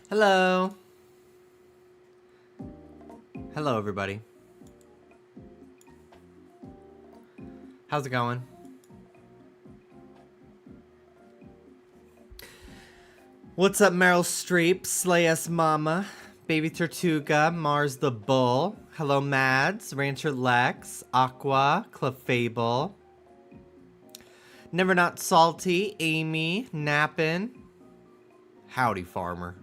Hello. Hello, everybody. How's it going? What's up, Meryl Streep, Slay Us Mama, Baby Tortuga, Mars the Bull. Hello, Mads, Rancher Lex, Aqua, Clefable. Never Not Salty, Amy, Nappin. Howdy, Farmer.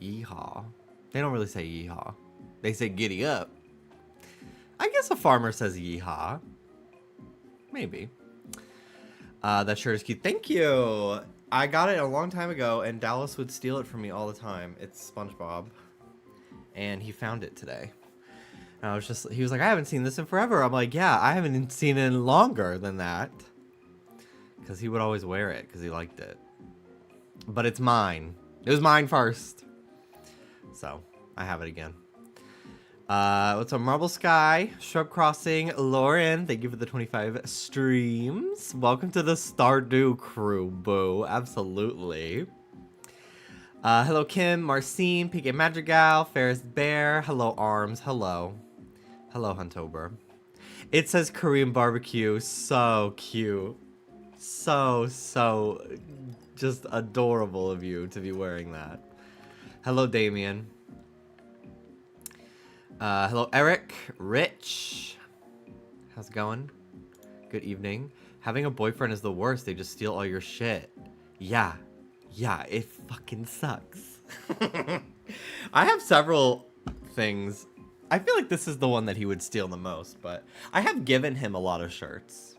Yeehaw. They don't really say yeehaw. They say giddy up. I guess a farmer says yeehaw. Maybe. That shirt is cute. Thank you. I got it a long time ago, and Dallas would steal it from me all the time. It's SpongeBob. And he found it today. And he was like, I haven't seen this in forever. I'm like, yeah, I haven't seen it in longer than that. Because he would always wear it, because he liked it. But it's mine. It was mine first. So, I have it again. What's up, Marble Sky, Shrub Crossing, Lauren, thank you for the 25 streams. Welcome to the Stardew crew, boo. Absolutely. Hello, Kim, Marcine, PK Madrigal, Ferris Bear. Hello, Arms. Hello. Hello, Huntober. It says Korean barbecue. So cute. So just adorable of you to be wearing that. Hello, Damien. Hello, Eric, Rich. How's it going? Good evening. Having a boyfriend is the worst. They just steal all your shit. Yeah, it fucking sucks. I have several things. I feel like this is the one that he would steal the most, but I have given him a lot of shirts.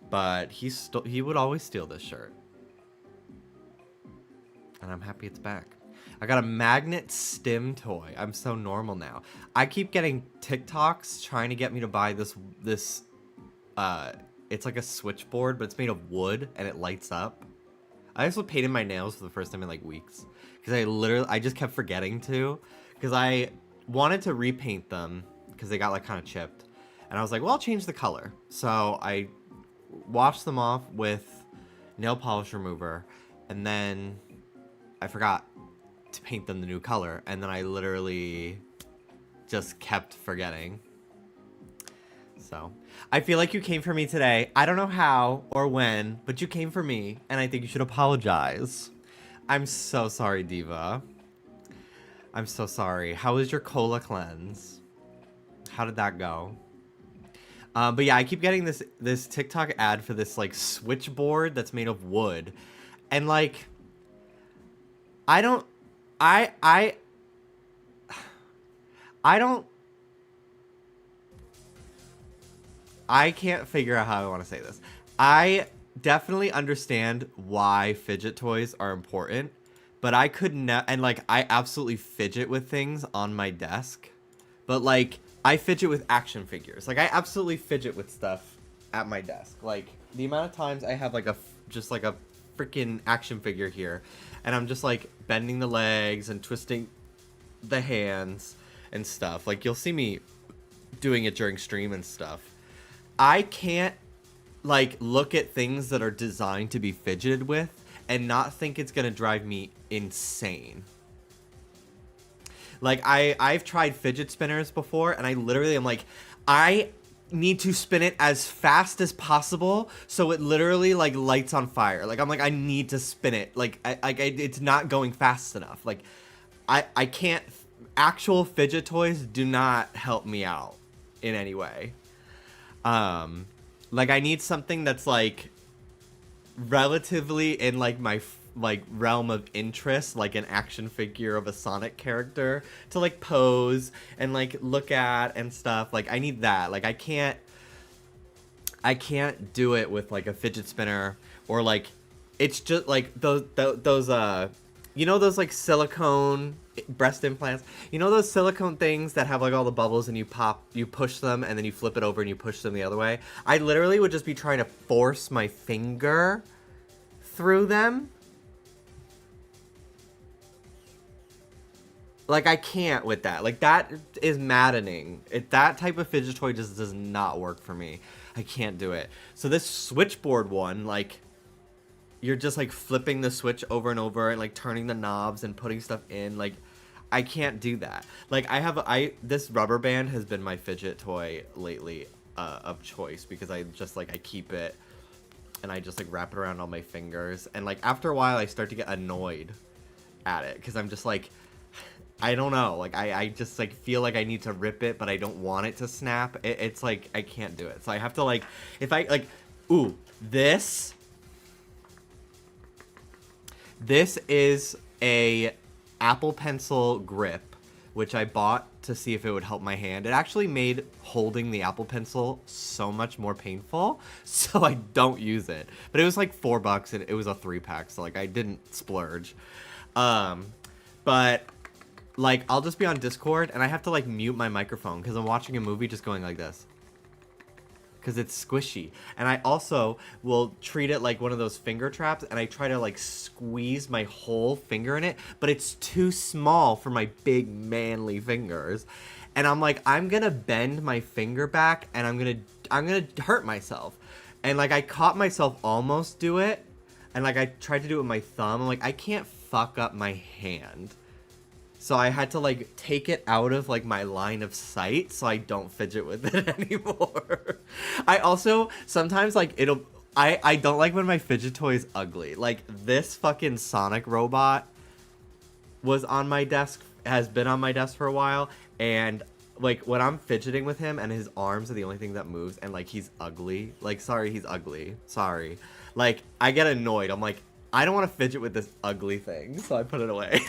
But he would always steal this shirt. And I'm happy it's back. I got a magnet stim toy. I'm so normal now. I keep getting TikToks trying to get me to buy this it's like a switchboard, but it's made of wood and it lights up. I also painted my nails for the first time in like weeks. Because I just kept forgetting to. Because I wanted to repaint them because they got like kind of chipped. And I was like, well, I'll change the color. So I washed them off with nail polish remover. And then I forgot to paint them the new color, and then I literally just kept forgetting. So I feel like you came for me today. I don't know how or when, but you came for me, and I think you should apologize. I'm so sorry, Diva. I'm so sorry. How was your cola cleanse? How did that go? But yeah, I keep getting this TikTok ad for this like switchboard that's made of wood, and like I can't figure out how I want to say this. I definitely understand why fidget toys are important, but I could not, and like I absolutely fidget with things on my desk, but like I fidget with action figures. Like I absolutely fidget with stuff at my desk. Like the amount of times I have like just like a freaking action figure here, and I'm just like bending the legs and twisting the hands and stuff. Like you'll see me doing it during stream and stuff. I can't like look at things that are designed to be fidgeted with and not think it's gonna drive me insane. Like I've tried fidget spinners before, and I literally am like, I need to spin it as fast as possible so it literally like lights on fire. Like I'm like, I need to spin it. Like it's not going fast enough. Like I can't. Actual fidget toys do not help me out in any way. Like I need something that's like relatively in like my like realm of interest, like an action figure of a Sonic character to like pose and like look at and stuff. Like I need that. Like I can't do it with like a fidget spinner, or like it's just like those you know those like silicone breast implants, you know those silicone things that have like all the bubbles and you push them and then you flip it over and you push them the other way. I literally would just be trying to force my finger through them. Like I can't with that. Like that is maddening. That type of fidget toy just does not work for me. I can't do it. So this switchboard one, like you're just like flipping the switch over and over and like turning the knobs and putting stuff in. Like, I can't do that. Like, this rubber band has been my fidget toy lately of choice, because I just like, I keep it and I just like wrap it around all my fingers. And like after a while I start to get annoyed at it, because I'm just like, I don't know, like I just like feel like I need to rip it, but I don't want it to snap. It's like, I can't do it. So I have to like, if I like, ooh, this is a Apple Pencil grip, which I bought to see if it would help my hand. It actually made holding the Apple Pencil so much more painful, so I don't use it. But it was like $4 and it was a 3-pack, so like I didn't splurge. But like I'll just be on Discord and I have to like mute my microphone because I'm watching a movie just going like this, because it's squishy. And I also will treat it like one of those finger traps, and I try to like squeeze my whole finger in it, but it's too small for my big manly fingers. And I'm like, I'm gonna bend my finger back and I'm gonna hurt myself. And like I caught myself almost do it, and like I tried to do it with my thumb. I'm like, I can't fuck up my hand. So I had to like take it out of like my line of sight so I don't fidget with it anymore. I also sometimes like I don't like when my fidget toy is ugly. Like this fucking Sonic robot was on my desk, has been on my desk for a while, and like when I'm fidgeting with him and his arms are the only thing that moves, and like he's ugly. Like, sorry, he's ugly. Sorry. Like I get annoyed. I'm like, I don't want to fidget with this ugly thing, so I put it away.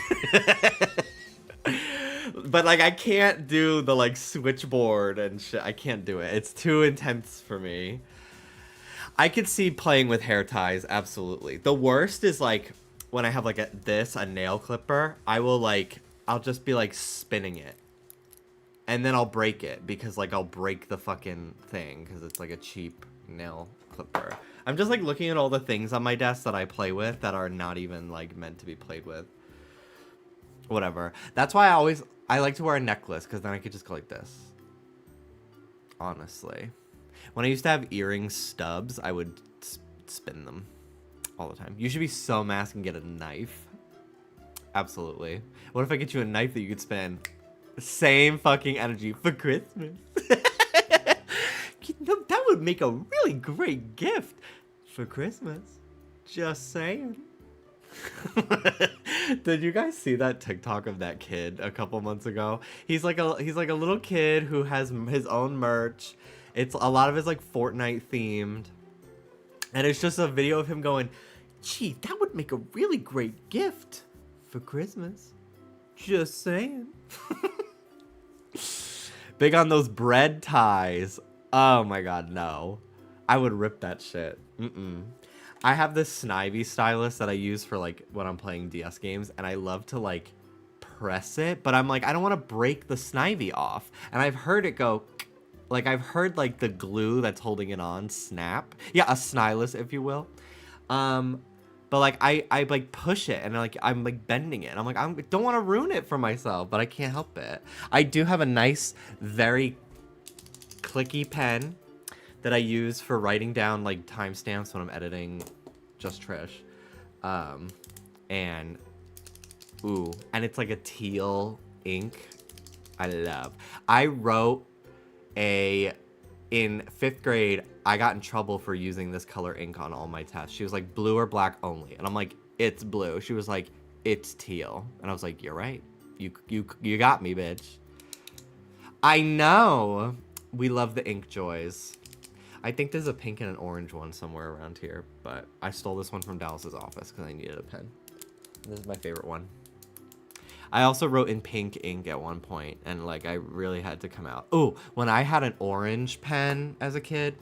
But like I can't do the like switchboard and shit. I can't do it. It's too intense for me. I could see playing with hair ties, absolutely. The worst is like when I have like a nail clipper, I'll just be like spinning it. And then I'll break it, because like I'll break the fucking thing because it's like a cheap nail clipper. I'm just like looking at all the things on my desk that I play with that are not even like meant to be played with. Whatever. That's why I like to wear a necklace, because then I could just go like this. Honestly. When I used to have earring stubs, I would spin them all the time. You should be so masked and get a knife. Absolutely. What if I get you a knife that you could spin? Same fucking energy for Christmas. You know, that would make a really great gift for Christmas. Just saying. Did you guys see that TikTok of that kid a couple months ago? He's like a little kid who has his own merch. It's a lot of it's like Fortnite themed, and it's just a video of him going, "Gee, that would make a really great gift for Christmas." Just saying. Big on those bread ties. Oh my god, no. I would rip that shit. I have this Snivy stylus that I use for like when I'm playing DS games, and I love to like press it, but I'm like, I don't want to break the Snivy off. And I've heard it go, like I've heard like the glue that's holding it on snap. Yeah, a stylus, if you will. But like I like push it, and like I'm like bending it. And I'm like, I don't want to ruin it for myself, but I can't help it. I do have a nice, very clicky pen that I use for writing down like timestamps when I'm editing Just Trish. And it's like a teal ink. I love. I wrote in 5th grade, I got in trouble for using this color ink on all my tests. She was like, blue or black only. And I'm like, it's blue. She was like, it's teal. And I was like, you're right. You got me, bitch. I know. We love the ink joys. I think there's a pink and an orange one somewhere around here, but I stole this one from Dallas's office because I needed a pen. This is my favorite one. I also wrote in pink ink at one point, and like I really had to come out. Oh, when I had an orange pen as a kid.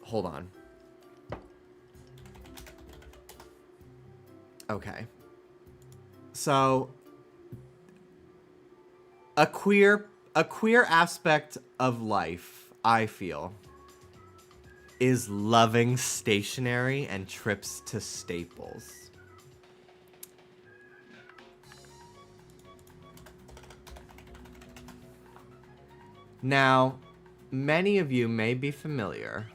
Hold on. Okay. So a queer aspect of life, I feel, is loving stationery and trips to Staples. Now, many of you may be familiar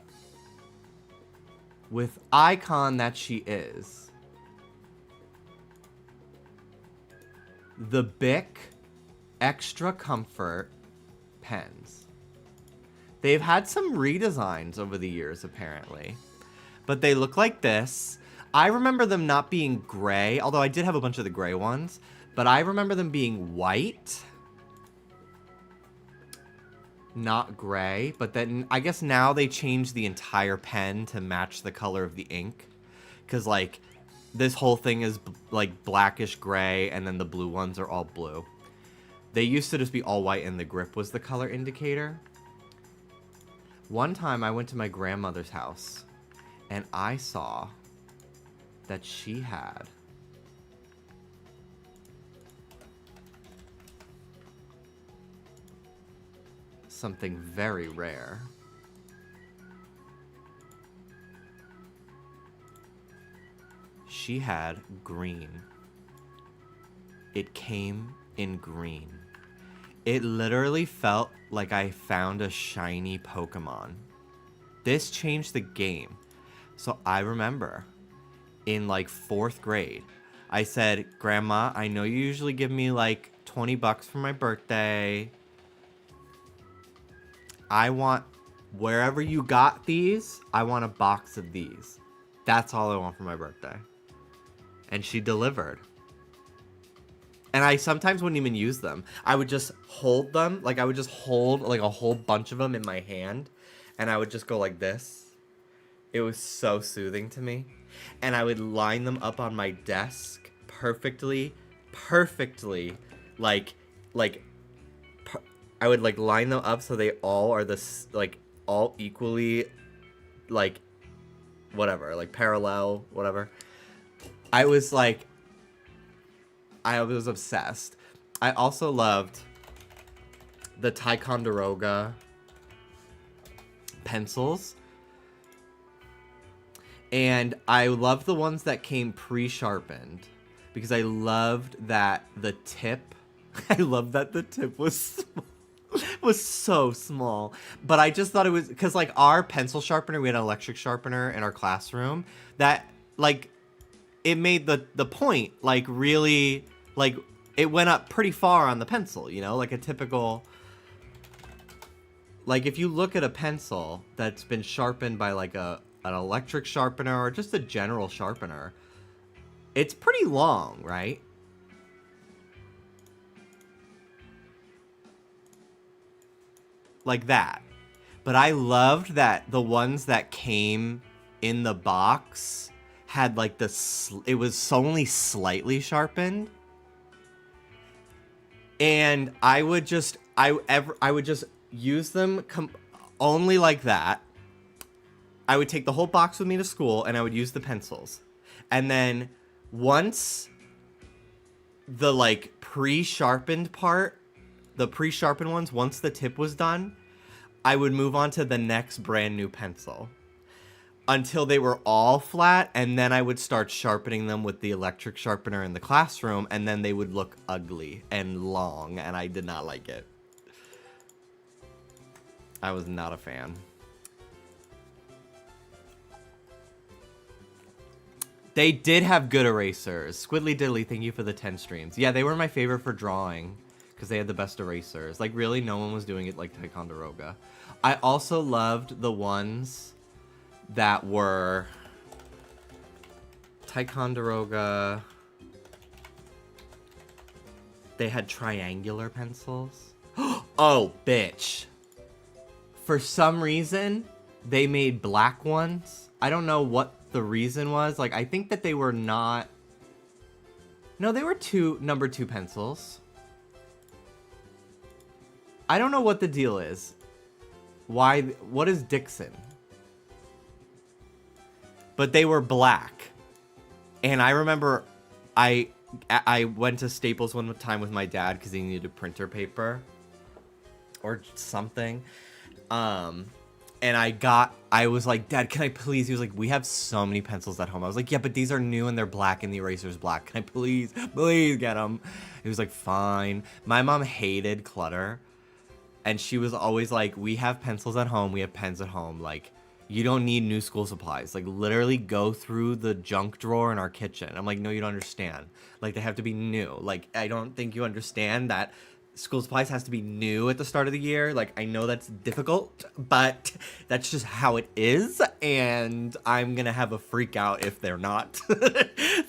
with icon that she is. The Bic Extra Comfort pens. They've had some redesigns over the years, apparently. But they look like this. I remember them not being gray, although I did have a bunch of the gray ones. But I remember them being white. Not gray. But then I guess now they changed the entire pen to match the color of the ink. Because, like, this whole thing is, like, blackish gray, and then the blue ones are all blue. They used to just be all white, and the grip was the color indicator. One time I went to my grandmother's house, and I saw that she had something very rare. She had green. It came in green. It literally felt like I found a shiny Pokemon. This changed the game. So I remember in like 4th grade, I said, Grandma, I know you usually give me like 20 bucks for my birthday. I want, wherever you got these, I want a box of these. That's all I want for my birthday. And she delivered. And I sometimes wouldn't even use them. I would just hold them. Like, I would just hold, like, a whole bunch of them in my hand. And I would just go like this. It was so soothing to me. And I would line them up on my desk perfectly. Like, I would, like, line them up so they all are this, like, all equally, like, whatever. Like, parallel, whatever. I was, like... I was obsessed. I also loved the Ticonderoga pencils. And I loved the ones that came pre-sharpened. Because I loved that the tip... I loved that the tip was small. Was so small. But I just thought it was... Because, like, our pencil sharpener, we had an electric sharpener in our classroom. That, like... It made the point, like, really... Like, it went up pretty far on the pencil, you know? Like a typical... Like, if you look at a pencil that's been sharpened by, like, an electric sharpener or just a general sharpener, it's pretty long, right? Like that. But I loved that the ones that came in the box had, like, it was only slightly sharpened. And I would just use them only like that. I would take the whole box with me to school, and I would use the pencils. And then once the, like, pre-sharpened part, the pre-sharpened ones, once the tip was done, I would move on to the next brand new pencil. Until they were all flat, and then I would start sharpening them with the electric sharpener in the classroom, and then they would look ugly and long, and I did not like it. I was not a fan. They did have good erasers. Squiddly Diddly, thank you for the 10 streams. Yeah, they were my favorite for drawing, because they had the best erasers. Like, really, no one was doing it like Ticonderoga. I also loved the ones... that were Ticonderoga. They had triangular pencils. Oh, bitch. For some reason, they made black ones. I don't know what the reason was. Like, I think that they were not... No, they were number 2 pencils. I don't know what the deal is. Why? What is Dixon? But they were black. And I remember I went to Staples one time with my dad because he needed printer paper. Or something. And I was like, Dad, can I please? He was like, we have so many pencils at home. I was like, yeah, but these are new and they're black and the eraser's black. Can I please get them? He was like, fine. My mom hated clutter. And she was always like, we have pencils at home. We have pens at home. Like, You don't need new school supplies. Like, literally go through the junk drawer in our kitchen. I'm like, no, you don't understand. Like, they have to be new. Like, I don't think you understand that school supplies has to be new at the start of the year. Like, I know that's difficult, but that's just how it is. And I'm going to have a freak out if they're not.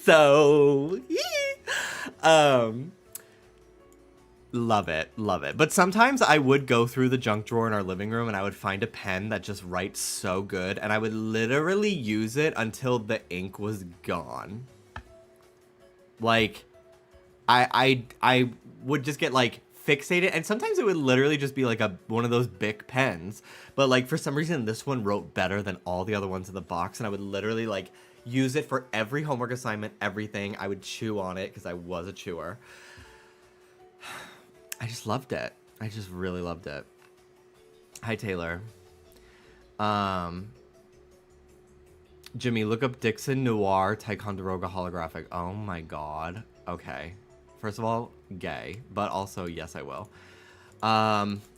So, love it, love it. But sometimes I would go through the junk drawer in our living room and I would find a pen that just writes so good, and I would literally use it until the ink was gone. Like, I would just get like fixated, and sometimes it would literally just be like one of those Bic pens. But like for some reason this one wrote better than all the other ones in the box, and I would literally like use it for every homework assignment, everything. I would chew on it because I was a chewer. I just loved it. I just really loved it. Hi, Taylor. Jimmy, look up Dixon Noir Ticonderoga holographic. Oh my god. Okay. First of all, gay, but also yes, I will.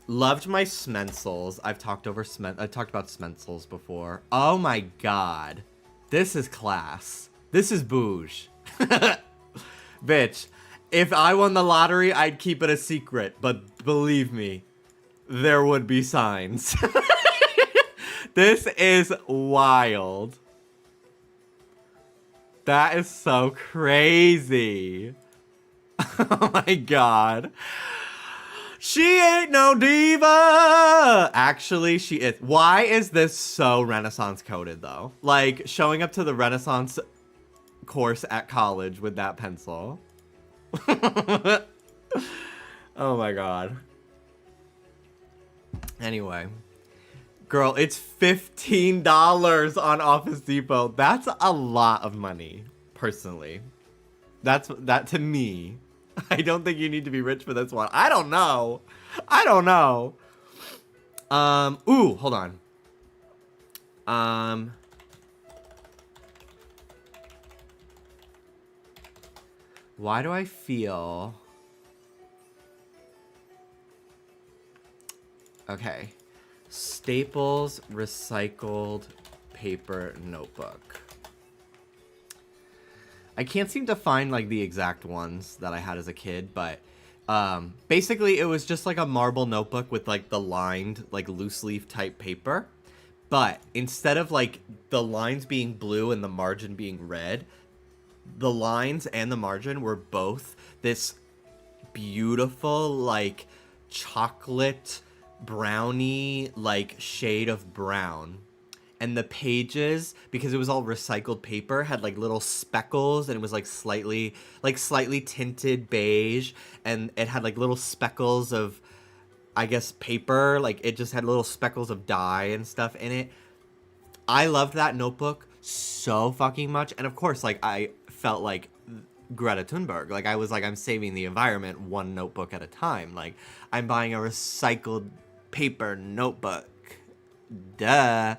Loved my Smensels. I've talked about Smensels before. Oh my god. This is class. This is bouge. Bitch. If I won the lottery, I'd keep it a secret, but believe me, there would be signs. This is wild. That is so crazy. Oh my god. She ain't no diva! Actually, she is. Why is this so Renaissance coded, though? Like, showing up to the Renaissance course at college with that pencil. Oh my god. Anyway. Girl, it's $15 on Office Depot. That's a lot of money, personally. That to me. I don't think you need to be rich for this one. I don't know. Ooh, hold on. Why do I feel... Okay. Staples recycled paper notebook. I can't seem to find like the exact ones that I had as a kid, but basically it was just like a marble notebook with like the lined like loose leaf type paper. But instead of like the lines being blue and the margin being red, the lines and the margin were both this beautiful like chocolate brownie like shade of brown. And the pages, because it was all recycled paper, had like little speckles, and it was like slightly tinted beige, and it had like little speckles of, I guess, paper. Like it just had little speckles of dye and stuff in it. I loved that notebook so fucking much. And of course, like I felt like Greta Thunberg. Like I was like, I'm saving the environment one notebook at a time. Like I'm buying a recycled paper notebook. Duh.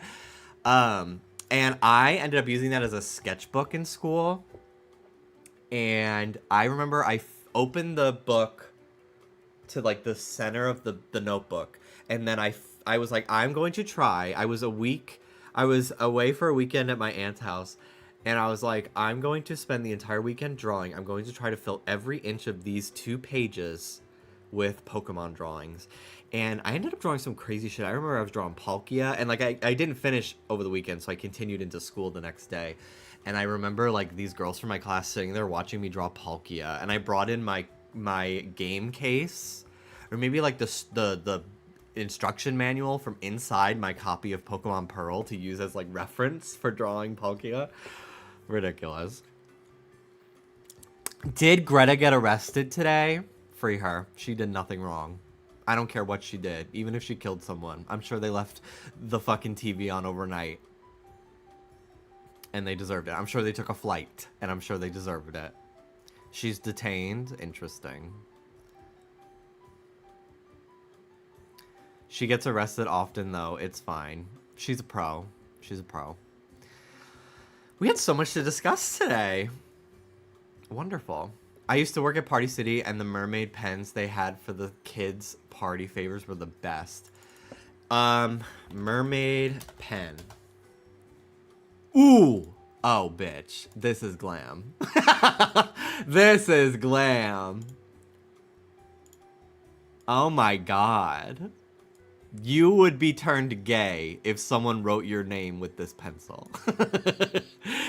And I ended up using that as a sketchbook in school. And I remember I opened the book to like the center of the notebook. And then I was like, I'm going to try. I was away for a weekend at my aunt's house. And I was like, I'm going to spend the entire weekend drawing. I'm going to try to fill every inch of these 2 pages with Pokemon drawings. And I ended up drawing some crazy shit. I remember I was drawing Palkia, and like I didn't finish over the weekend, so I continued into school the next day. And I remember like these girls from my class sitting there watching me draw Palkia, and I brought in my game case, or maybe like the instruction manual from inside my copy of Pokemon Pearl to use as like reference for drawing Palkia. Ridiculous. Did Greta get arrested today? Free her. She did nothing wrong. I don't care what she did, even if she killed someone. I'm sure they left the fucking TV on overnight. And they deserved it. I'm sure they took a flight, and I'm sure they deserved it. She's detained. Interesting. She gets arrested often, though. It's fine. She's a pro. She's a pro. We had so much to discuss today. Wonderful. I used to work at Party City, and the mermaid pens they had for the kids' party favors were the best. Mermaid pen. Ooh. Oh, bitch. This is glam. This is glam. Oh my god. You would be turned gay if someone wrote your name with this pencil.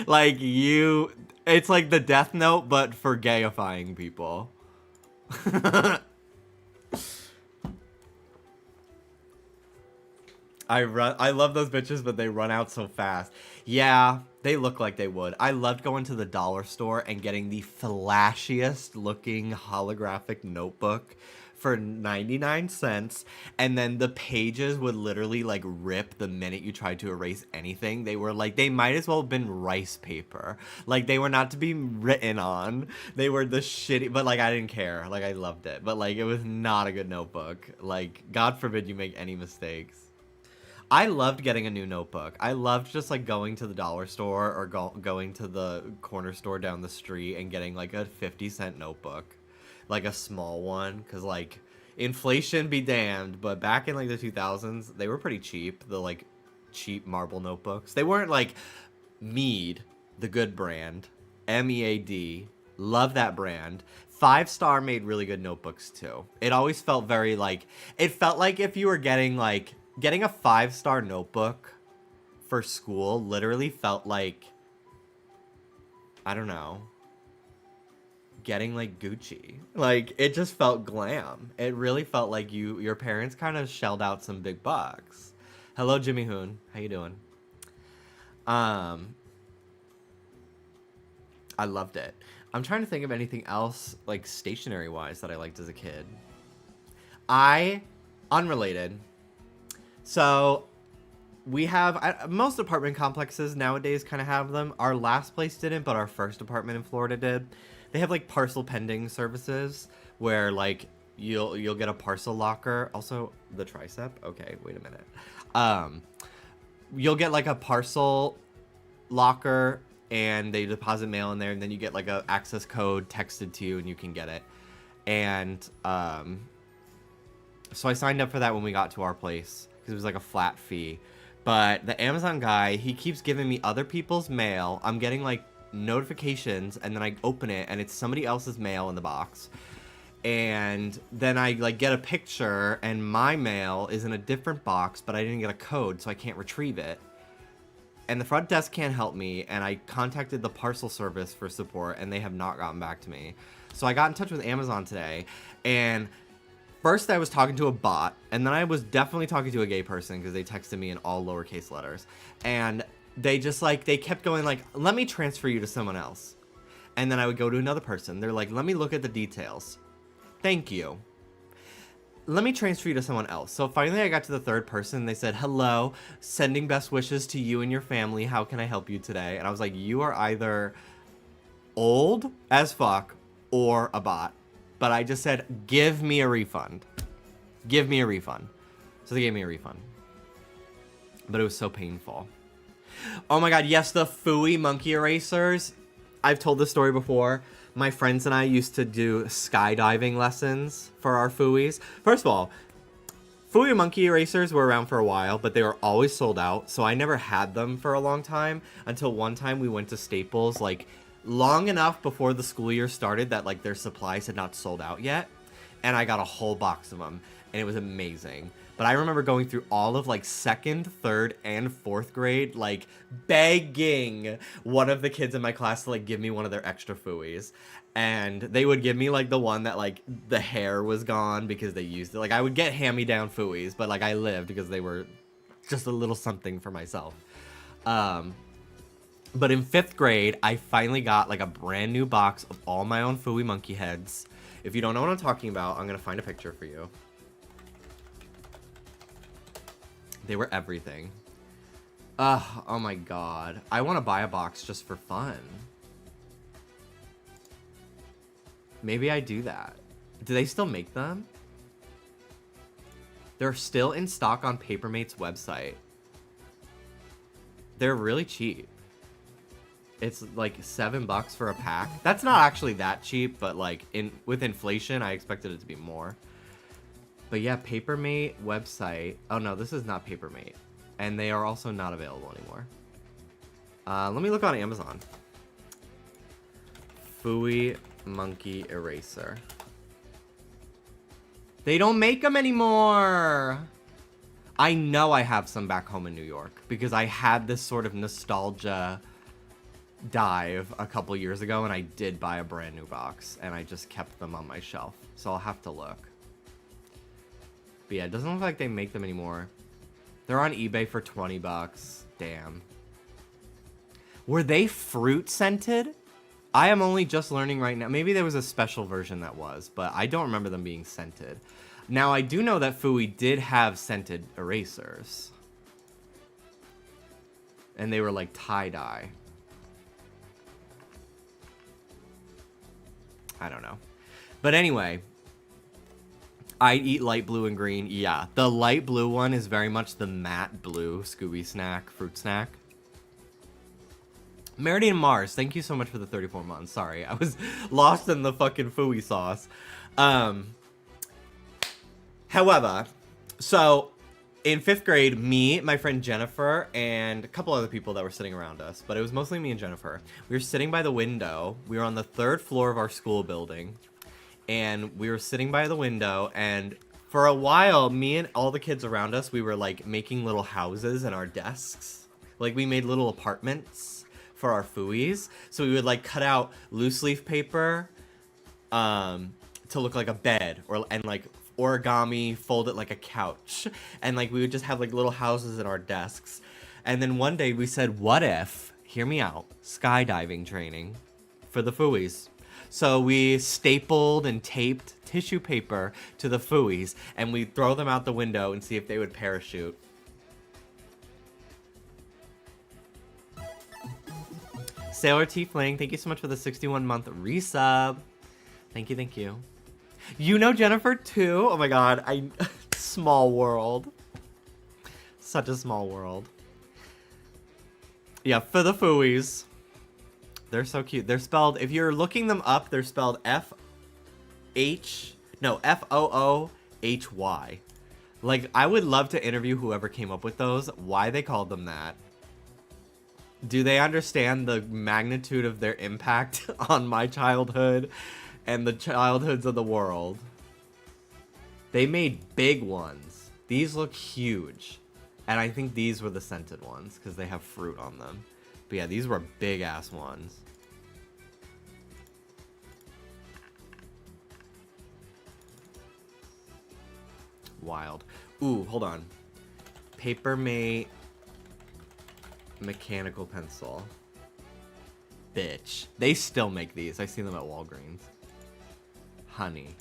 Like, you... It's like the Death Note, but for gayifying people. I love those bitches, but they run out so fast. Yeah, they look like they would. I loved going to the dollar store and getting the flashiest looking holographic notebook for 99 cents, and then the pages would literally like rip the minute you tried to erase anything. They were like, they might as well have been rice paper. Like, they were not to be written on. They were the shitty, but like, I didn't care. Like, I loved it, but like, it was not a good notebook. Like, God forbid you make any mistakes. I loved getting a new notebook. I loved just like going to the dollar store or going to the corner store down the street and getting like a 50-cent notebook, like a small one, because like inflation be damned, but back in like the 2000s, they were pretty cheap. The like cheap marble notebooks. They weren't like Mead, the good brand, MEAD. Love that brand. 5-Star made really good notebooks too. It always felt very like, it felt like if you were getting like, getting a 5-star notebook for school literally felt like, I don't know, getting like Gucci. Like, it just felt glam. It really felt like your parents kind of shelled out some big bucks. Hello, Jimmy Hoon. How you doing? I loved it. I'm trying to think of anything else like stationery wise that I liked as a kid. Unrelated. So, we have, most apartment complexes nowadays kind of have them. Our last place didn't, but our first apartment in Florida did. They have like parcel pending services where like you'll get a parcel locker. Also, the tricep. Okay, wait a minute. You'll get like a parcel locker and they deposit mail in there, and then you get like a access code texted to you and you can get it. And so I signed up for that when we got to our place, because it was like a flat fee. But the Amazon guy, he keeps giving me other people's mail. I'm getting like notifications, and then I open it and it's somebody else's mail in the box. And then I like get a picture and my mail is in a different box, but I didn't get a code, so I can't retrieve it. And the front desk can't help me, and I contacted the parcel service for support and they have not gotten back to me. So I got in touch with Amazon today, and first, I was talking to a bot, and then I was definitely talking to a gay person because they texted me in all lowercase letters. And they just like, they kept going like, let me transfer you to someone else. And then I would go to another person. They're like, let me look at the details. Thank you. Let me transfer you to someone else. So finally I got to the third person. They said, hello, sending best wishes to you and your family. How can I help you today? And I was like, you are either old as fuck or a bot. But I just said, give me a refund. Give me a refund. So they gave me a refund. But it was so painful. Oh my god, yes, the Fooey monkey erasers. I've told this story before. My friends and I used to do skydiving lessons for our Fooeys. First of all, Fooey monkey erasers were around for a while, but they were always sold out. So I never had them for a long time, until one time we went to Staples, like, long enough before the school year started that like their supplies had not sold out yet, and I got a whole box of them, and it was amazing. But I remember going through all of like 2nd, 3rd, and 4th grade, like begging one of the kids in my class to like give me one of their extra Fooeys, and they would give me like the one that like the hair was gone because they used it. Like, I would get hand-me-down Fooeys, but like I lived because they were just a little something for myself. But in 5th grade, I finally got like a brand new box of all my own Fooey monkey heads. If you don't know what I'm talking about, I'm going to find a picture for you. They were everything. Oh my god. I want to buy a box just for fun. Maybe I do that. Do they still make them? They're still in stock on Papermate's website. They're really cheap. It's like $7 for a pack. That's not actually that cheap, but like with inflation, I expected it to be more. But yeah, Papermate website. Oh no, this is not Papermate. And they are also not available anymore. Let me look on Amazon. Fooey Monkey Eraser. They don't make them anymore. I know I have some back home in New York because I had this sort of nostalgia dive a couple years ago and I did buy a brand new box and I just kept them on my shelf. So I'll have to look. But yeah, it doesn't look like they make them anymore. They're on eBay for 20 bucks. Damn. Were they fruit scented? I am only just learning right now. Maybe there was a special version that was, but I don't remember them being scented. Now, I do know that Fooey did have scented erasers. And they were like tie-dye. I don't know. But anyway, I eat light blue and green. Yeah, the light blue one is very much the matte blue Scooby snack, fruit snack. Meridian Mars, thank you so much for the 34 months. Sorry, I was lost in the fucking Fooey sauce. However, so in 5th grade, me, my friend Jennifer, and a couple other people that were sitting around us, but it was mostly me and Jennifer. We were sitting by the window. We were on the 3rd floor of our school building, and we were sitting by the window, and for a while, me and all the kids around us, we were like making little houses in our desks. Like we made little apartments for our Fooeys. So we would like cut out loose leaf paper to look like a bed, and like origami, fold it like a couch. And like we would just have like little houses in our desks. And then one day we said, what if, hear me out, skydiving training for the Fooeys. So we stapled and taped tissue paper to the Fooeys and we'd throw them out the window and see if they would parachute. Sailor Tiefling, thank you so much for the 61-month resub. Thank you, thank you. You know Jennifer too? Oh my god, small world. Such a small world. Yeah, for the Fooeys. They're so cute. They're spelled, if you're looking them up, they're spelled F-O-O-H-Y. Like, I would love to interview whoever came up with those, why they called them that. Do they understand the magnitude of their impact on my childhood and the childhoods of the world? They made big ones. These look huge. And I think these were the scented ones because they have fruit on them. But yeah, these were big ass ones. Wild. Ooh, hold on. Paper Mate mechanical pencil. Bitch. They still make these. I see them at Walgreens. Honey.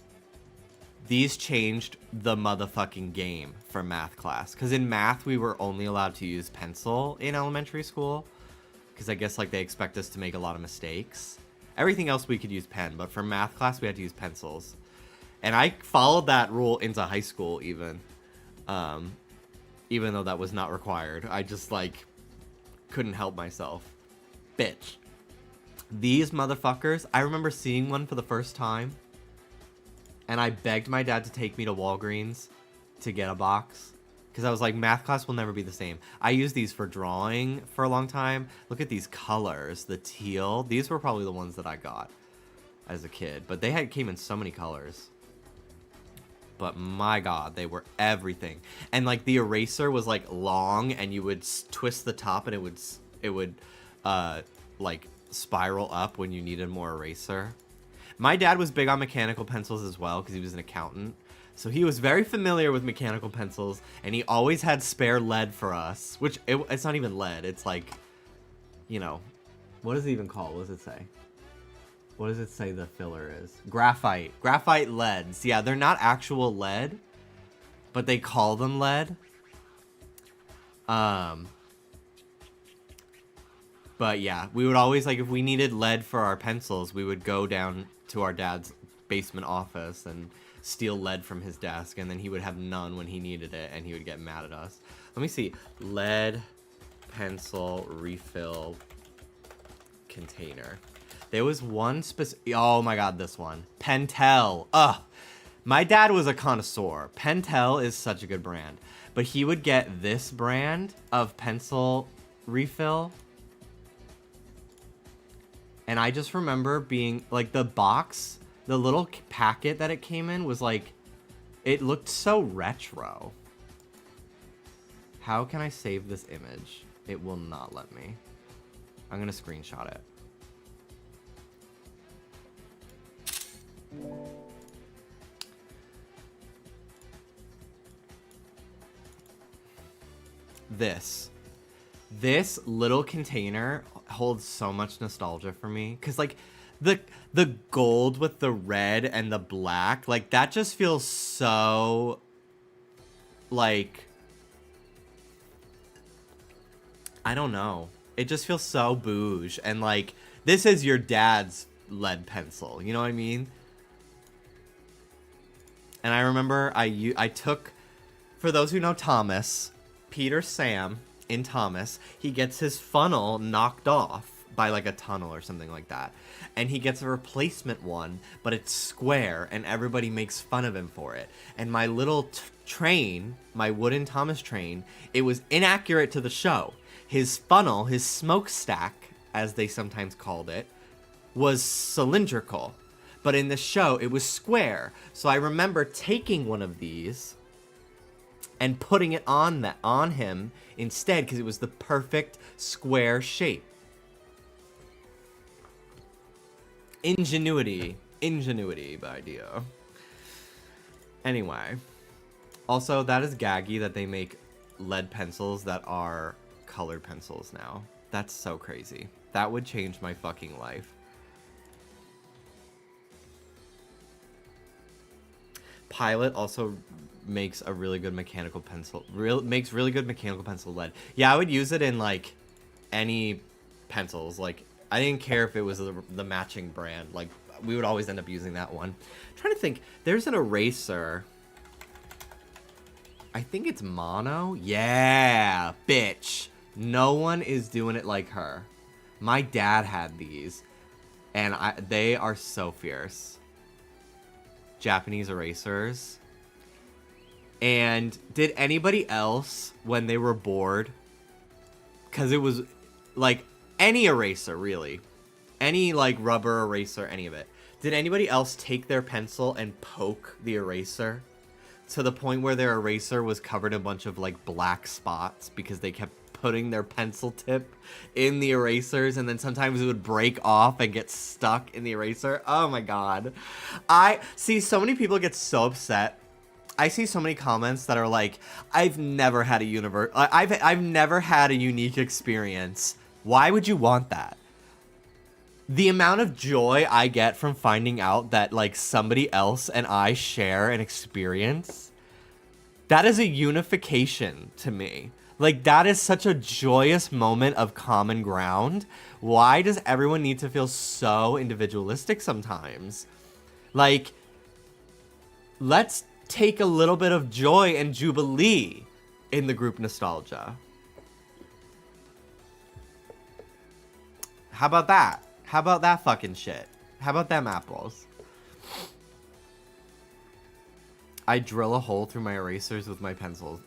These changed the motherfucking game for math class. Because in math, we were only allowed to use pencil in elementary school. Because I guess like they expect us to make a lot of mistakes. Everything else we could use pen. But for math class, we had to use pencils. And I followed that rule into high school even. Even though that was not required. I just like couldn't help myself. Bitch. These motherfuckers, I remember seeing one for the first time. And I begged my dad to take me to Walgreens to get a box. Because I was like, math class will never be the same. I used these for drawing for a long time. Look at these colors. The teal. These were probably the ones that I got as a kid. But they came in so many colors. But my god, they were everything. And like the eraser was like long and you would twist the top and it would like spiral up when you needed more eraser. My dad was big on mechanical pencils as well because he was an accountant. So he was very familiar with mechanical pencils and he always had spare lead for us, which it's not even lead. It's like, you know, what is it even called? What does it say? What does it say the filler is? Graphite. Graphite leads. Yeah, they're not actual lead, but they call them lead. But yeah, we would always, like, if we needed lead for our pencils, we would go down to our dad's basement office and steal lead from his desk, and then he would have none when he needed it, and he would get mad at us. Let me see. Lead pencil refill container. There was one specific... Oh my god, this one. Pentel. Ugh. My dad was a connoisseur. Pentel is such a good brand. But he would get this brand of pencil refill. And I just remember being, like, the box, the little packet that it came in was, like, it looked so retro. How can I save this image? It will not let me. I'm gonna screenshot it. This little container holds so much nostalgia for me, because like the gold with the red and the black, like that just feels so like, I don't know, it just feels so bouge, and like this is your dad's lead pencil, you know what I mean? And I remember I took, for those who know Thomas, Peter Sam in Thomas, he gets his funnel knocked off by like a tunnel or something like that, and he gets a replacement one, but it's square, and everybody makes fun of him for it. And my little train, my wooden Thomas train, it was inaccurate to the show. His funnel, his smokestack, as they sometimes called it, was cylindrical, but in the show it was square. So I remember taking one of these and putting it on him instead, because it was the perfect square shape. Ingenuity by Dio. Anyway, also that is gaggy that they make lead pencils that are colored pencils now. That's so crazy. That would change my fucking life. Pilot also makes a really good mechanical pencil. Makes really good mechanical pencil lead. Yeah, I would use it in like any pencils. Like I didn't care if it was the matching brand. Like we would always end up using that one. I'm trying to think. There's an eraser. I think it's mono. Yeah, bitch. No one is doing it like her. My dad had these, and they are so fierce. Japanese erasers. And did anybody else, when they were bored, because it was like any eraser, really, any like rubber eraser, any of it, did anybody else take their pencil and poke the eraser to the point where their eraser was covered in a bunch of like black spots because they kept putting their pencil tip in the erasers, and then sometimes it would break off and get stuck in the eraser? Oh my god. I see so many people get so upset. I see so many comments that are like, I've never had a I've never had a unique experience. Why would you want that? The amount of joy I get from finding out that like somebody else and I share an experience, that is a unification to me. Like, that is such a joyous moment of common ground. Why does everyone need to feel so individualistic sometimes? Like, let's take a little bit of joy and jubilee in the group nostalgia. How about that? How about that fucking shit? How about them apples? I drill a hole through my erasers with my pencils.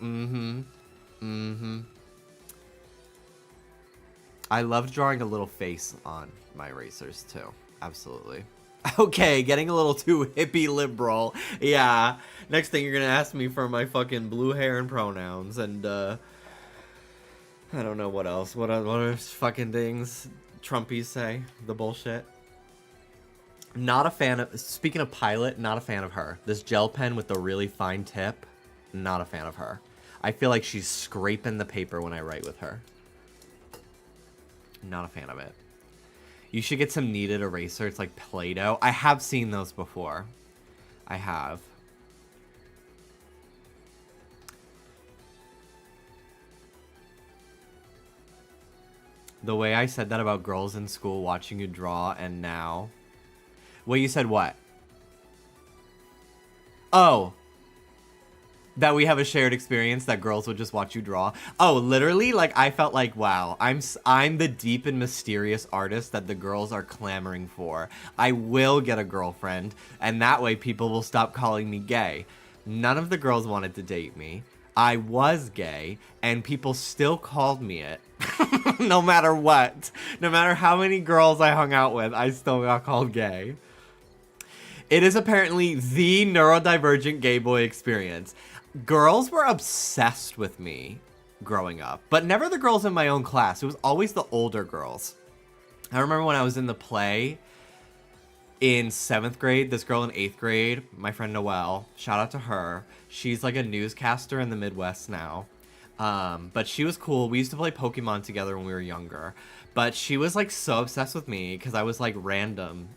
I love drawing a little face on my erasers too. Absolutely. Okay, getting a little too hippie liberal. Yeah. Next thing you're gonna ask me for my fucking blue hair and pronouns, and I don't know what else. What are fucking things Trumpies say? The bullshit. Not a fan of, speaking of Pilot, not a fan of her. This gel pen with the really fine tip, not a fan of her. I feel like she's scraping the paper when I write with her. Not a fan of it. You should get some kneaded eraser. It's like Play-Doh. I have seen those before. I have. The way I said that about girls in school watching you draw, and now... Well, you said what? Oh. That we have a shared experience that girls would just watch you draw. Oh, literally, like, I felt like, wow, I'm the deep and mysterious artist that the girls are clamoring for. I will get a girlfriend, and that way people will stop calling me gay. None of the girls wanted to date me. I was gay, and people still called me it. No matter what. No matter how many girls I hung out with, I still got called gay. It is apparently the neurodivergent gay boy experience. Girls were obsessed with me growing up, but never the girls in my own class. It was always the older girls. I remember when I was in the play in 7th grade, this girl in 8th grade, my friend Noelle, shout out to her. She's like a newscaster in the Midwest now. But she was cool. We used to play Pokemon together when we were younger. But she was like so obsessed with me because I was like random.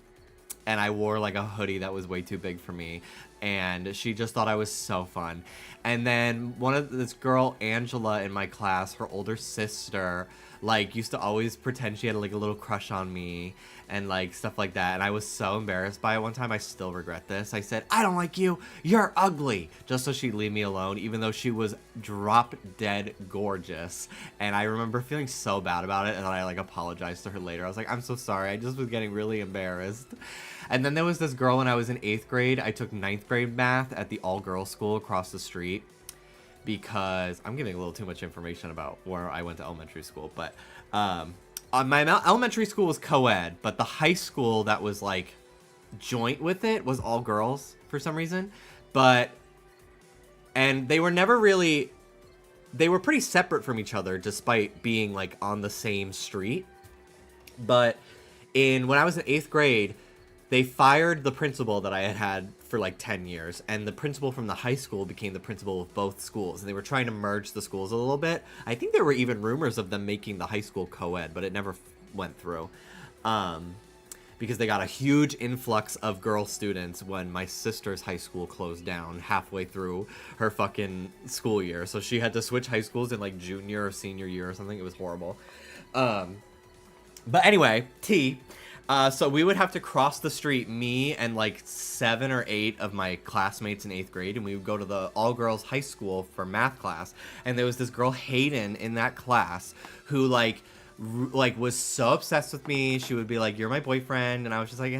And I wore like a hoodie that was way too big for me. And she just thought I was so fun. And then this girl, Angela, in my class, her older sister, like used to always pretend she had like a little crush on me and like stuff like that. And I was so embarrassed by it one time. I still regret this. I said, I don't like you. You're ugly. Just so she'd leave me alone, even though she was drop dead gorgeous. And I remember feeling so bad about it. And then I like apologized to her later. I was like, I'm so sorry. I just was getting really embarrassed. And then there was this girl when I was in 8th grade. I took 9th grade math at the all-girls school across the street because I'm giving a little too much information about where I went to elementary school. But my elementary school was co-ed, but the high school that was like joint with it was all girls for some reason. And they were never really, they were pretty separate from each other despite being like on the same street. But when I was in 8th grade, they fired the principal that I had had for like 10 years, and the principal from the high school became the principal of both schools, and they were trying to merge the schools a little bit. I think there were even rumors of them making the high school co-ed, but it never went through, because they got a huge influx of girl students when my sister's high school closed down halfway through her fucking school year, so she had to switch high schools in like junior or senior year or something. It was horrible. But anyway, so we would have to cross the street, me and like 7 or 8 of my classmates in 8th grade, and we would go to the all-girls high school for math class. And there was this girl, Hayden, in that class who like was so obsessed with me. She would be like, "You're my boyfriend," and I was just like,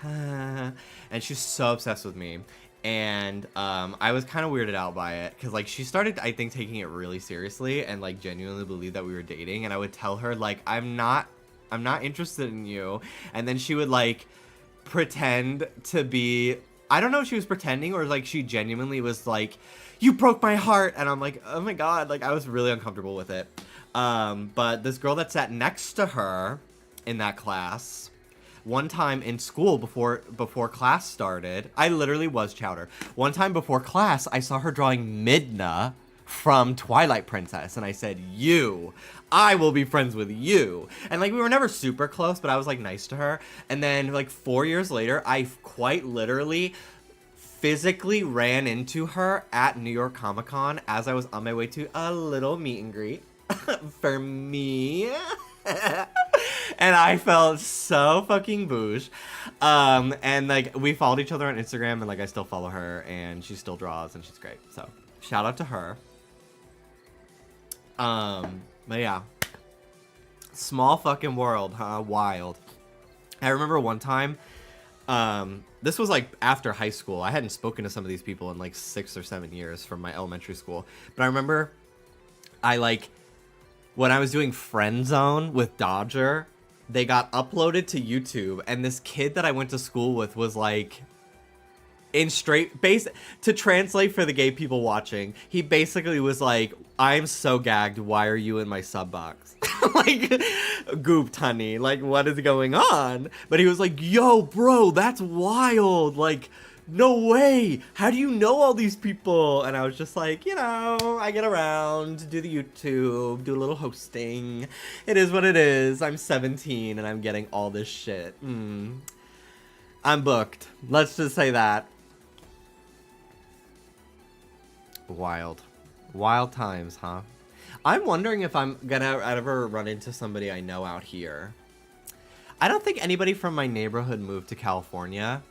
and she's so obsessed with me. And I was kind of weirded out by it because like she started, I think, taking it really seriously and like genuinely believed that we were dating. And I would tell her like, I'm not interested in you. And then she would like pretend to be, I don't know if she was pretending or like she genuinely was like, you broke my heart. And I'm like, oh my God, like I was really uncomfortable with it. But this girl that sat next to her in that class, one time in school before class started, I literally was Chowder. One time before class, I saw her drawing Midna from Twilight Princess, and I said, I will be friends with you. And like we were never super close, but I was like nice to her. And then like 4 years later, I quite literally physically ran into her at New York Comic Con as I was on my way to a little meet and greet for me. And I felt so fucking bouge. And like we followed each other on Instagram, and like I still follow her, and she still draws, and she's great. So shout out to her. But yeah, small fucking world, huh? Wild. I remember one time, this was like after high school. I hadn't spoken to some of these people in like 6 or 7 years from my elementary school. But I remember when I was doing Friend Zone with Dodger, they got uploaded to YouTube, and this kid that I went to school with was like, to translate for the gay people watching, he basically was like, I'm so gagged, why are you in my sub box? Like, gooped, honey, like, what is going on? But he was like, yo, bro, that's wild, like, no way, how do you know all these people? And I was just like, I get around, do the YouTube, do a little hosting, it is what it is, I'm 17, and I'm getting all this shit, I'm booked, let's just say that. Wild times, huh? I'm wondering if I'm gonna ever run into somebody I know out here. I don't think anybody from my neighborhood moved to California.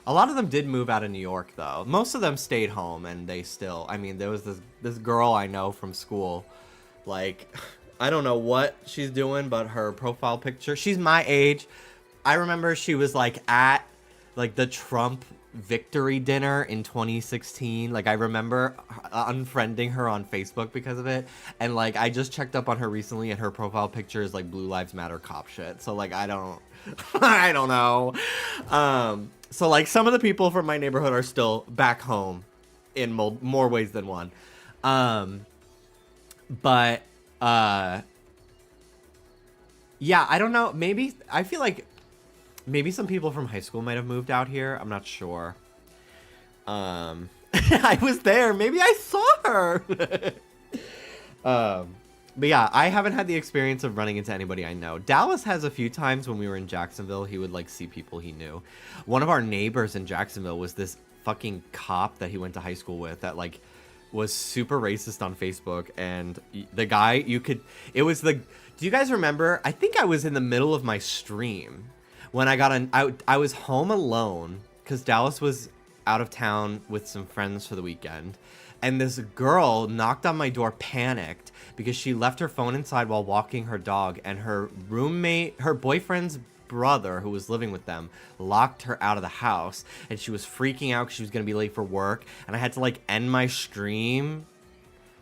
A lot of them did move out of New York, though. Most of them stayed home, and they still, I mean, there was this girl I know from school, like, I don't know what she's doing, but her profile picture, she's my age. I remember she was like at like the Trump victory dinner in 2016. Like, I remember unfriending her on Facebook because of it. And, like, I just checked up on her recently, and her profile picture is, like, Blue Lives Matter cop shit. So, like, I don't... I don't know. So, like, some of the people from my neighborhood are still back home in more ways than one. But, yeah, I don't know. Maybe... I feel like... Maybe some people from high school might have moved out here. I'm not sure. I was there. Maybe I saw her. But yeah, I haven't had the experience of running into anybody I know. Dallas has a few times when we were in Jacksonville. He would, like, see people he knew. One of our neighbors in Jacksonville was this fucking cop that he went to high school with that, like, was super racist on Facebook. And the guy, it was the... Do you guys remember? I think I was in the middle of my stream when I was home alone because Dallas was out of town with some friends for the weekend, and this girl knocked on my door, panicked because she left her phone inside while walking her dog, and her boyfriend's brother, who was living with them, locked her out of the house, and she was freaking out because she was gonna be late for work, and I had to, like, end my stream.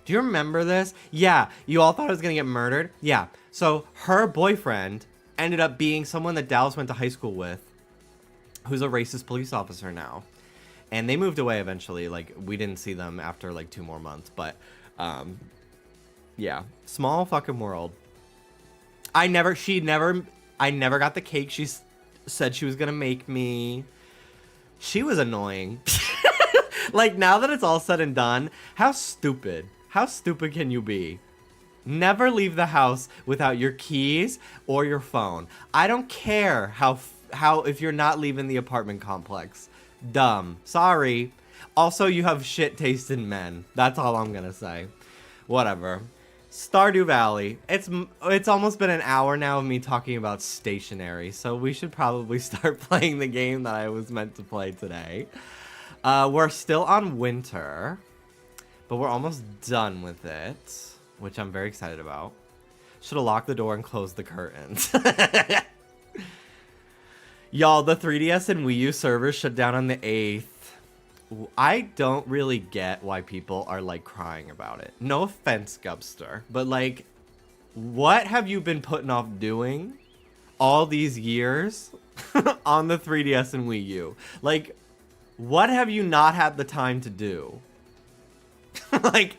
Do you remember this? Yeah, you all thought I was gonna get murdered? Yeah, so her boyfriend ended up being someone that Dallas went to high school with, who's a racist police officer now. And they moved away eventually. Like, we didn't see them after, like, 2 more months. But, yeah. Small fucking world. I never got the cake she said she was gonna make me. She was annoying. Like, now that it's all said and done, how stupid can you be? Never leave the house without your keys or your phone. I don't care how if you're not leaving the apartment complex. Dumb. Sorry. Also, you have shit taste in men. That's all I'm gonna say. Whatever. Stardew Valley. It's almost been an hour now of me talking about stationery, so we should probably start playing the game that I was meant to play today. We're still on winter, but we're almost done with it, which I'm very excited about. Should have locked the door and closed the curtains. Y'all, the 3DS and Wii U servers shut down on the 8th. I don't really get why people are, like, crying about it. No offense, Gubster, but, like, what have you been putting off doing all these years on the 3DS and Wii U? Like, what have you not had the time to do? Like,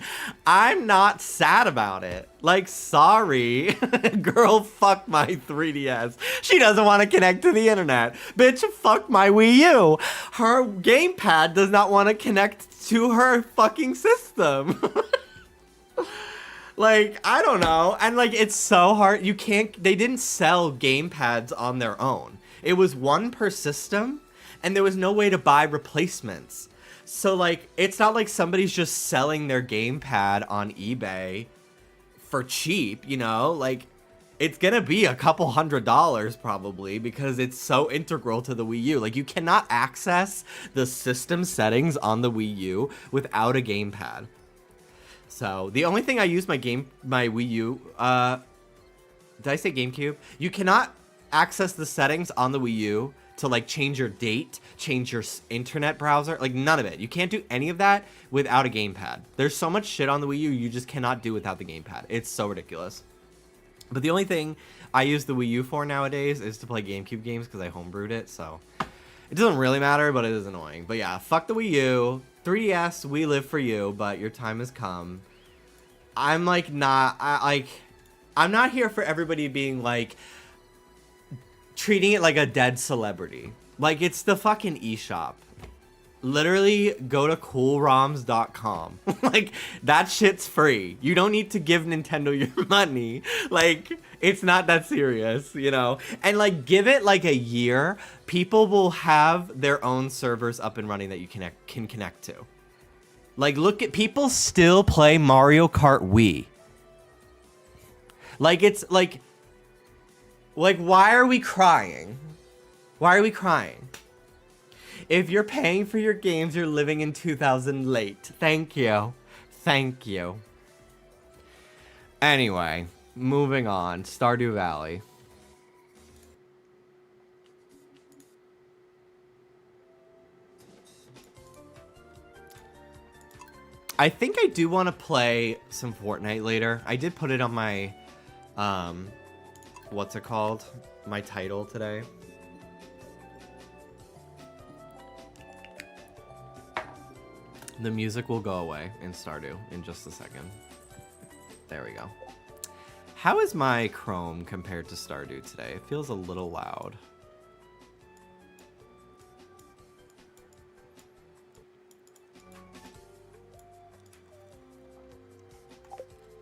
I'm not sad about it. Like, sorry. Girl, fuck my 3DS. She doesn't want to connect to the internet. Bitch, fuck my Wii U. Her gamepad does not want to connect to her fucking system. Like, I don't know. And, like, it's so hard. They didn't sell gamepads on their own. It was one per system, and there was no way to buy replacements. So, like, it's not like somebody's just selling their gamepad on eBay for cheap, you know? Like, it's gonna be a couple $100 probably because it's so integral to the Wii U. Like, you cannot access the system settings on the Wii U without a gamepad. So, the only thing I use my Wii U, did I say GameCube? You cannot access the settings on the Wii U to, like, change your date, change your internet browser, like, none of it. You can't do any of that without a gamepad. There's so much shit on the Wii U you just cannot do without the gamepad. It's so ridiculous. But the only thing I use the Wii U for nowadays is to play GameCube games because I homebrewed it, so it doesn't really matter, but it is annoying. But yeah, fuck the Wii U. 3DS, we live for you, but your time has come. I'm, like, I'm not here for everybody being, like, treating it like a dead celebrity. Like, it's the fucking eShop. Literally, go to coolroms.com. Like, that shit's free. You don't need to give Nintendo your money. Like, it's not that serious, you know? And, like, give it, like, a year. People will have their own servers up and running that you can connect to. Like, look at... People still play Mario Kart Wii. Like, it's, like... Like, why are we crying? Why are we crying? If you're paying for your games, you're living in 2000 late. Thank you. Thank you. Anyway, moving on. Stardew Valley. I think I do want to play some Fortnite later. I did put it on my, what's it called? My title today. The music will go away in Stardew in just a second. There we go. How is my Chrome compared to Stardew today? It feels a little loud.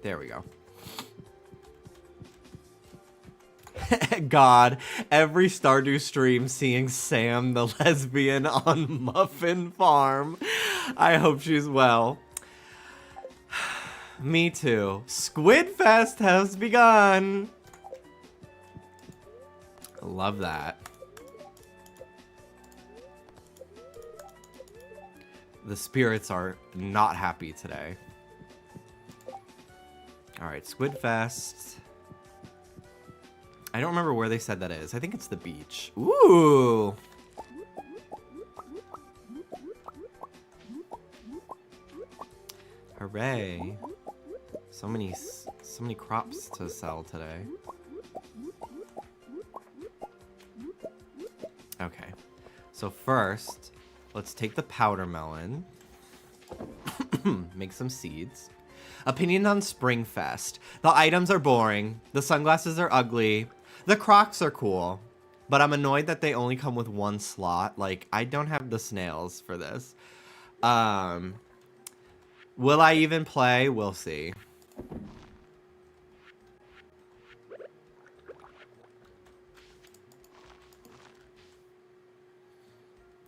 There we go. God, every Stardew stream seeing Sam the lesbian on Muffin Farm. I hope she's well. Me too. Squid Fest has begun. Love that. The spirits are not happy today. All right, Squid Fest. I don't remember where they said that is. I think it's the beach. Ooh. Hooray. So many crops to sell today. Okay. So first, let's take the powder melon. Make some seeds. Opinion on Springfest. The items are boring. The sunglasses are ugly. The Crocs are cool. But I'm annoyed that they only come with one slot. Like, I don't have the snails for this. Will I even play? We'll see.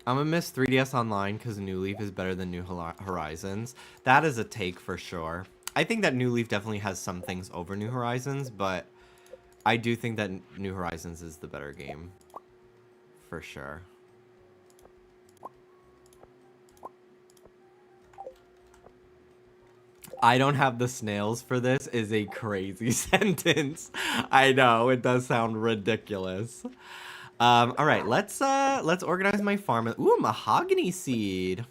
I'm gonna miss 3DS Online because New Leaf is better than New Horizons. That is a take for sure. I think that New Leaf definitely has some things over New Horizons, but I do think that New Horizons is the better game. For sure. I don't have the snails for this is a crazy sentence. I know, it does sound ridiculous. All right, let's organize my farm. Ooh, mahogany seed.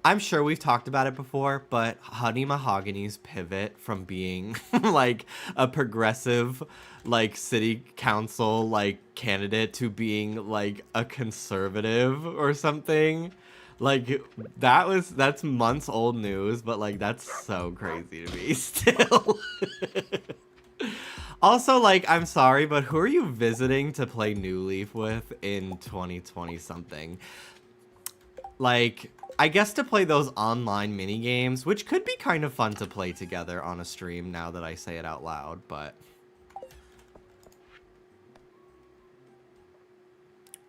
I'm sure we've talked about it before, but honey mahoganies pivot from being like a progressive, like city council like candidate to being like a conservative or something. Like that's months old news, but like that's so crazy to me still. Also, like, I'm sorry, but who are you visiting to play New Leaf with in 2020 something? Like, I guess to play those online mini games, which could be kind of fun to play together on a stream now that I say it out loud, but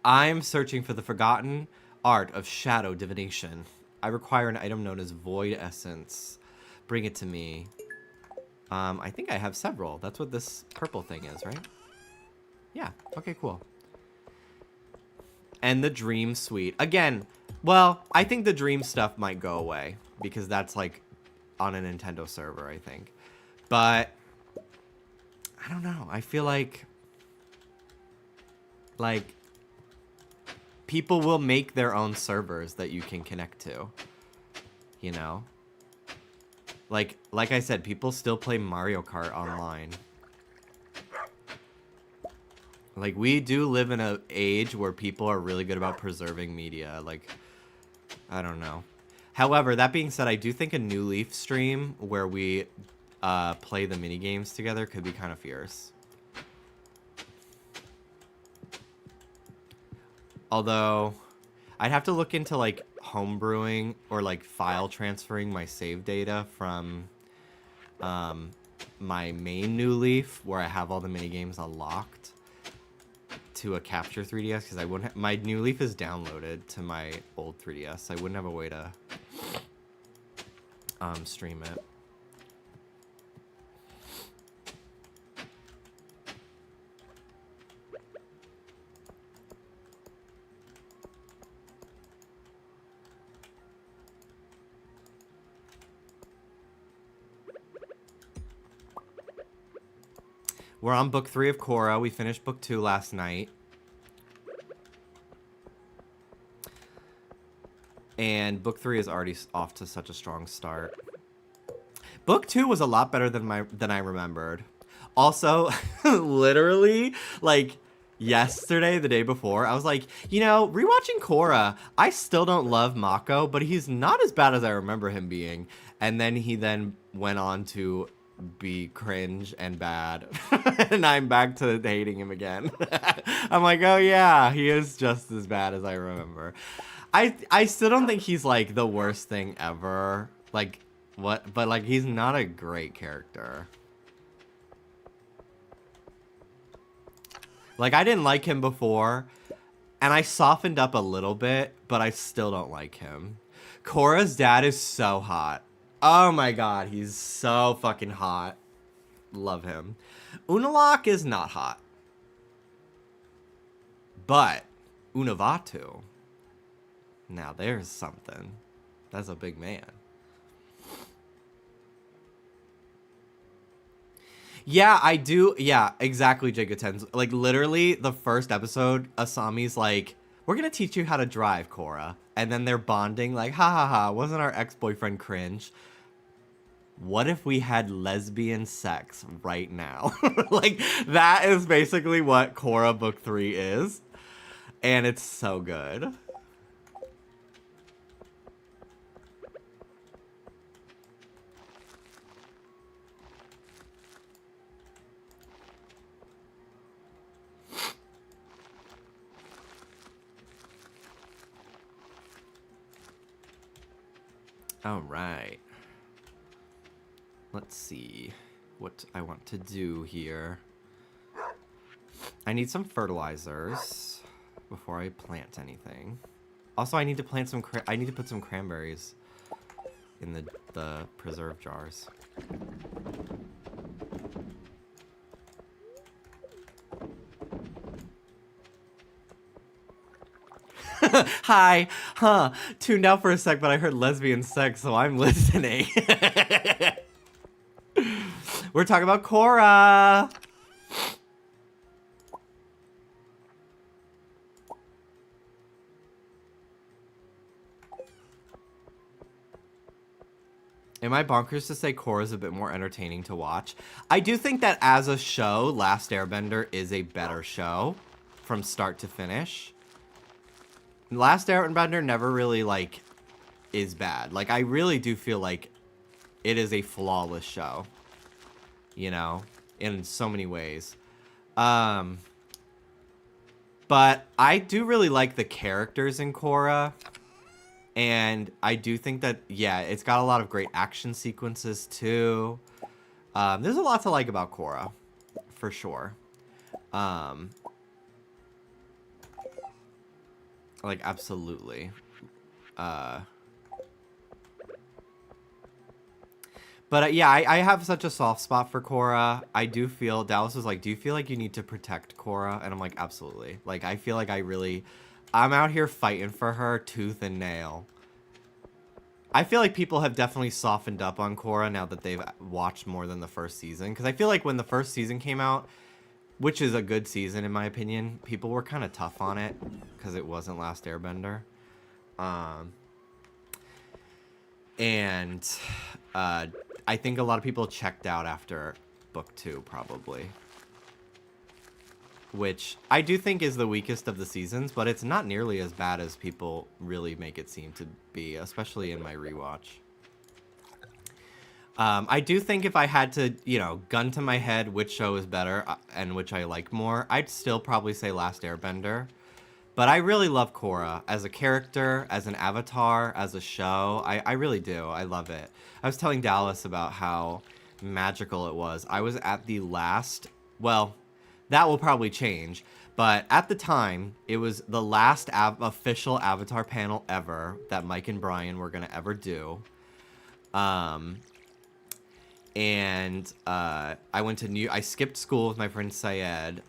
I'm searching for the forgotten art of shadow divination. I require an item known as Void Essence. Bring it to me. I think I have several. That's what this purple thing is, right? Yeah. Okay, cool. And the Dream Suite. Again, well, I think the Dream stuff might go away because that's like on a Nintendo server, I think. But I don't know. I feel like people will make their own servers that you can connect to. You know? Like I said, people still play Mario Kart online. Like, we do live in an age where people are really good about preserving media. Like, I don't know. However, that being said, I do think a New Leaf stream where we play the mini games together could be kind of fierce. Although, I'd have to look into, like, homebrewing or, like, file transferring my save data from my main New Leaf, where I have all the mini games unlocked, to a Capture 3DS, because I wouldn't my New Leaf is downloaded to my old 3DS. I wouldn't have a way to stream it. We're on book 3 of Korra. We finished book 2 last night. And book 3 is already off to such a strong start. Book 2 was a lot better than I remembered. Also, literally, like, yesterday, the day before, I was like, you know, rewatching Korra, I still don't love Mako, but he's not as bad as I remember him being. And then he then went on to be cringe and bad. And I'm back to hating him again. I'm like, oh yeah, he is just as bad as I remember. I still don't think he's like the worst thing ever. Like, what? But like, he's not a great character. Like, I didn't like him before, and I softened up a little bit, but I still don't like him. Korra's dad is so hot. Oh my god, he's so fucking hot. Love him. Unalaq is not hot. But Unavatu, now there's something. That's a big man. Yeah, I do. Yeah, exactly, Jigga10. Like, literally, the first episode, Asami's like, we're gonna teach you how to drive, Korra. And then they're bonding, like, ha ha ha, wasn't our ex-boyfriend cringe? What if we had lesbian sex right now? Like, that is basically what Korra Book 3 is. And it's so good. All right. Let's see what I want to do here. I need some fertilizers before I plant anything. Also, I need to plant some. I need to put some cranberries in the preserve jars. Hi. Huh. Tuned out for a sec, but I heard lesbian sex, so I'm listening. We're talking about Korra. Am I bonkers to say Korra's a bit more entertaining to watch? I do think that as a show, Last Airbender is a better show from start to finish. Last Airbender never really, like, is bad. Like, I really do feel like it is a flawless show. You know? In so many ways. But I do really like the characters in Korra. And I do think that, yeah, it's got a lot of great action sequences, too. There's a lot to like about Korra. For sure. Like, absolutely. But yeah, I have such a soft spot for Korra. I do feel, Dallas was like, do you feel like you need to protect Korra? And I'm like, absolutely. Like, I feel like I'm out here fighting for her tooth and nail. I feel like people have definitely softened up on Korra now that they've watched more than the first season. Because I feel like when the first season came out, which is a good season in my opinion, people were kind of tough on it. Because it wasn't Last Airbender. I think a lot of people checked out after book 2, probably. Which I do think is the weakest of the seasons, but it's not nearly as bad as people really make it seem to be, especially in my rewatch. I do think if I had to, you know, gun to my head which show is better and which I like more, I'd still probably say Last Airbender. But I really love Korra as a character, as an avatar, as a show. I really do. I love it. I was telling Dallas about how magical it was. I was at the last, well, that will probably change, but at the time, it was the last official Avatar panel ever that Mike and Brian were going to ever do. I skipped school with my friend Syed,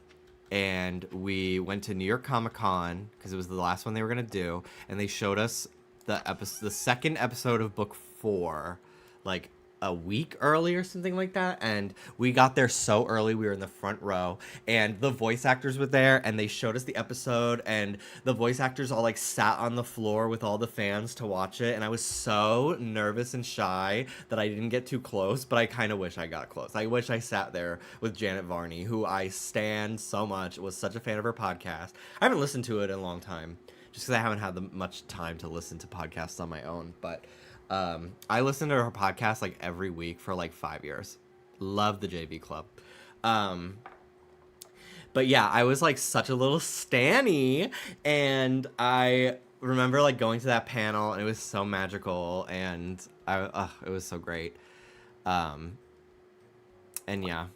and we went to New York Comic Con because it was the last one they were gonna do, and they showed us the second episode of book 4, like a week early or something like that, and we got there so early. We were in the front row, and the voice actors were there, and they showed us the episode, and the voice actors all like sat on the floor with all the fans to watch it, and I was so nervous and shy that I didn't get too close, but I kind of wish I got close. I wish I sat there with Janet Varney, who I stand so much, was such a fan of her podcast. I haven't listened to it in a long time, just because I haven't had much time to listen to podcasts on my own, but I listened to her podcast like every week for like 5 years. Love the JV Club. But yeah, I was like such a little stanny, and I remember like going to that panel, and it was so magical, and it was so great. And yeah,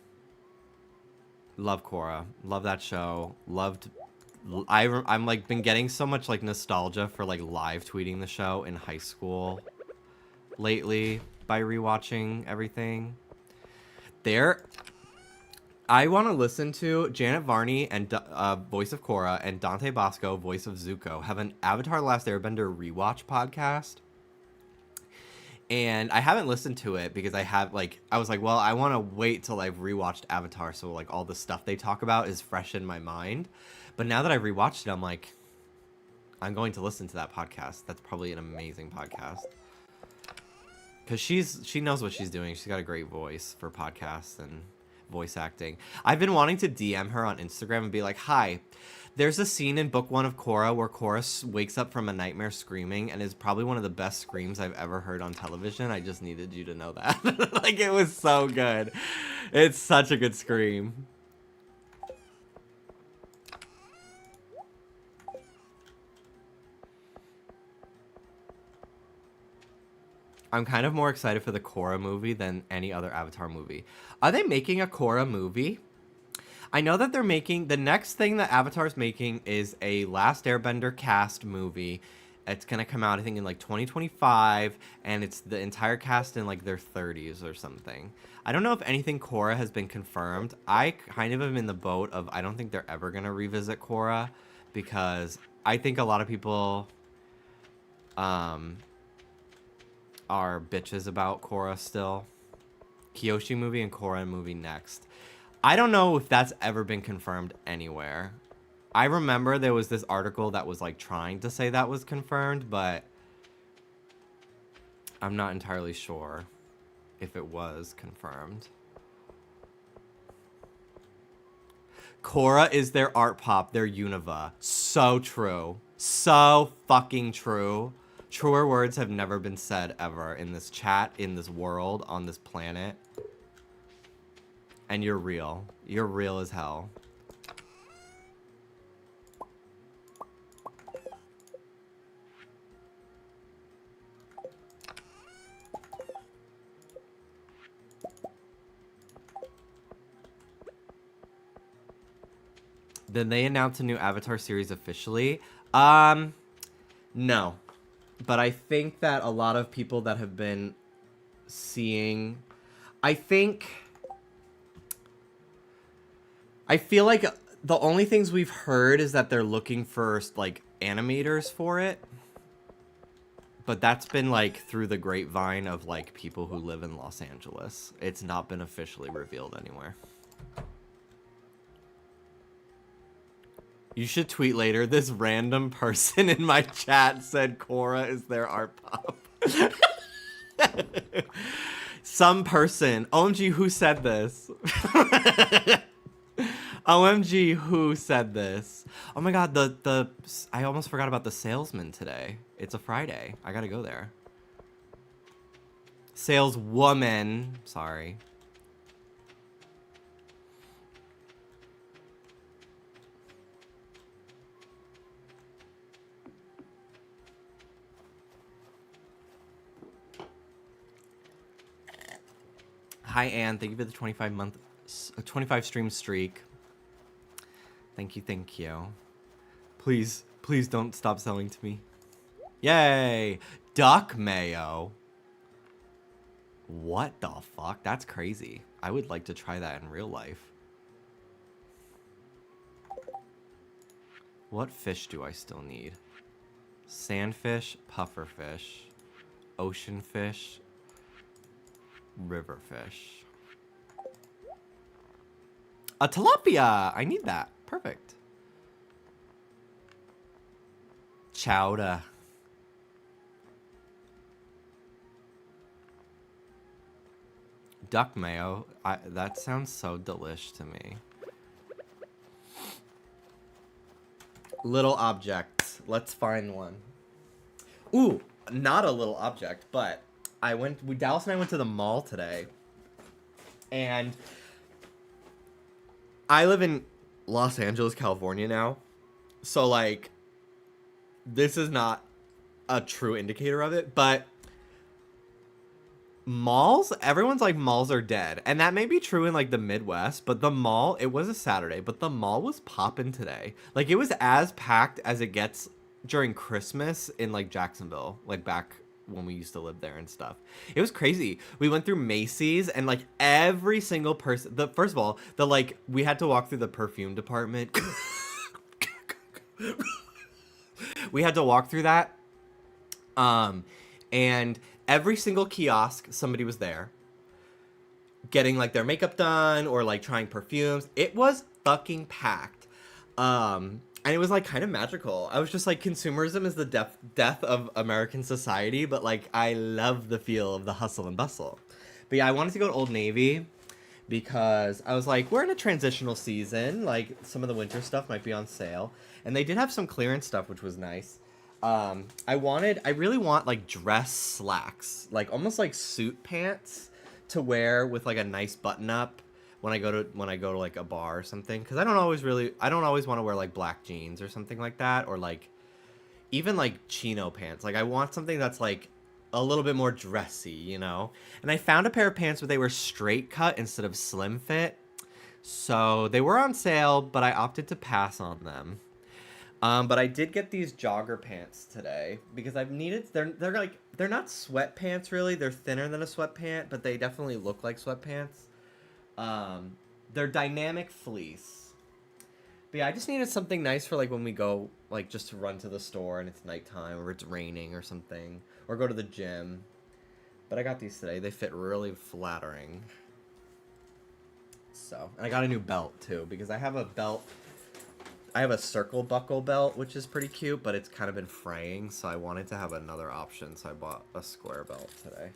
love Korra, love that show, loved. I'm like been getting so much like nostalgia for like live tweeting the show in high school lately by rewatching everything. I want to listen to Janet Varney and voice of Korra, and Dante Bosco, voice of Zuko, have an Avatar: Last Airbender rewatch podcast. And I haven't listened to it because I was like, well, I want to wait till I've rewatched Avatar, so like all the stuff they talk about is fresh in my mind. But now that I've rewatched it, I'm like, I'm going to listen to that podcast. That's probably an amazing podcast. Because she knows what she's doing. She's got a great voice for podcasts and voice acting. I've been wanting to DM her on Instagram and be like, hi, there's a scene in book 1 of Korra where Korra wakes up from a nightmare screaming, and is probably one of the best screams I've ever heard on television. I just needed you to know that. Like, it was so good. It's such a good scream. I'm kind of more excited for the Korra movie than any other Avatar movie. Are they making a Korra movie? I know that they're making... The next thing that Avatar's making is a Last Airbender cast movie. It's going to come out, I think, in like 2025. And it's the entire cast in like their 30s or something. I don't know if anything Korra has been confirmed. I kind of am in the boat of I don't think they're ever going to revisit Korra. Because I think a lot of people... are bitches about Korra still. Kyoshi movie and Korra movie next. I don't know if that's ever been confirmed anywhere. I remember there was this article that was like trying to say that was confirmed, but I'm not entirely sure if it was confirmed. Korra is their art pop, their Univa. So true. So fucking true. Truer words have never been said ever in this chat, in this world, on this planet. And you're real. You're real as hell. Then they announced a new Avatar series officially. No. But I think that a lot of people that have been seeing... I feel like the only things we've heard is that they're looking for, like, animators for it. But that's been, like, through the grapevine of, like, people who live in Los Angeles. It's not been officially revealed anywhere. You should tweet later. This random person in my chat said Korra is their art pop. Some person. OMG, who said this? OMG, who said this? Oh my god, I almost forgot about the salesman today. It's a Friday. I gotta go there. Saleswoman. Sorry. Hi, Anne. Thank you for the 25 stream streak. Thank you, thank you. Please, please don't stop selling to me. Yay! Duck mayo. What the fuck? That's crazy. I would like to try that in real life. What fish do I still need? Sandfish, pufferfish, ocean fish. River fish. A tilapia! I need that. Perfect. Chowder. Duck mayo. That sounds so delish to me. Little object. Let's find one. Ooh, not a little object, but Dallas and I went to the mall today. And I live in Los Angeles, California now. So, like, this is not a true indicator of it, but malls, everyone's like, malls are dead. And that may be true in, like, the Midwest, but the mall, it was a Saturday, but the mall was popping today. Like, it was as packed as it gets during Christmas in, like, Jacksonville, like, back when we used to live there and stuff. It was crazy. We went through Macy's and, like, every single person, first of all, like, we had to walk through the perfume department. We had to walk through that. And every single kiosk, somebody was there getting, like, their makeup done or, like, trying perfumes. It was fucking packed. And it was, like, kind of magical. I was just like, consumerism is the death of American society, but, like, I love the feel of the hustle and bustle. But yeah, I wanted to go to Old Navy because I was like, we're in a transitional season. Like, some of the winter stuff might be on sale. And they did have some clearance stuff, which was nice. I really want, like, dress slacks. Like, almost like suit pants to wear with, like, a nice button up when I go to like a bar or something, because I don't always want to wear, like, black jeans or something like that, or, like, even, like, chino pants. Like, I want something that's, like, a little bit more dressy, you know. And I found a pair of pants where they were straight cut instead of slim fit, so they were on sale, but I opted to pass on them. But I did get these jogger pants today because I've needed. They're not sweatpants really. They're thinner than a sweatpant, but they definitely look like sweatpants. They're dynamic fleece. But yeah, I just needed something nice for, like, when we go, like, just to run to the store and it's nighttime or it's raining or something, or go to the gym. But I got these today. They fit really flattering. So, and I got a new belt too because I have a belt. I have a circle buckle belt, which is pretty cute, but it's kind of been fraying, so I wanted to have another option, so I bought a square belt today.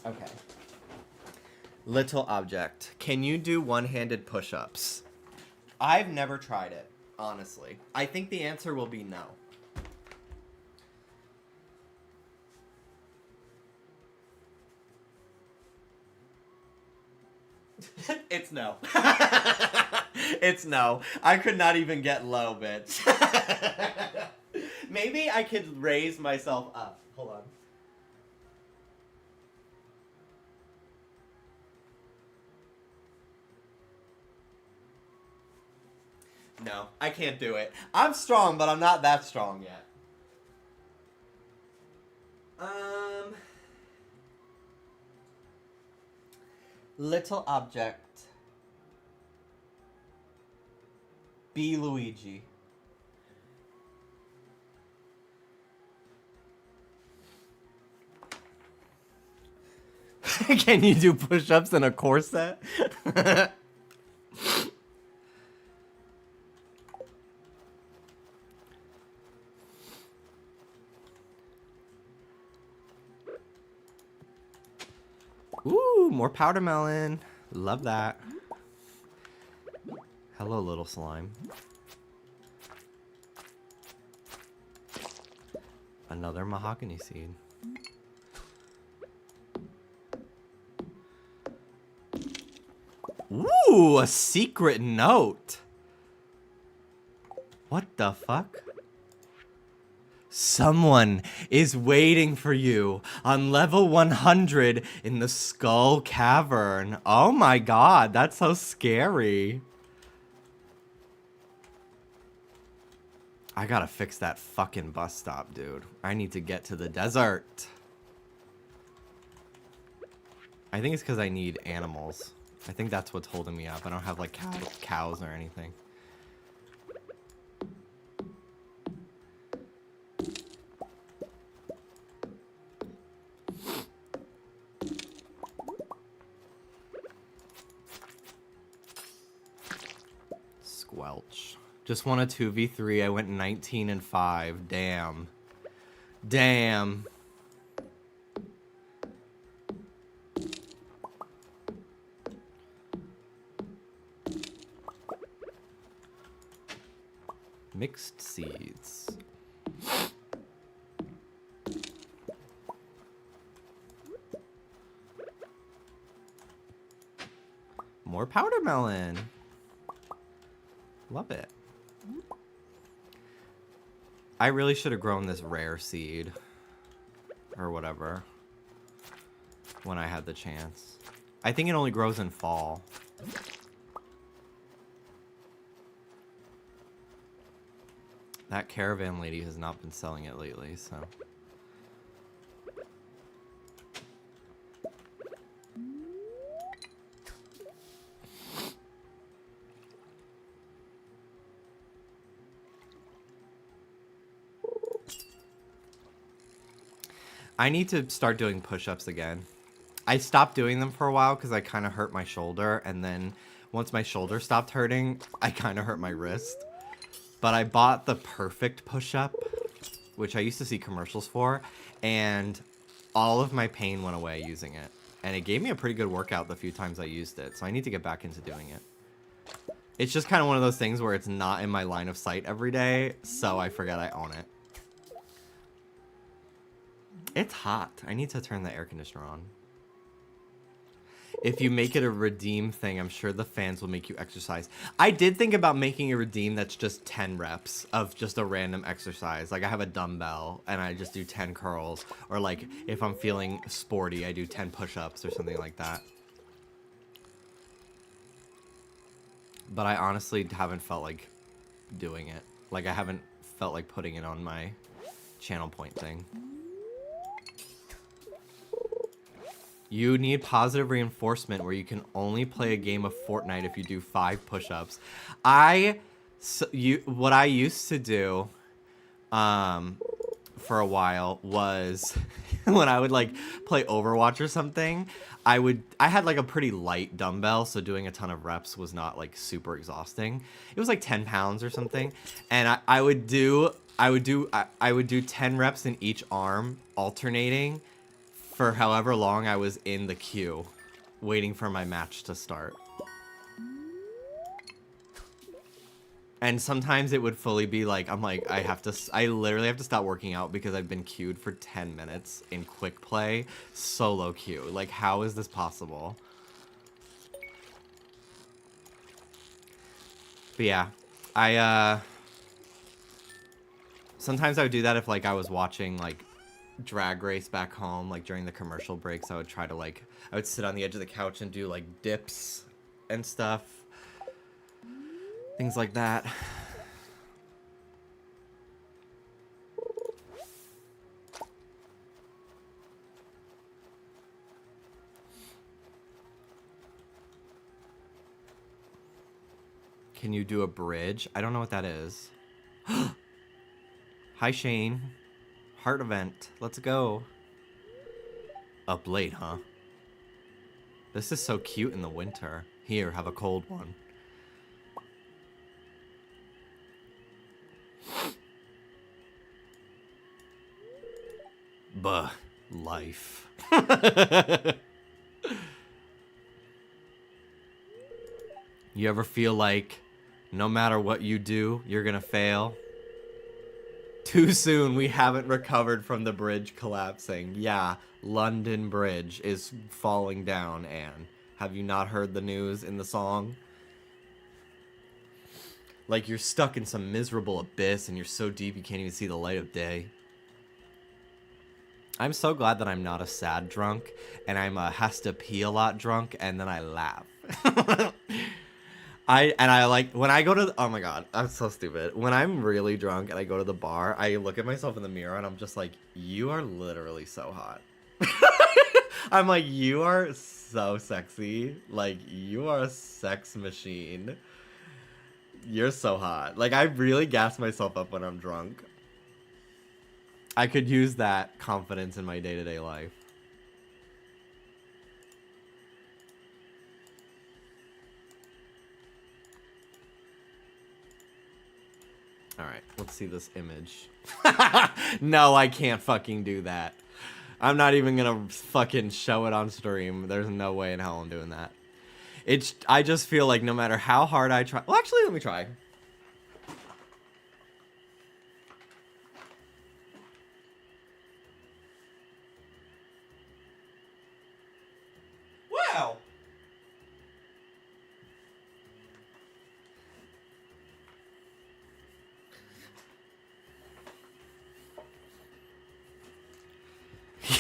Okay. Little object. Can you do one-handed push-ups? I've never tried it, honestly. I think the answer will be no. It's no. It's no. I could not even get low, bitch. Maybe I could raise myself up. Hold on. No, I can't do it. I'm strong, but I'm not that strong yet. Little object. Be Luigi. Can you do push-ups in a corset? Ooh, more powder melon. Love that. Hello, little slime. Another mahogany seed. Ooh, a secret note. What the fuck? Someone is waiting for you on level 100 in the Skull Cavern. Oh my god, that's so scary. I gotta fix that fucking bus stop, dude. I need to get to the desert. I think it's because I need animals. I think that's what's holding me up. I don't have, like, cows or anything. Welch. Just won a 2v3. I went 19 and 5. Damn. Damn. Mixed seeds. More powder melon. Love it. I really should have grown this rare seed. Or whatever. When I had the chance. I think it only grows in fall. That caravan lady has not been selling it lately, so... I need to start doing push-ups again. I stopped doing them for a while because I kind of hurt my shoulder, and then once my shoulder stopped hurting, I kind of hurt my wrist. But I bought the perfect push-up, which I used to see commercials for, and all of my pain went away using it. And it gave me a pretty good workout the few times I used it, so I need to get back into doing it. It's just kind of one of those things where it's not in my line of sight every day, so I forget I own it. It's hot. I need to turn the air conditioner on. If you make it a redeem thing, I'm sure the fans will make you exercise. I did think about making a redeem that's just 10 reps of just a random exercise. Like I have a dumbbell and I just do 10 curls. Or like if I'm feeling sporty, I do 10 push-ups or something like that. But I honestly haven't felt like doing it. Like I haven't felt like putting it on my channel point thing. You need positive reinforcement where you can only play a game of Fortnite if you do 5 push-ups. What I used to do for a while was when I would like play Overwatch or something, I had like a pretty light dumbbell, so doing a ton of reps was not like super exhausting. It was like 10 pounds or something, and I would do 10 reps in each arm, alternating for however long I was in the queue, waiting for my match to start. And sometimes it would fully be like, I'm like, I literally have to stop working out because I've been queued for 10 minutes in quick play, solo queue. Like, how is this possible? But yeah, sometimes I would do that if like I was watching like Drag Race back home, like during the commercial breaks. I would try to like, I would sit on the edge of the couch and do like dips and stuff, things like that. Can you do a bridge? I don't know what that is. Hi Shane. Heart event. Let's go. Up late, huh? This is so cute in the winter. Here, have a cold one. Buh. Life. You ever feel like no matter what you do, you're gonna fail? Too soon, we haven't recovered from the bridge collapsing. Yeah, London Bridge is falling down, Anne. Have you not heard the news in the song? Like you're stuck in some miserable abyss and you're so deep you can't even see the light of day. I'm so glad that I'm not a sad drunk and I'm a has to pee a lot drunk and then I laugh. I like when I go to oh my god, I'm so stupid. When I'm really drunk and I go to the bar, I look at myself in the mirror and I'm just like, you are literally so hot. I'm like, you are so sexy. Like, you are a sex machine. You're so hot. Like, I really gas myself up when I'm drunk. I could use that confidence in my day-to-day life. All right, let's see this image. No, I can't fucking do that. I'm not even gonna fucking show it on stream. There's no way in hell I'm doing that. I just feel like no matter how hard I try. Well, actually, let me try. Wow.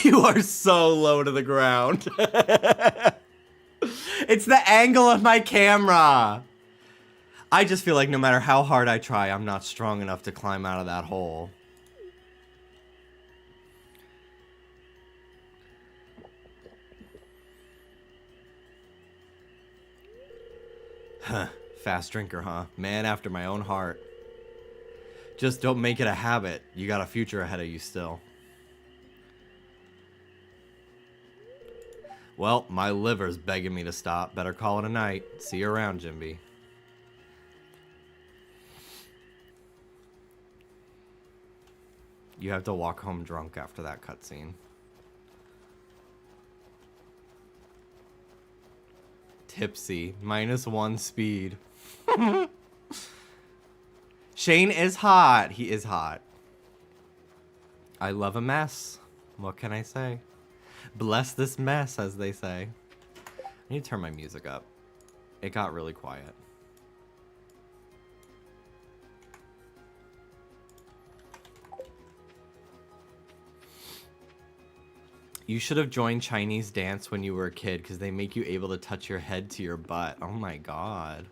You are so low to the ground. It's the angle of my camera. I just feel like no matter how hard I try, I'm not strong enough to climb out of that hole. Huh. Fast drinker, huh? Man after my own heart. Just don't make it a habit. You got a future ahead of you still. Well, my liver's begging me to stop. Better call it a night. See you around, Jimby. You have to walk home drunk after that cutscene. Tipsy. -1 speed. Shane is hot. He is hot. I love a mess. What can I say? Bless this mess, as they say. I need to turn my music up. It got really quiet. You should have joined Chinese dance when you were a kid because they make you able to touch your head to your butt. Oh my god.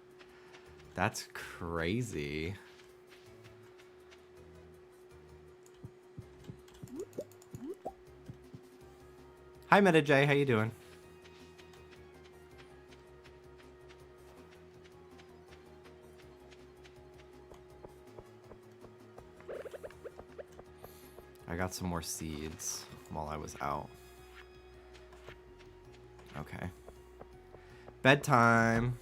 That's crazy. Hi, Meta J. How you doing? I got some more seeds while I was out. Okay. Bedtime.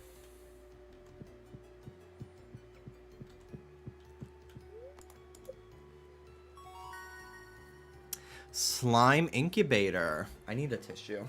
Slime incubator. I need a tissue.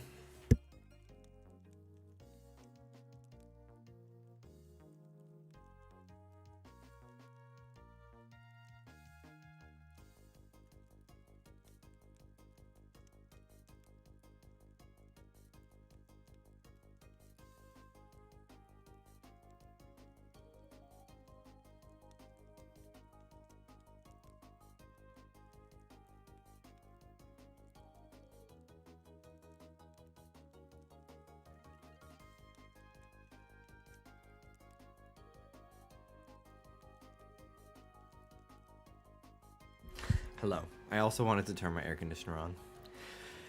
Hello. I also wanted to turn my air conditioner on.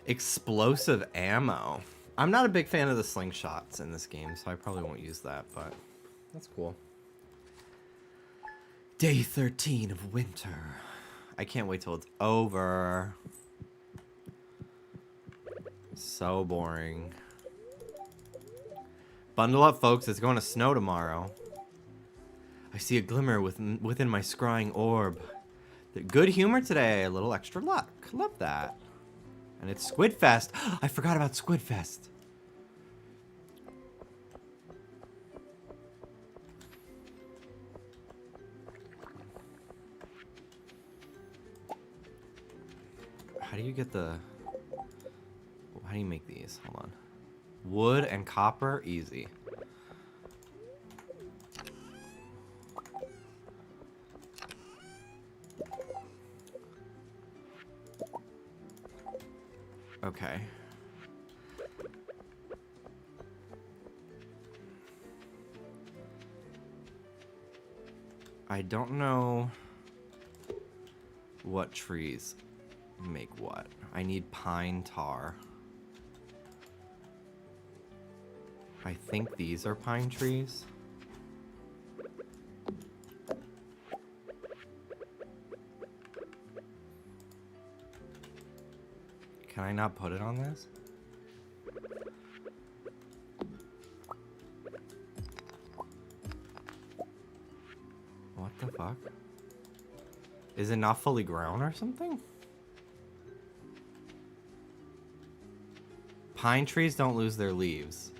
Explosive ammo. I'm not a big fan of the slingshots in this game, so I probably won't use that, but that's cool. Day 13 of winter. I can't wait till it's over. So boring. Bundle up, folks. It's going to snow tomorrow. I see a glimmer within my scrying orb. Good humor today, a little extra luck. Love that. And it's Squid Fest. I forgot about Squid Fest. How do you get the... How do you make these? Hold on. Wood and copper, easy. Okay. I don't know what trees make what. I need pine tar. I think these are pine trees. Can I not put it on this? What the fuck? Is it not fully grown or something? Pine trees don't lose their leaves.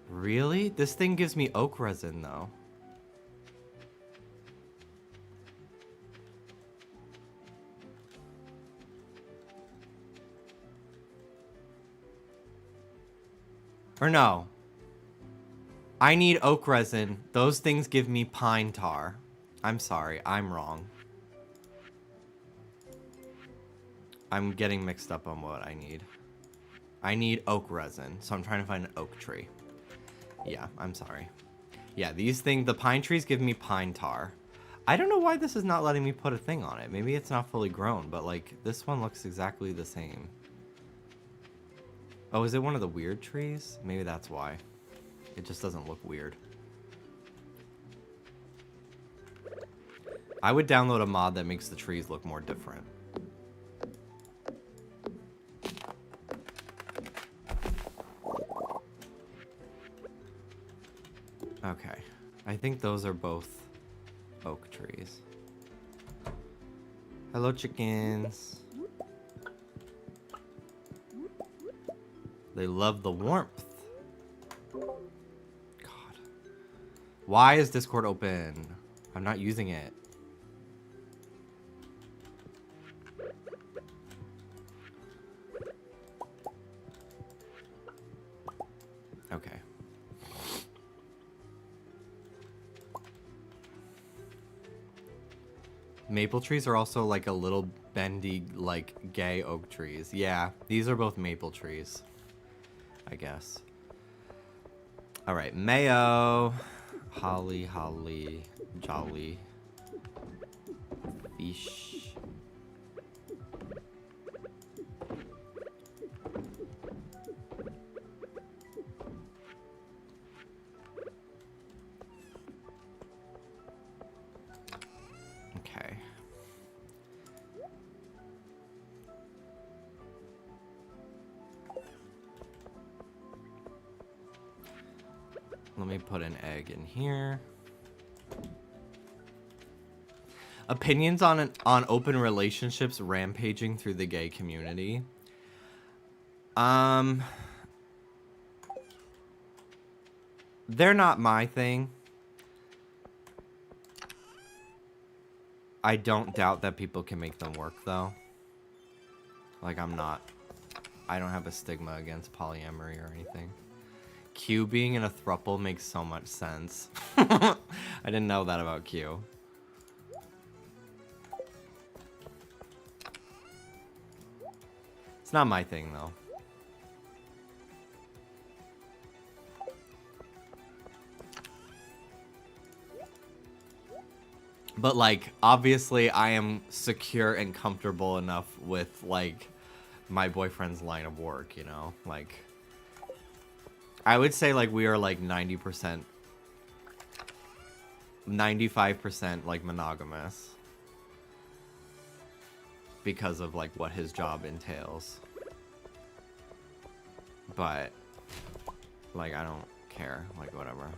Really? This thing gives me oak resin, though. Or no. I need oak resin. Those things give me pine tar. I'm sorry, I'm wrong. I'm getting mixed up on what I need. I need oak resin, so I'm trying to find an oak tree. Yeah, I'm sorry. Yeah, these things, the pine trees give me pine tar. I don't know why this is not letting me put a thing on it. Maybe it's not fully grown, but like, this one looks exactly the same. Oh, is it one of the weird trees? Maybe that's why. It just doesn't look weird. I would download a mod that makes the trees look more different. Okay. I think those are both oak trees. Hello, chickens. They love the warmth. God. Why is Discord open? I'm not using it. Okay. Maple trees are also like a little bendy, like gay oak trees. Yeah, these are both maple trees, I guess. All right, mayo, holly, jolly, fish. Okay. Let me put an egg in here. Opinions on open relationships rampaging through the gay community. They're not my thing. I don't doubt that people can make them work, though. Like, I don't have a stigma against polyamory or anything. Q being in a throuple makes so much sense. I didn't know that about Q. It's not my thing, though. But, like, obviously I am secure and comfortable enough with, like, my boyfriend's line of work, you know? Like, I would say, like, we are, like, 90%, 95%, like, monogamous. Because of, like, what his job entails. But, like, I don't care. Like, whatever.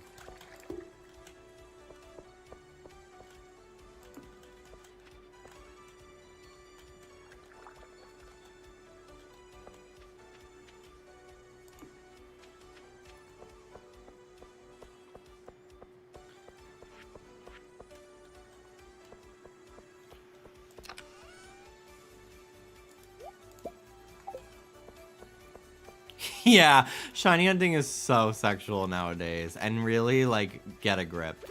Yeah, shiny hunting is so sexual nowadays, and really, like, get a grip.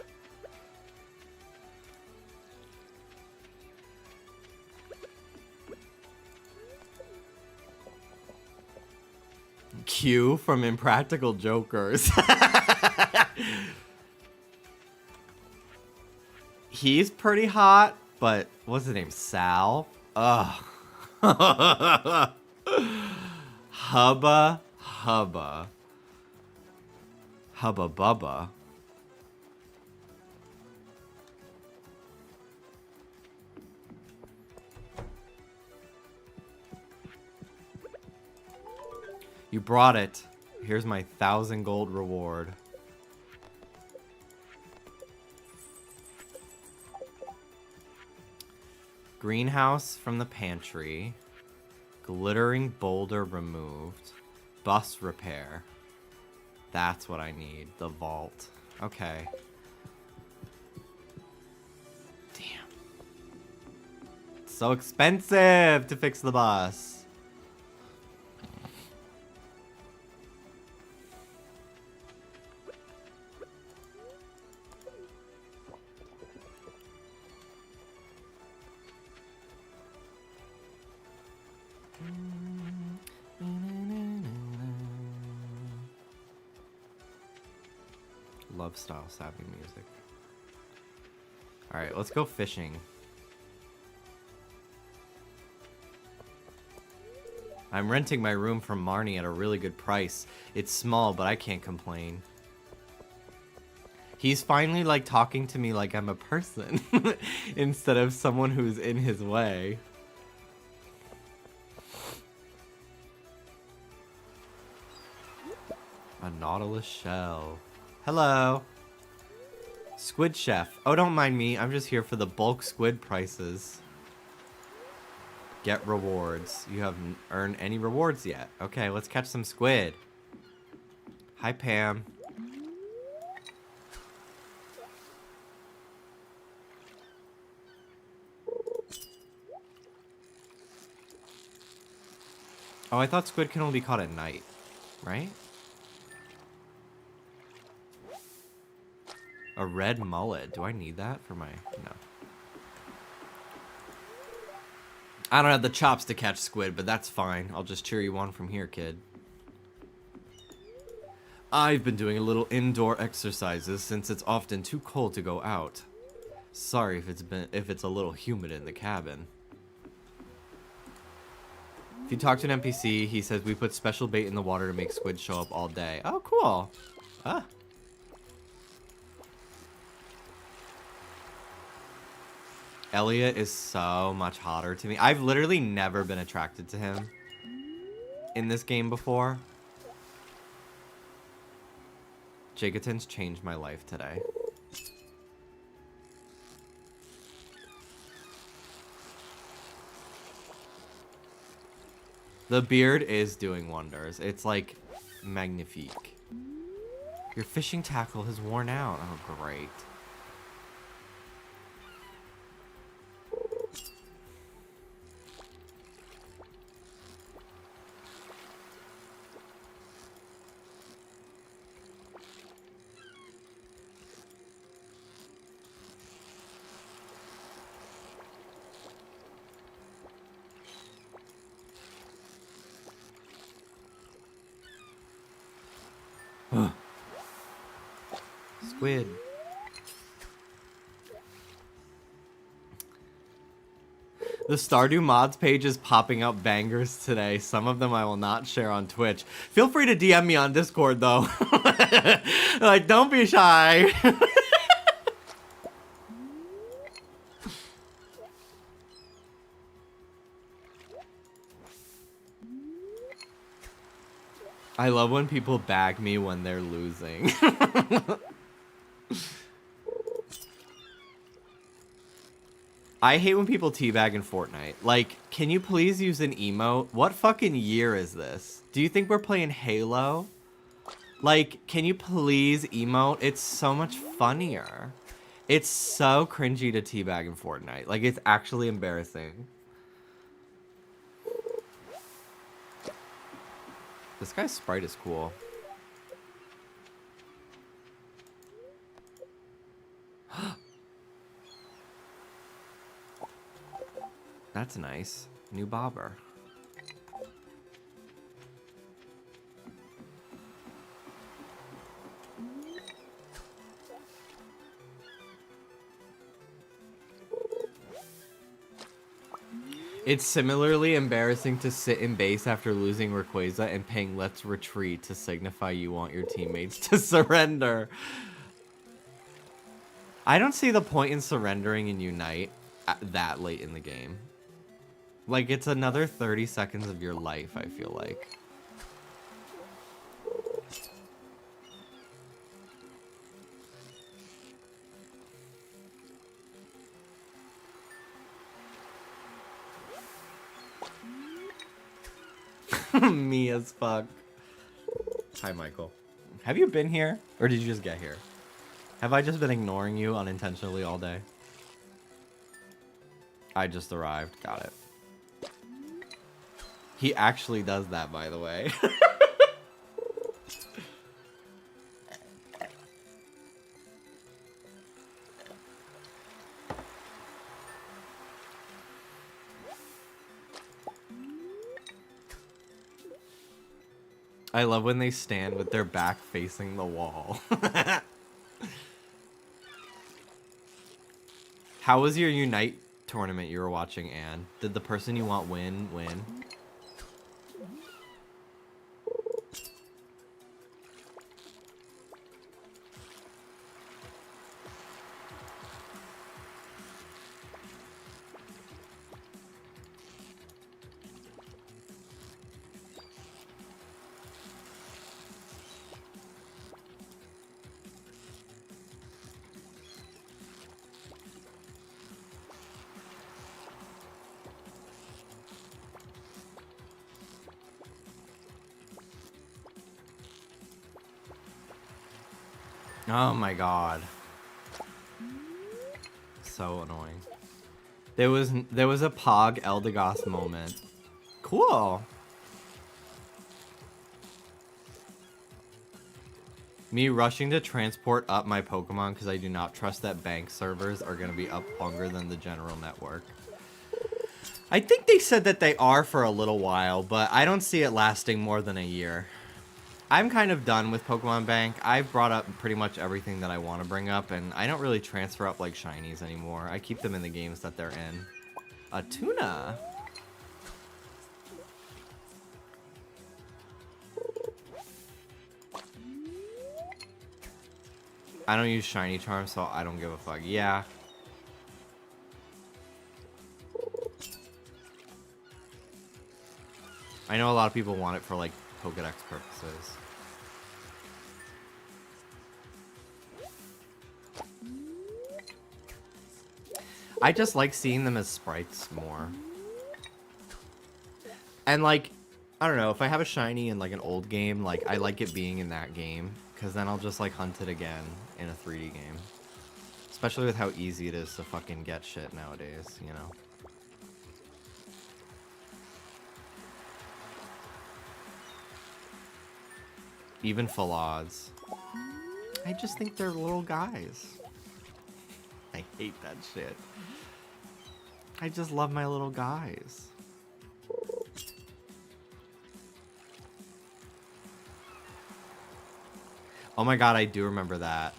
Q from Impractical Jokers. He's pretty hot, but what's his name? Sal? Ugh. Hubba Hubba. Hubba Bubba. You brought it. Here's my 1,000 gold reward. Greenhouse from the pantry. Glittering boulder removed. Bus repair. That's what I need. The vault. Okay. Damn. It's so expensive to fix the bus. Love style savvy music. Alright, let's go fishing. I'm renting my room from Marnie at a really good price. It's small, but I can't complain. He's finally like talking to me like I'm a person instead of someone who's in his way. A nautilus shell. Hello. Squid chef. Oh, don't mind me. I'm just here for the bulk squid prices. Get rewards. You haven't earned any rewards yet. Okay, let's catch some squid. Hi, Pam. Oh, I thought squid can only be caught at night, right? A red mullet. Do I need that for my... No. I don't have the chops to catch squid, but that's fine. I'll just cheer you on from here, kid. I've been doing a little indoor exercises since it's often too cold to go out. Sorry if it's a little humid in the cabin. If you talk to an NPC, he says we put special bait in the water to make squid show up all day. Oh, cool. Ah. Elliot is so much hotter to me. I've literally never been attracted to him in this game before. Jigaton's changed my life today. The beard is doing wonders. It's like magnifique. Your fishing tackle has worn out. Oh, great. Squid. The Stardew mods page is popping up bangers today. Some of them I will not share on Twitch. Feel free to DM me on Discord though. Like, don't be shy. I love when people bag me when they're losing. I hate when people teabag in Fortnite. Like, can you please use an emote? What fucking year is this? Do you think we're playing Halo? Like, can you please emote? It's so much funnier. It's so cringy to teabag in Fortnite. Like, it's actually embarrassing. This guy's sprite is cool. That's nice. New bobber. It's similarly embarrassing to sit in base after losing Rayquaza and ping "Let's retreat" to signify you want your teammates to surrender. I don't see the point in surrendering in Unite that late in the game. Like, it's another 30 seconds of your life, I feel like. Me as fuck. Hi, Michael. Have you been here? Or did you just get here? Have I just been ignoring you unintentionally all day? I just arrived. Got it. He actually does that, by the way. I love when they stand with their back facing the wall. How was your Unite tournament you were watching, Anne? Did the person you want win? Oh my god. So annoying. There was a Pog Eldegoss moment. Cool. Me rushing to transport up my Pokemon because I do not trust that bank servers are going to be up longer than the general network. I think they said that they are for a little while, but I don't see it lasting more than a year. I'm kind of done with Pokemon Bank. I've brought up pretty much everything that I want to bring up, and I don't really transfer up like shinies anymore. I keep them in the games that they're in. A tuna. I don't use shiny charms, so I don't give a fuck. Yeah. I know a lot of people want it for like Pokedex purposes. I just like seeing them as sprites more. And like, I don't know, if I have a shiny in like an old game, like I like it being in that game, because then I'll just like hunt it again in a 3D game. Especially with how easy it is to fucking get shit nowadays, you know? Even Falaz. I just think they're little guys. I hate that shit. I just love my little guys. Oh my god, I do remember that.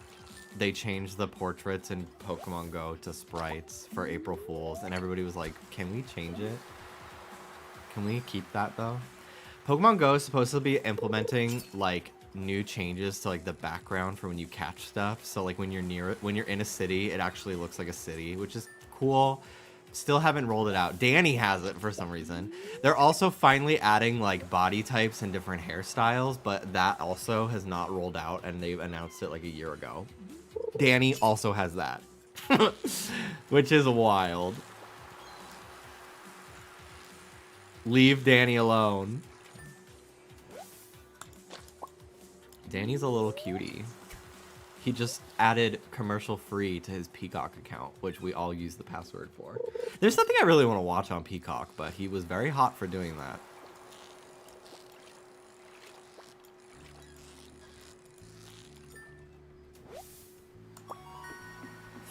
They changed the portraits in Pokemon Go to sprites for April Fools, and everybody was like, can we change it? Can we keep that though? Pokemon Go is supposed to be implementing like new changes to like the background for when you catch stuff. So like when you're near it, when you're in a city, it actually looks like a city, which is cool. Still haven't rolled it out. Danny has it for some reason. They're also finally adding like body types and different hairstyles, but that also has not rolled out, and they've announced it like a year ago. Danny also has that, which is wild. Leave Danny alone. Danny's a little cutie. He just added commercial free to his Peacock account, which we all use the password for. There's something I really want to watch on Peacock, but he was very hot for doing that.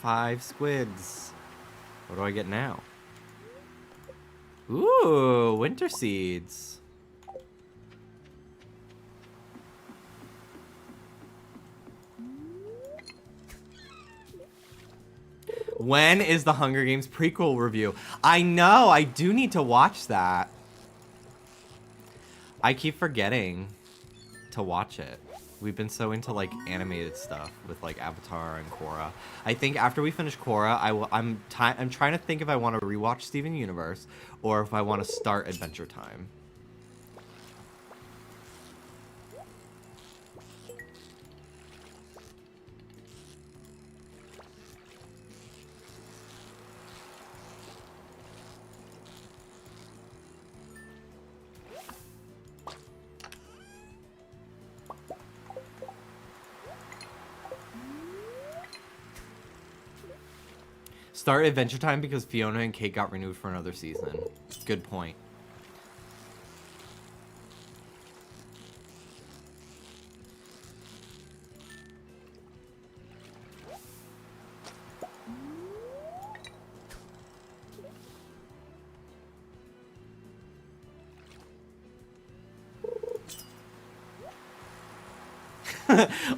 Five squids. What do I get now? Ooh, winter seeds. When is the Hunger Games prequel review? I know, I do need to watch that. I keep forgetting to watch it. We've been so into like animated stuff with like Avatar and Korra. I think after we finish Korra, I'm trying to think if I want to rewatch Steven Universe or if I want to start Adventure Time. Start Adventure Time because Fiona and Kate got renewed for another season. Good point.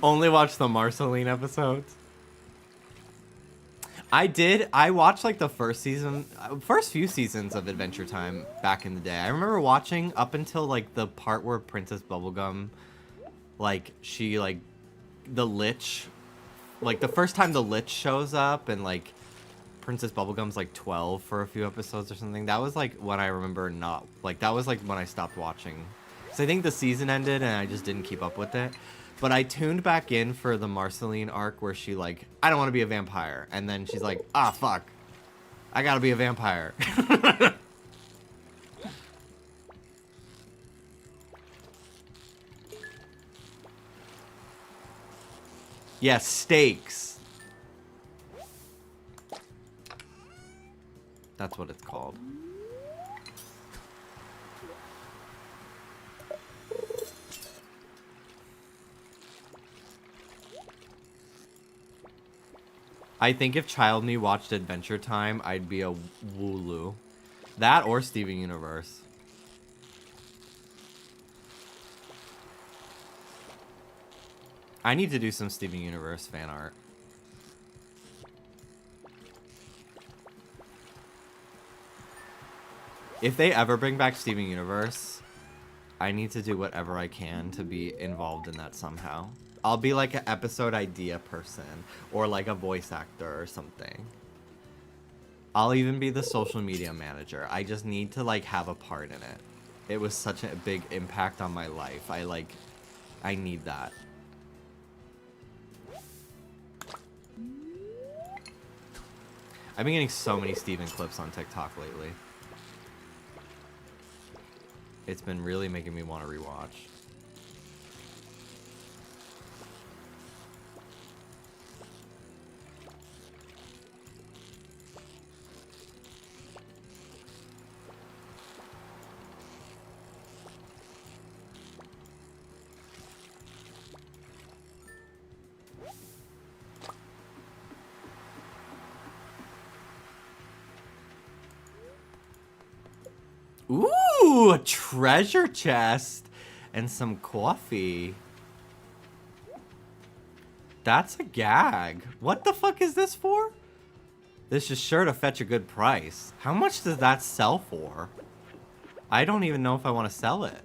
Only watch the Marceline episodes. I watched like the first few seasons of Adventure Time back in the day. I remember watching up until like the part where Princess Bubblegum, like she like the Lich, like the first time the Lich shows up and like Princess Bubblegum's like 12 for a few episodes or something. That was like when I remember not like that was like when I stopped watching. So I think the season ended and I just didn't keep up with it. But I tuned back in for the Marceline arc where she like, I don't want to be a vampire. And then she's like, ah, fuck. I gotta be a vampire. Yes, stakes. That's what it's called. I think if Child Me watched Adventure Time, I'd be a Wooloo. That or Steven Universe. I need to do some Steven Universe fan art. If they ever bring back Steven Universe, I need to do whatever I can to be involved in that somehow. I'll be like an episode idea person or like a voice actor or something. I'll even be the social media manager. I just need to like have a part in it. It was such a big impact on my life. I need that. I've been getting so many Steven clips on TikTok lately. It's been really making me want to rewatch. Ooh, a treasure chest and some coffee. That's a gag. What the fuck is this for? This is sure to fetch a good price. How much does that sell for? I don't even know if I want to sell it.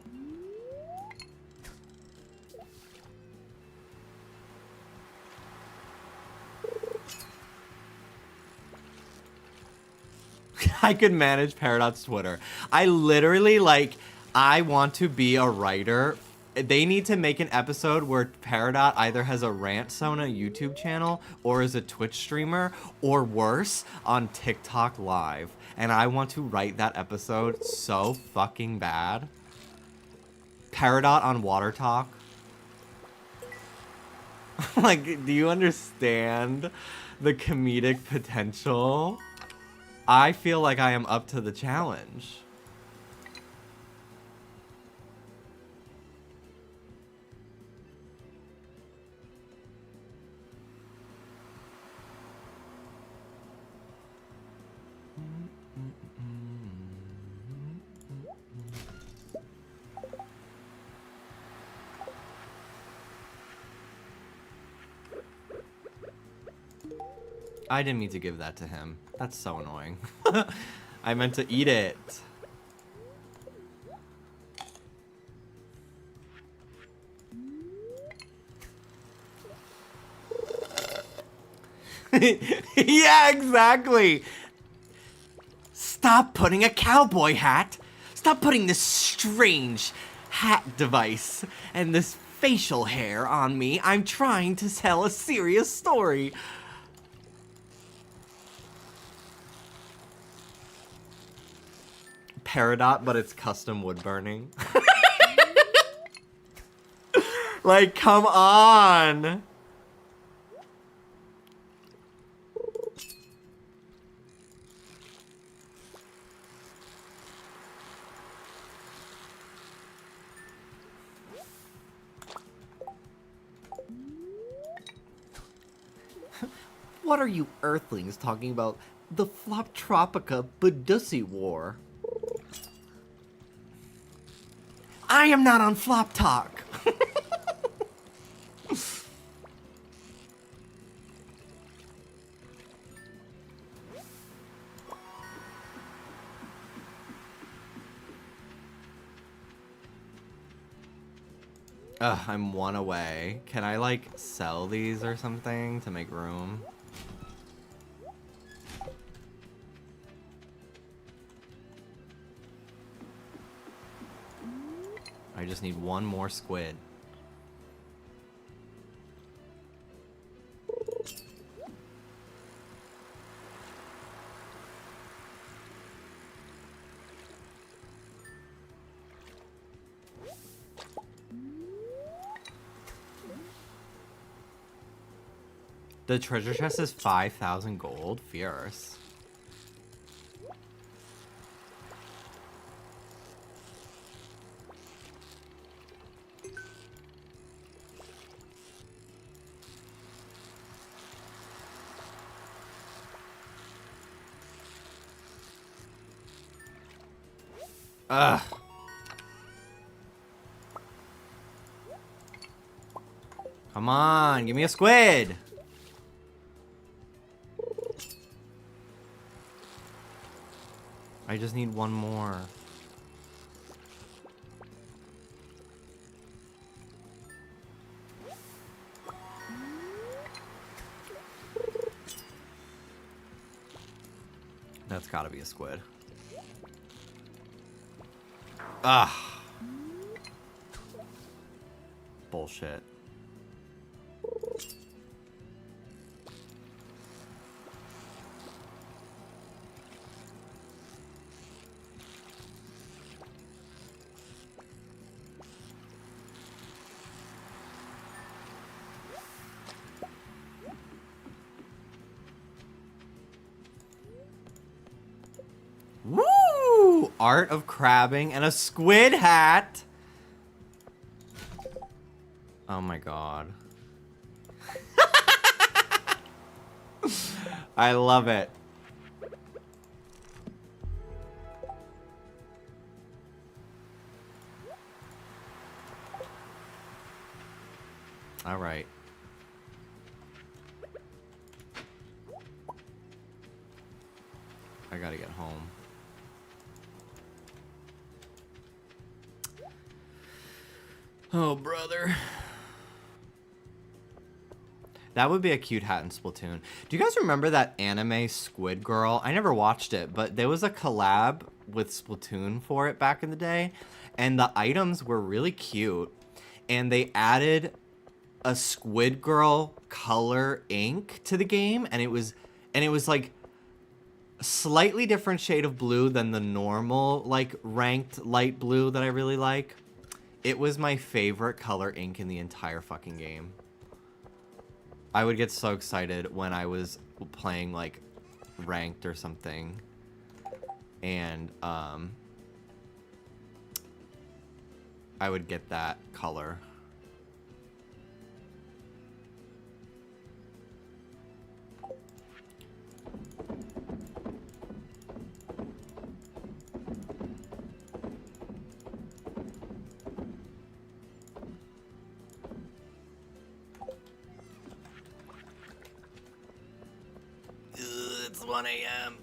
I could manage Peridot's Twitter. I literally, like, I want to be a writer. They need to make an episode where Peridot either has a rant Sona YouTube channel or is a Twitch streamer or worse, on TikTok Live. And I want to write that episode so fucking bad. Peridot on Water Talk. Like, do you understand the comedic potential? I feel like I am up to the challenge. I didn't mean to give that to him. That's so annoying. I meant to eat it. Yeah, exactly. Stop putting a cowboy hat. Stop putting this strange hat device and this facial hair on me. I'm trying to tell a serious story. Peridot, but it's custom wood burning. Like, come on. What are you earthlings talking about? The Floptropica Badussy War. I am not on Flop Talk. Ugh, I'm one away. Can I, like, sell these or something to make room? I just need one more squid. The treasure chest is 5,000 gold. Fierce. Ugh. Come on, give me a squid. I just need one more. That's gotta be a squid. Ah. Bullshit. Woo! Art of crabbing and a squid hat. Oh my god. I love it. All right. I gotta get home. Oh, brother. That would be a cute hat in Splatoon. Do you guys remember that anime Squid Girl? I never watched it, but there was a collab with Splatoon for it back in the day, and the items were really cute, and they added a Squid Girl color ink to the game, and it was like a slightly different shade of blue than the normal, like, ranked light blue that I really like. It was my favorite color ink in the entire fucking game. I would get so excited when I was playing, like, ranked or something. And, I would get that color. It's 1 a.m.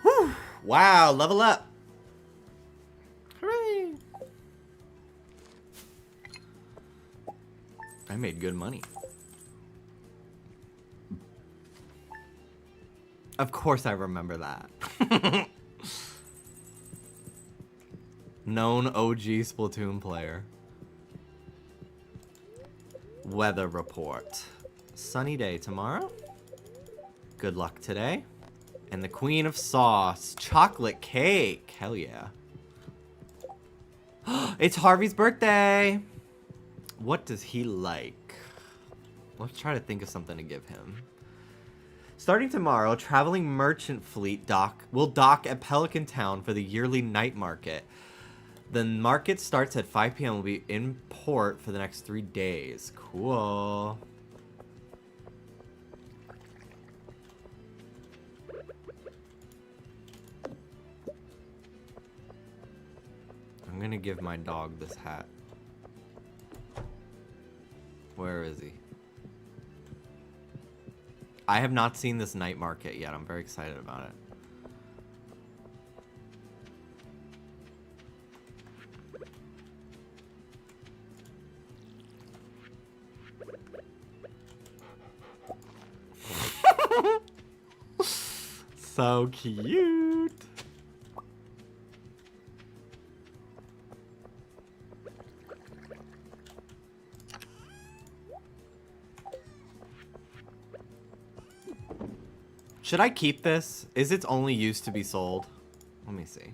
Whew. Wow, level up. Hooray. I made good money. Of course I remember that. Known OG Splatoon player. Weather report. Sunny day tomorrow. Good luck today. And the Queen of Sauce. Chocolate cake. Hell yeah. It's Harvey's birthday. What does he like? Let's try to think of something to give him. Starting tomorrow, traveling merchant fleet will dock at Pelican Town for the yearly night market. The market starts at 5 p.m. Will be in port for the next 3 days. Cool. I'm gonna give my dog this hat. Where is he? I have not seen this night market yet. I'm very excited about it. So cute. Should I keep this? Is it only used to be sold? Let me see.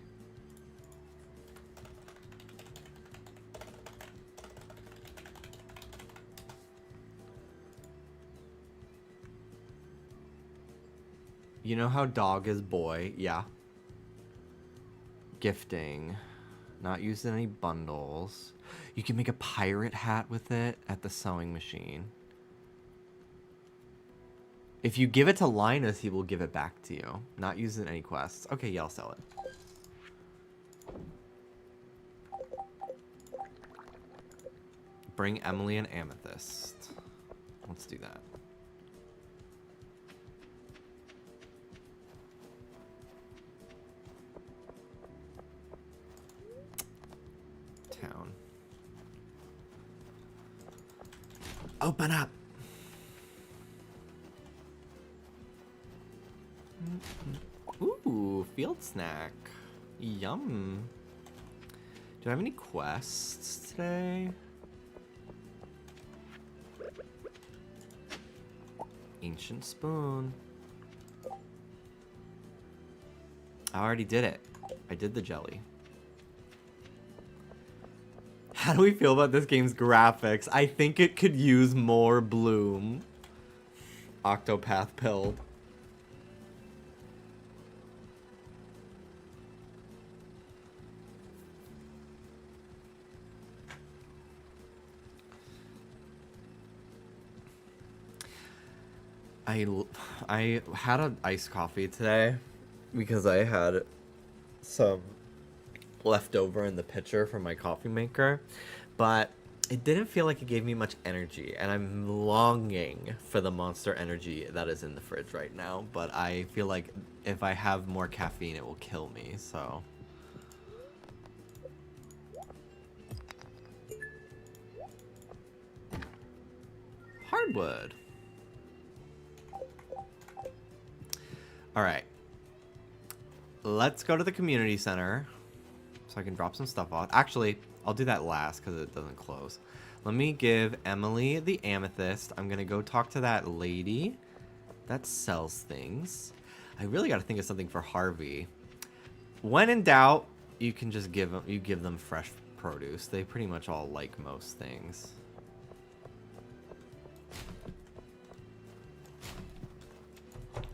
You know how dog is boy? Yeah. Gifting. Not used in any bundles. You can make a pirate hat with it at the sewing machine. If you give it to Linus, he will give it back to you. Not used in any quests. Okay, yeah, I'll sell it. Bring Emily an amethyst. Let's do that. Town. Open up. Ooh, field snack. Yum. Do I have any quests today? Ancient spoon. I already did it. I did the jelly. How do we feel about this game's graphics? I think it could use more bloom. Octopath pilled. I had an iced coffee today because I had some left over in the pitcher from my coffee maker, but it didn't feel like it gave me much energy, and I'm longing for the Monster Energy that is in the fridge right now, but I feel like if I have more caffeine it will kill me, so... Hardwood. Alright. Let's go to the community center so I can drop some stuff off. Actually, I'll do that last because it doesn't close. Let me give Emily the amethyst. I'm going to go talk to that lady that sells things. I really got to think of something for Harvey. When in doubt, you can just give them fresh produce. They pretty much all like most things.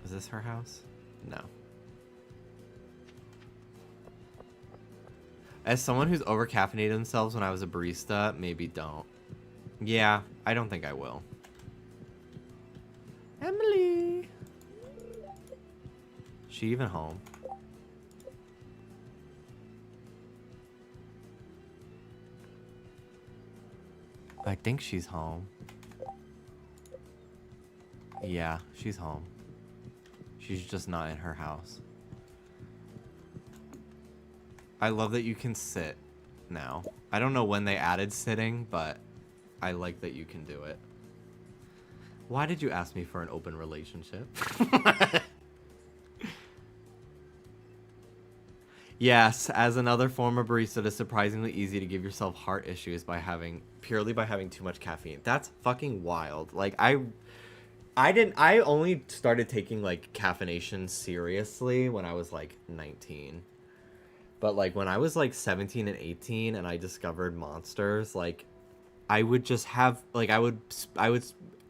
Is this her house? No. As someone who's over-caffeinated themselves when I was a barista, maybe don't. Yeah, I don't think I will. Emily! She even home? I think she's home. Yeah, she's home. She's just not in her house. I love that you can sit now. I don't know when they added sitting, but I like that you can do it. Why did you ask me for an open relationship? Yes, as another former barista, it is surprisingly easy to give yourself heart issues purely by having too much caffeine. That's fucking wild. Like I only started taking like caffeination seriously when I was like 19. But like when I was like 17 and 18 and I discovered Monsters, like I would just have like I would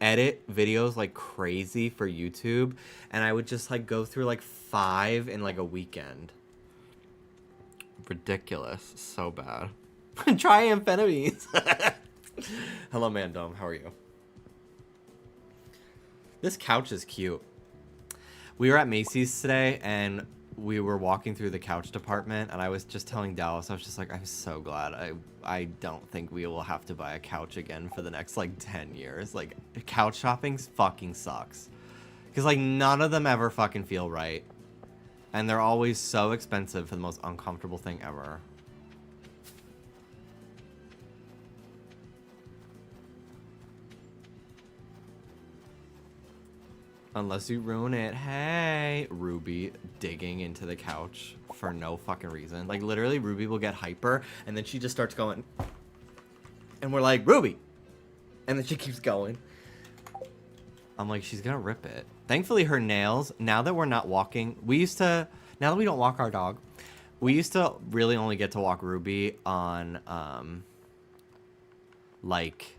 edit videos like crazy for YouTube, and I would just like go through like 5 in like a weekend. Ridiculous. So bad. Try amphetamines. Hello, Mandom. How are you? This couch is cute. We were at Macy's today, and we were walking through the couch department, and I was just telling Dallas, I was just like, I'm so glad I don't think we will have to buy a couch again for the next, like, 10 years. Like, couch shopping fucking sucks. Because, like, none of them ever fucking feel right. And they're always so expensive for the most uncomfortable thing ever. Unless you ruin it. Hey, Ruby digging into the couch for no fucking reason. Like, literally, Ruby will get hyper, and then she just starts going. And we're like, Ruby! And then she keeps going. I'm like, she's gonna rip it. Thankfully, her nails, now that we're not walking, now that we don't walk our dog, we used to really only get to walk Ruby on, like,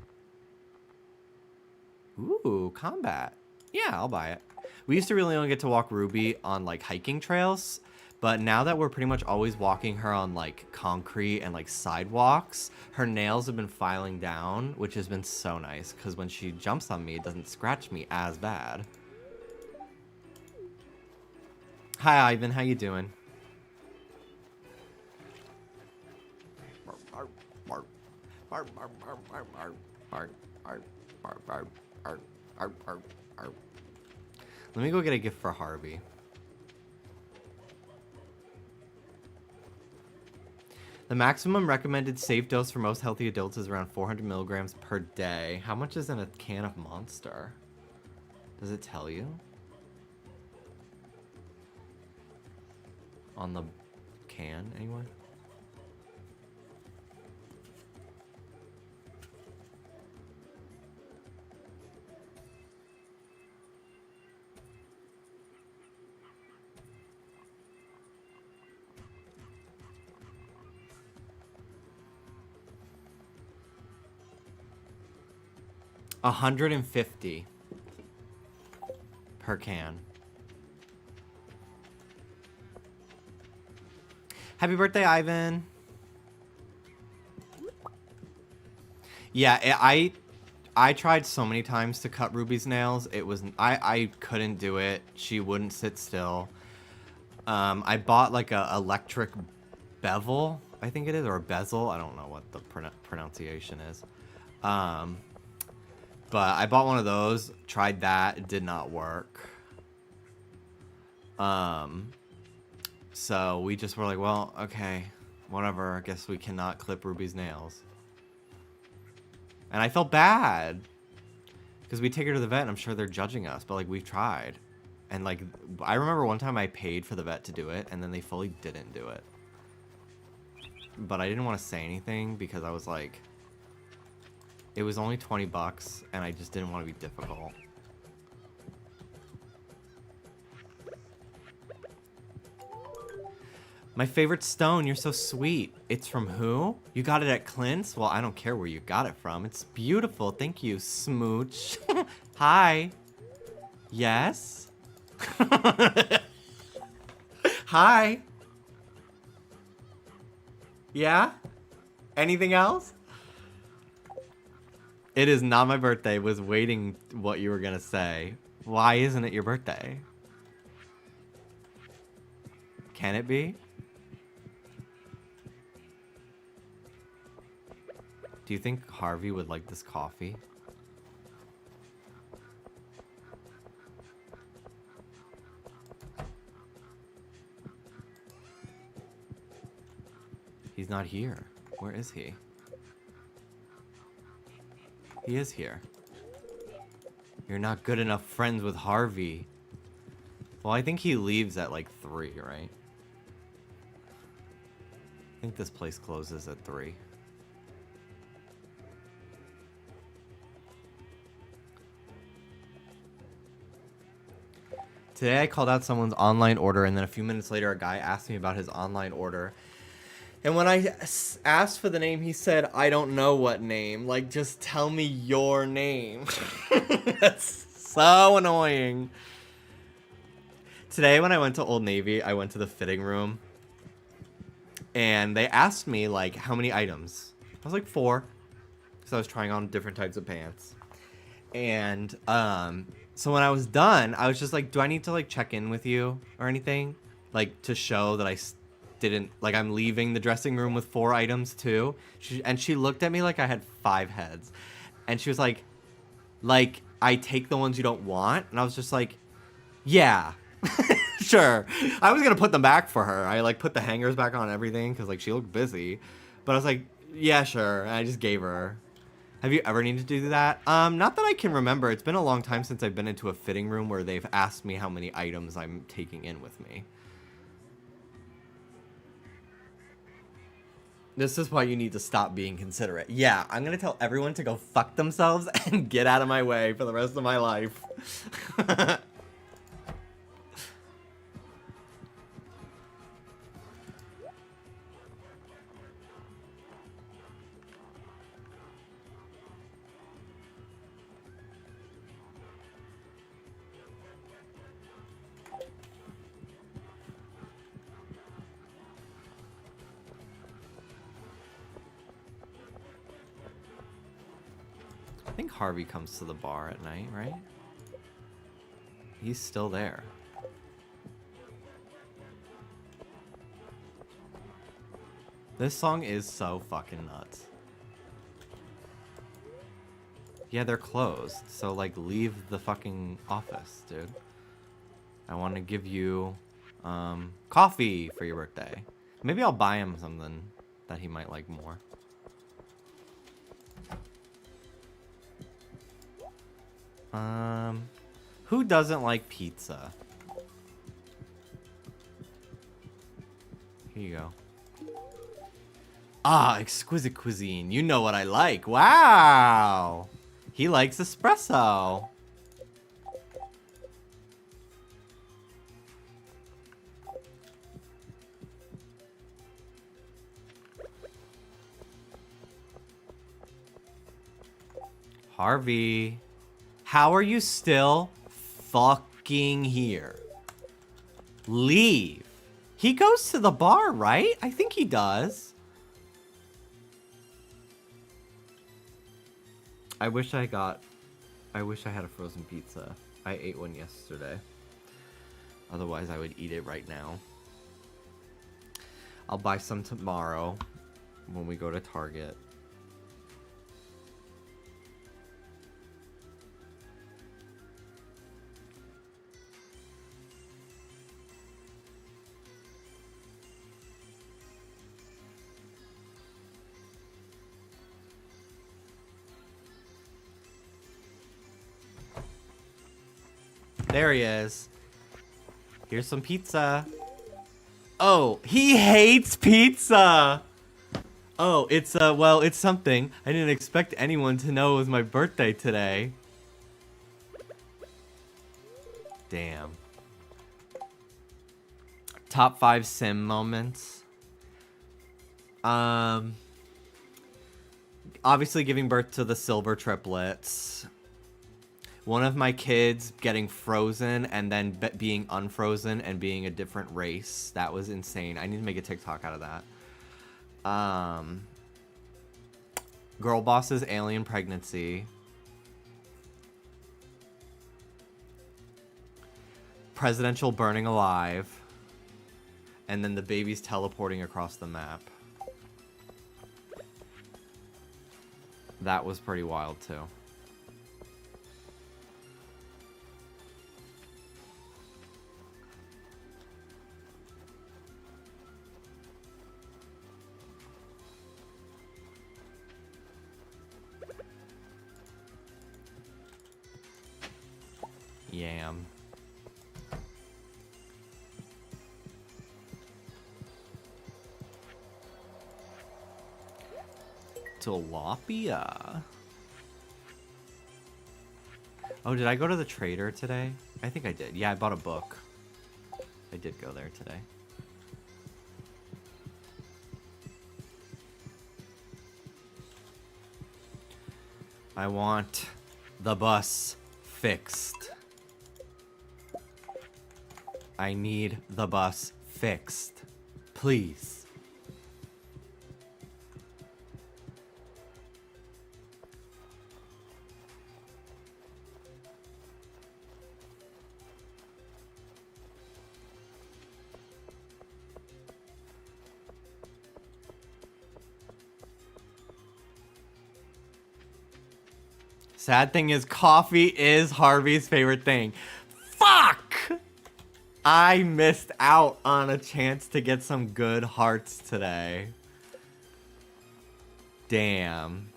ooh, combat. Yeah, I'll buy it. We used to really only get to walk Ruby on, like, hiking trails, but now that we're pretty much always walking her on, like, concrete and, like, sidewalks, her nails have been filing down, which has been so nice, because when she jumps on me, it doesn't scratch me as bad. Hi, Ivan. How you doing? Let me go get a gift for Harvey. The maximum recommended safe dose for most healthy adults is around 400 milligrams per day. How much is in a can of Monster? Does it tell you? On the can, anyway? $150 per can. Happy birthday, Ivan. Yeah, I tried so many times to cut Ruby's nails. It was I couldn't do it. She wouldn't sit still. I bought like a electric bevel, I think it is, or a bezel. I don't know what the pronunciation is. But I bought one of those, tried that, it did not work. So we just were like, well, okay, whatever, I guess we cannot clip Ruby's nails. And I felt bad, because we take her to the vet, and I'm sure they're judging us, but, like, we've tried. And, like, I remember one time I paid for the vet to do it, and then they fully didn't do it. But I didn't want to say anything, because I was like, it was only $20, and I just didn't want to be difficult. My favorite stone, you're so sweet. It's from who? You got it at Clint's? Well, I don't care where you got it from. It's beautiful. Thank you, Smooch. Hi. Yes? Hi. Yeah? Anything else? It is not my birthday. Was waiting what you were gonna say. Why isn't it your birthday? Can it be? Do you think Harvey would like this coffee? He's not here. Where is he? He is here. You're not good enough friends with Harvey. Well, I think he leaves at like 3, right? I think this place closes at 3. Today I called out someone's online order, and then a few minutes later a guy asked me about his online order. And when I asked for the name, he said, I don't know what name. Like, just tell me your name. That's so annoying. Today, when I went to Old Navy, I went to the fitting room. And they asked me, like, how many items? I was like, 4. Because I was trying on different types of pants. And, so when I was done, I was just like, do I need to, like, check in with you or anything? Like, to show that I didn't, like, I'm leaving the dressing room with 4 items, too. And she looked at me like I had 5 heads. And she was like, I take the ones you don't want? And I was just like, yeah. Sure. I was gonna put them back for her. I like put the hangers back on everything because like she looked busy. But I was like, yeah, sure. And I just gave her. Have you ever needed to do that? Not that I can remember. It's been a long time since I've been into a fitting room where they've asked me how many items I'm taking in with me. This is why you need to stop being considerate. Yeah, I'm gonna tell everyone to go fuck themselves and get out of my way for the rest of my life. I think Harvey comes to the bar at night, right? He's still there. This song is so fucking nuts. Yeah, they're closed, so like leave the fucking office, dude. I want to give you coffee for your birthday. Maybe I'll buy him something that he might like more. Who doesn't like pizza? Here you go. Ah, exquisite cuisine. You know what I like. Wow. He likes espresso. Harvey. How are you still fucking here? Leave. He goes to the bar, right? I think he does. I wish I had a frozen pizza. I ate one yesterday. Otherwise, I would eat it right now. I'll buy some tomorrow when we go to Target. There he is. Here's some pizza. Oh, he hates pizza. Oh, it's well, it's something. I didn't expect anyone to know it was my birthday today. Damn. Top 5 sim moments. Obviously giving birth to the silver triplets. One of my kids getting frozen and then being unfrozen and being a different race. That was insane. I need to make a TikTok out of that. Girl boss's alien pregnancy. Presidential burning alive. And then the baby's teleporting across the map. That was pretty wild too. Yam. Tilapia. Oh, did I go to the trader today? I think I did. Yeah, I bought a book. I did go there today. I want the bus fixed. I need the bus fixed. Please. Sad thing is, coffee is Harvey's favorite thing. Fuck! I missed out on a chance to get some good hearts today. Damn.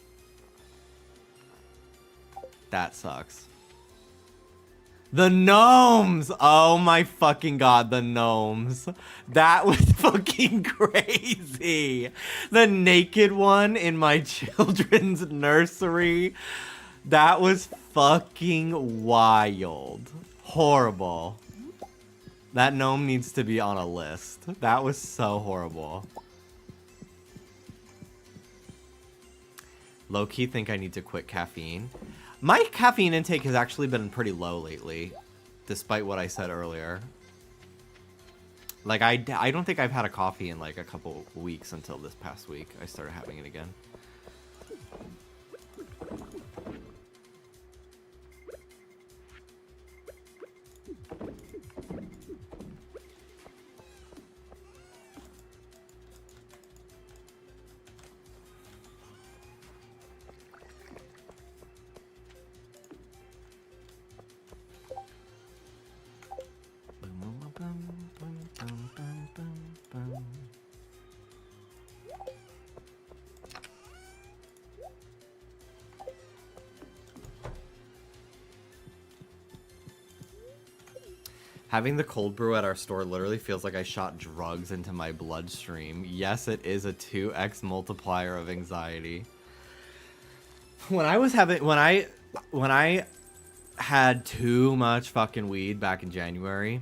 That sucks. The gnomes! Oh my fucking god, the gnomes. That was fucking crazy. The naked one in my children's nursery. That was fucking wild. Horrible. That gnome needs to be on a list. That was so horrible. Low-key think I need to quit caffeine. My caffeine intake has actually been pretty low lately, despite what I said earlier. Like, I don't think I've had a coffee in like a couple weeks until this past week. I started having it again. Having the cold brew at our store literally feels like I shot drugs into my bloodstream. Yes, it is a 2x multiplier of anxiety. When I had too much fucking weed back in January,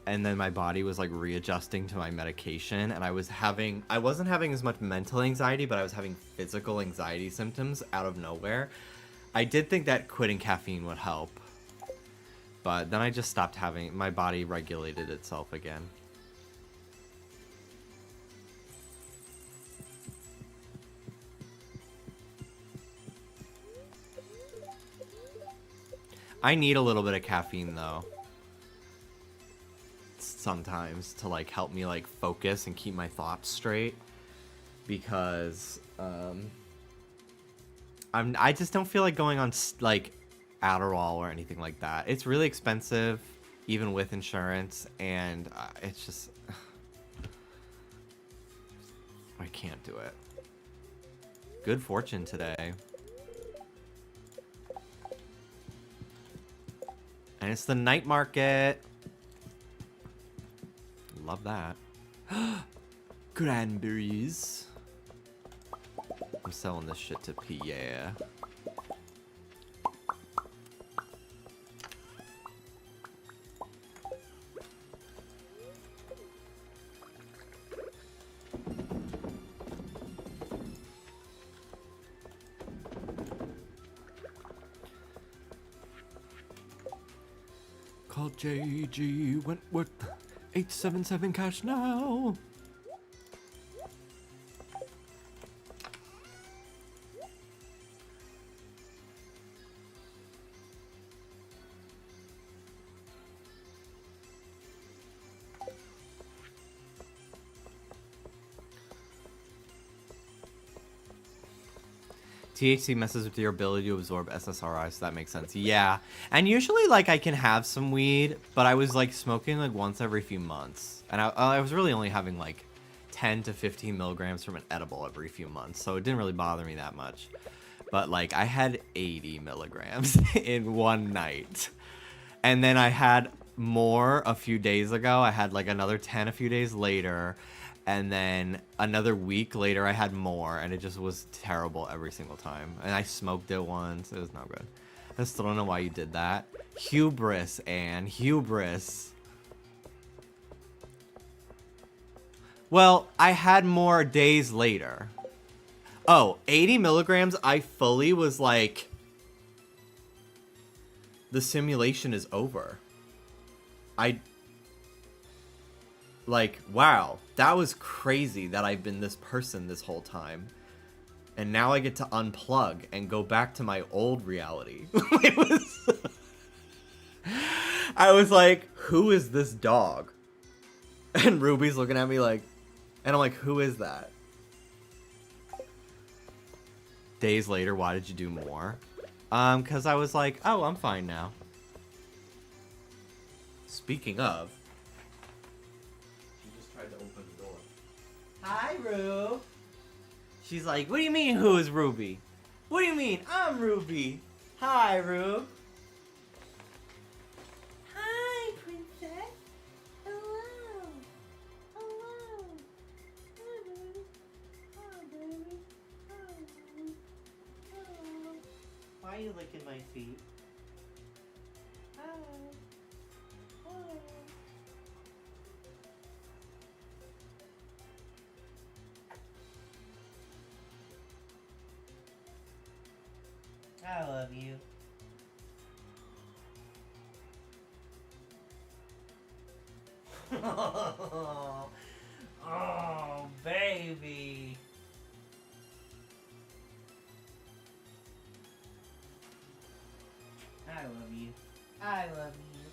and then my body was like readjusting to my medication, and I wasn't having as much mental anxiety, but I was having physical anxiety symptoms out of nowhere. I did think that quitting caffeine would help. But then I just stopped having, my body regulated itself again. I need a little bit of caffeine though. Sometimes to like help me like focus and keep my thoughts straight. Because I just don't feel like going on like Adderall or anything like that. It's really expensive, even with insurance, and it's just I can't do it. Good fortune today. And it's the night market. Love that. Cranberries. I'm selling this shit to Pierre. Call JG Wentworth 877 cash now. THC messes with your ability to absorb SSRI, so that makes sense. Yeah, and usually, like, I can have some weed, but I was, like, smoking, like, once every few months. And I was really only having, like, 10 to 15 milligrams from an edible every few months, so it didn't really bother me that much. But, like, I had 80 milligrams in one night. And then I had more a few days ago. I had, like, another 10 a few days later. And then another week later, I had more, and it just was terrible every single time. And I smoked it once. It was no good. I still don't know why you did that. Hubris, Anne. Hubris. Well, I had more days later. Oh, 80 milligrams, I fully was like the simulation is over. Like, wow, that was crazy that I've been this person this whole time. And now I get to unplug and go back to my old reality. I was like, who is this dog? And Ruby's looking at me like, and I'm like, who is that? Days later, why did you do more? Because I was like, oh, I'm fine now. Speaking of, she just tried to open the door. Hi, Rue. She's like, what do you mean, who is Ruby? What do you mean, I'm Ruby? Hi, Rue. Hi, princess. Hello. Hello. Hi, baby. Hi, baby. Hi, baby. Hello. Why are you licking my feet? Hi. Hi. I love you. Oh, baby. I love you. I love you.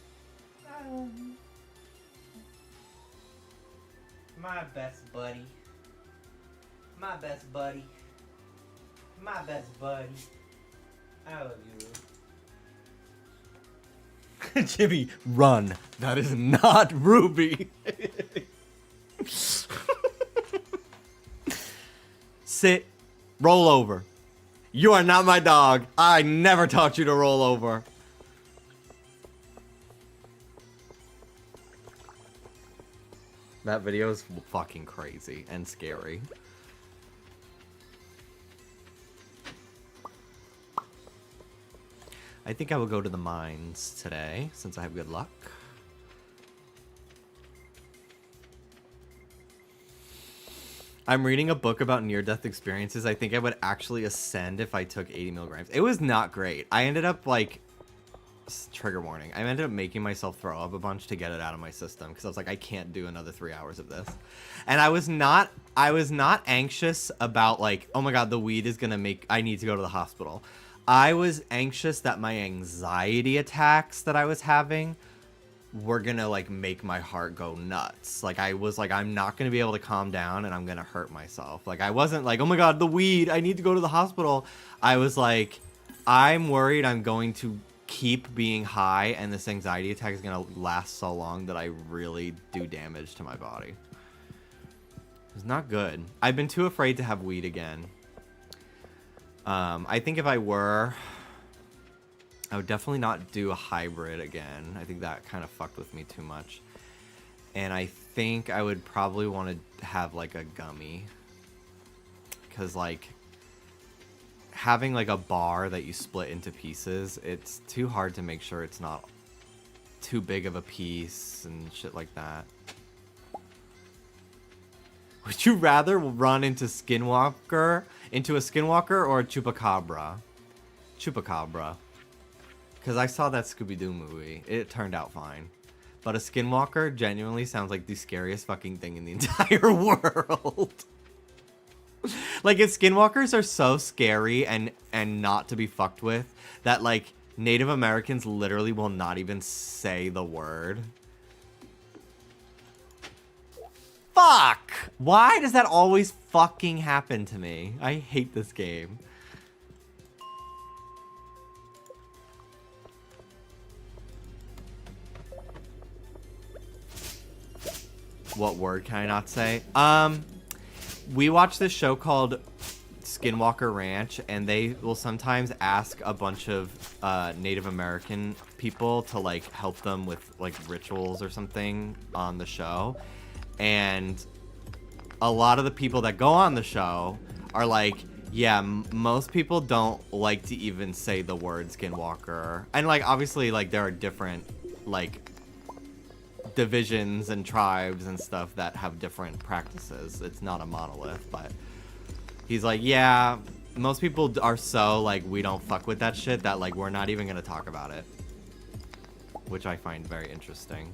I love you. My best buddy. My best buddy. My best buddy. I love you. Jimmy, run. That is not Ruby. Sit. Roll over. You are not my dog. I never taught you to roll over. That video is fucking crazy and scary. I think I will go to the mines today, since I have good luck. I'm reading a book about near-death experiences. I think I would actually ascend if I took 80 milligrams. It was not great. I ended up, like... Trigger warning. I ended up making myself throw up a bunch to get it out of my system, because I was like, I can't do another 3 hours of this. And I was not anxious about, like, oh my god, the weed is gonna make... I need to go to the hospital. I was anxious that my anxiety attacks that I was having were gonna, like, make my heart go nuts. Like, I was like, I'm not gonna be able to calm down and I'm gonna hurt myself. Like, I wasn't like, oh my god, the weed, I need to go to the hospital. I was like, I'm worried I'm going to keep being high and this anxiety attack is gonna last so long that I really do damage to my body. It's not good. I've been too afraid to have weed again. I think if I were, I would definitely not do a hybrid again. I think that kind of fucked with me too much. And I think I would probably want to have like a gummy. Because like having like a bar that you split into pieces, it's too hard to make sure it's not too big of a piece and shit like that. Would you rather run into a skinwalker or a chupacabra? Chupacabra. Because I saw that Scooby-Doo movie. It turned out fine. But a skinwalker genuinely sounds like the scariest fucking thing in the entire world. Like, if skinwalkers are so scary and not to be fucked with, that, like, Native Americans literally will not even say the word. Fuck! Why does that always fucking happen to me? I hate this game. What word can I not say? We watch this show called Skinwalker Ranch, and they will sometimes ask a bunch of Native American people to, like, help them with, like, rituals or something on the show. And a lot of the people that go on the show are like, yeah, most people don't like to even say the word skinwalker. And, like, obviously, like, there are different, like, divisions and tribes and stuff that have different practices. It's not a monolith, but he's like, yeah, most people are so, like, we don't fuck with that shit that, like, we're not even gonna talk about it. which I find very interesting.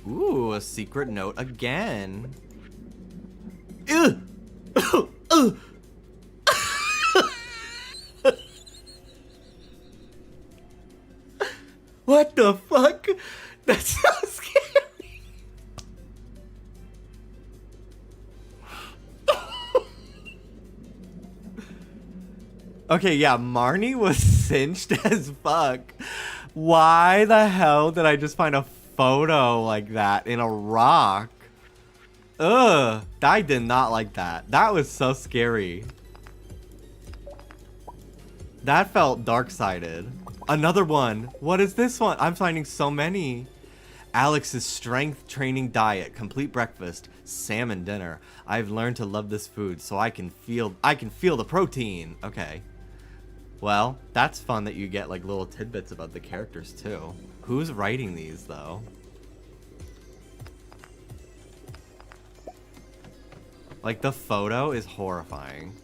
Ooh, a secret note again. Ew! What the fuck? That's so scary. Okay, yeah, Marnie was cinched as fuck. Why the hell did I just find a photo like that in a rock? Ugh, I did not like that. That was so scary. That felt dark-sided. Another one. What is this one? I'm finding so many. Alex's strength training diet, complete breakfast, salmon dinner. I've learned to love this food so I can feel the protein. Okay. Well, that's fun that you get like little tidbits about the characters too. Who's writing these though? Like the photo is horrifying.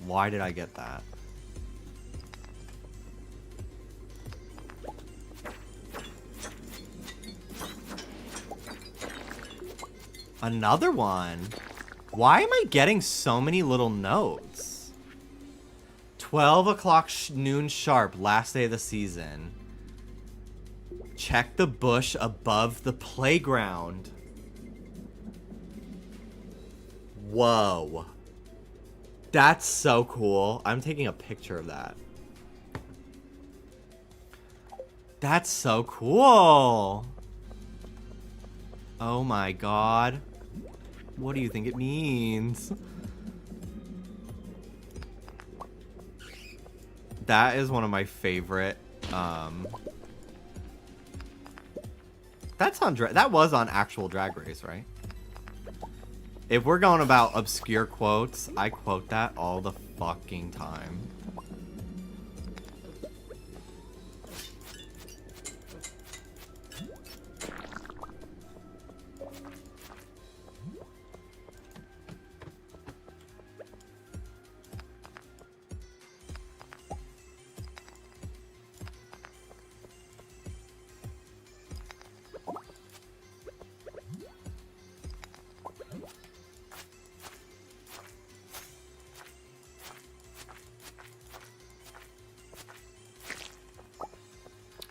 Why did I get that? Another one. Why am I getting so many little notes? 12 o'clock noon sharp, last day of the season. Check the bush above the playground. Whoa. That's so cool. I'm taking a picture of that. That's so cool. Oh my god. What do you think it means? That is one of my favorite. That's on that was on actual Drag Race, right? If we're going about obscure quotes, I quote that all the fucking time.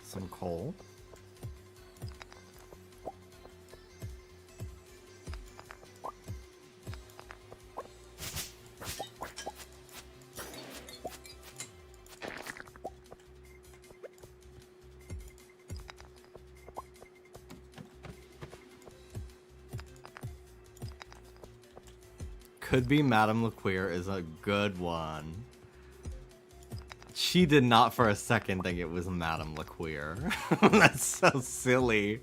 Some coal. Could be Madame LaQueer is a good one. She did not for a second think it was Madame LaQueer. That's so silly.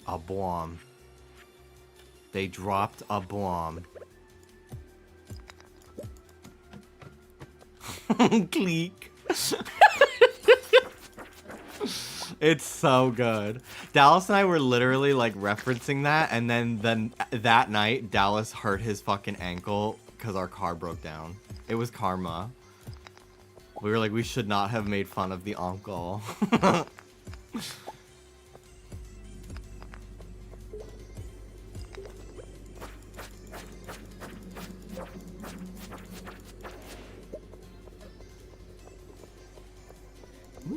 A bomb. They dropped a bomb. Cleek. It's so good. Dallas and I were literally like referencing that, and then that night Dallas hurt his fucking ankle because our car broke down. It was karma. We were like, we should not have made fun of the uncle.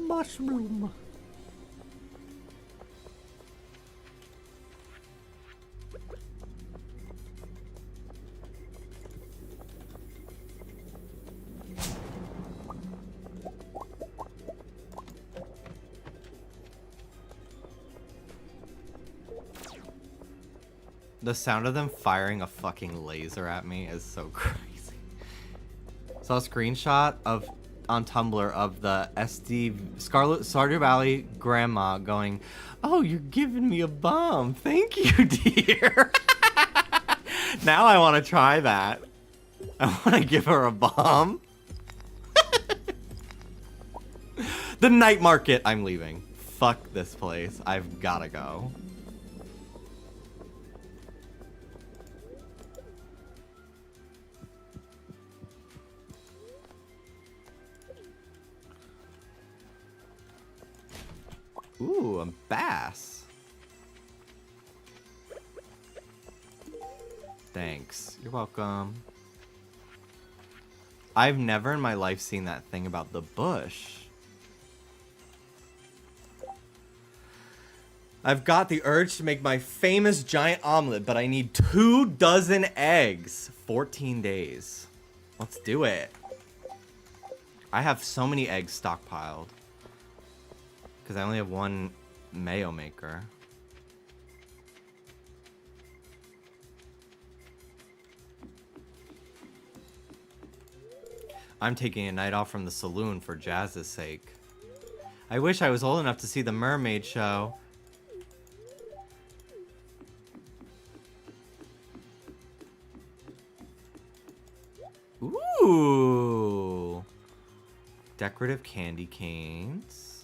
Mushroom. The sound of them firing a fucking laser at me is so crazy. Saw a screenshot of on Tumblr of the Stardew Valley grandma going, "Oh, you're giving me a bomb. Thank you, dear." Now I want to try that. I want to give her a bomb. The night market. I'm leaving. Fuck this place. I've gotta go. Ooh, a bass. Thanks. You're welcome. I've never in my life seen that thing about the bush. I've got the urge to make my famous giant omelet, but I need 24 eggs. 14 days. Let's do it. I have so many eggs stockpiled. Because I only have one mayo maker. I'm taking a night off from the saloon for Jazz's sake. I wish I was old enough to see the mermaid show. Ooh! Decorative candy canes.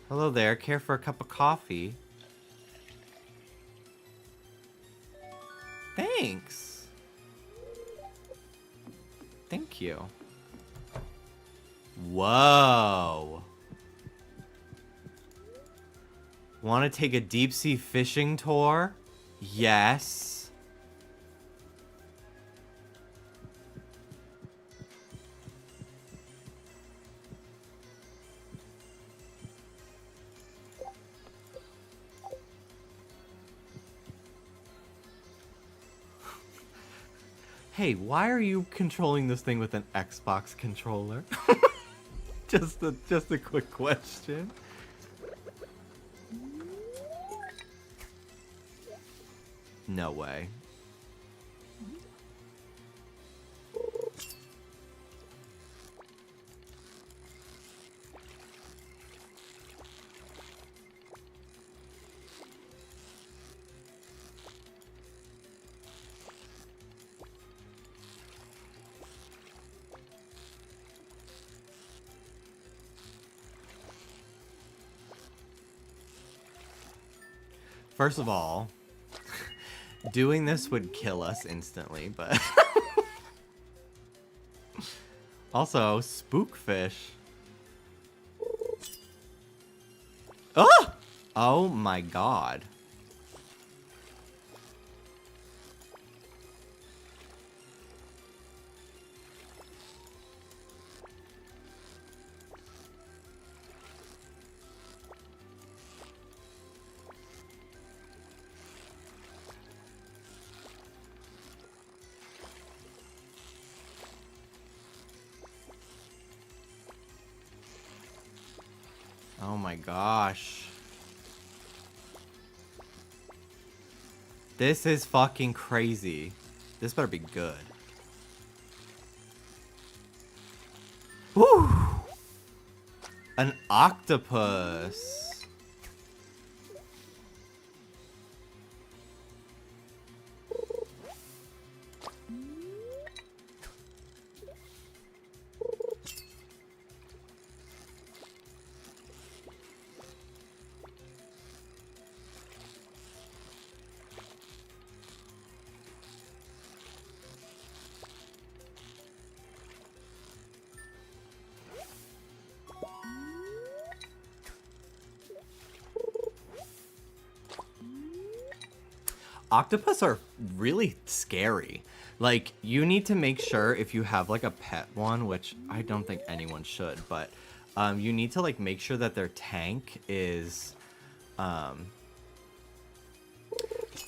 Hello there, care for a cup of coffee? Thanks! Thank you. Whoa! Want to take a deep sea fishing tour? Yes. Hey, why are you controlling this thing with an Xbox controller? just a quick question. No way. First of all, doing this would kill us instantly, but... Also, spookfish. Oh! Oh my god. Oh my gosh. This is fucking crazy. This better be good. Woo! An octopus. Octopus are really scary. Like, you need to make sure if you have like a pet one, which I don't think anyone should, but you need to like make sure that their tank is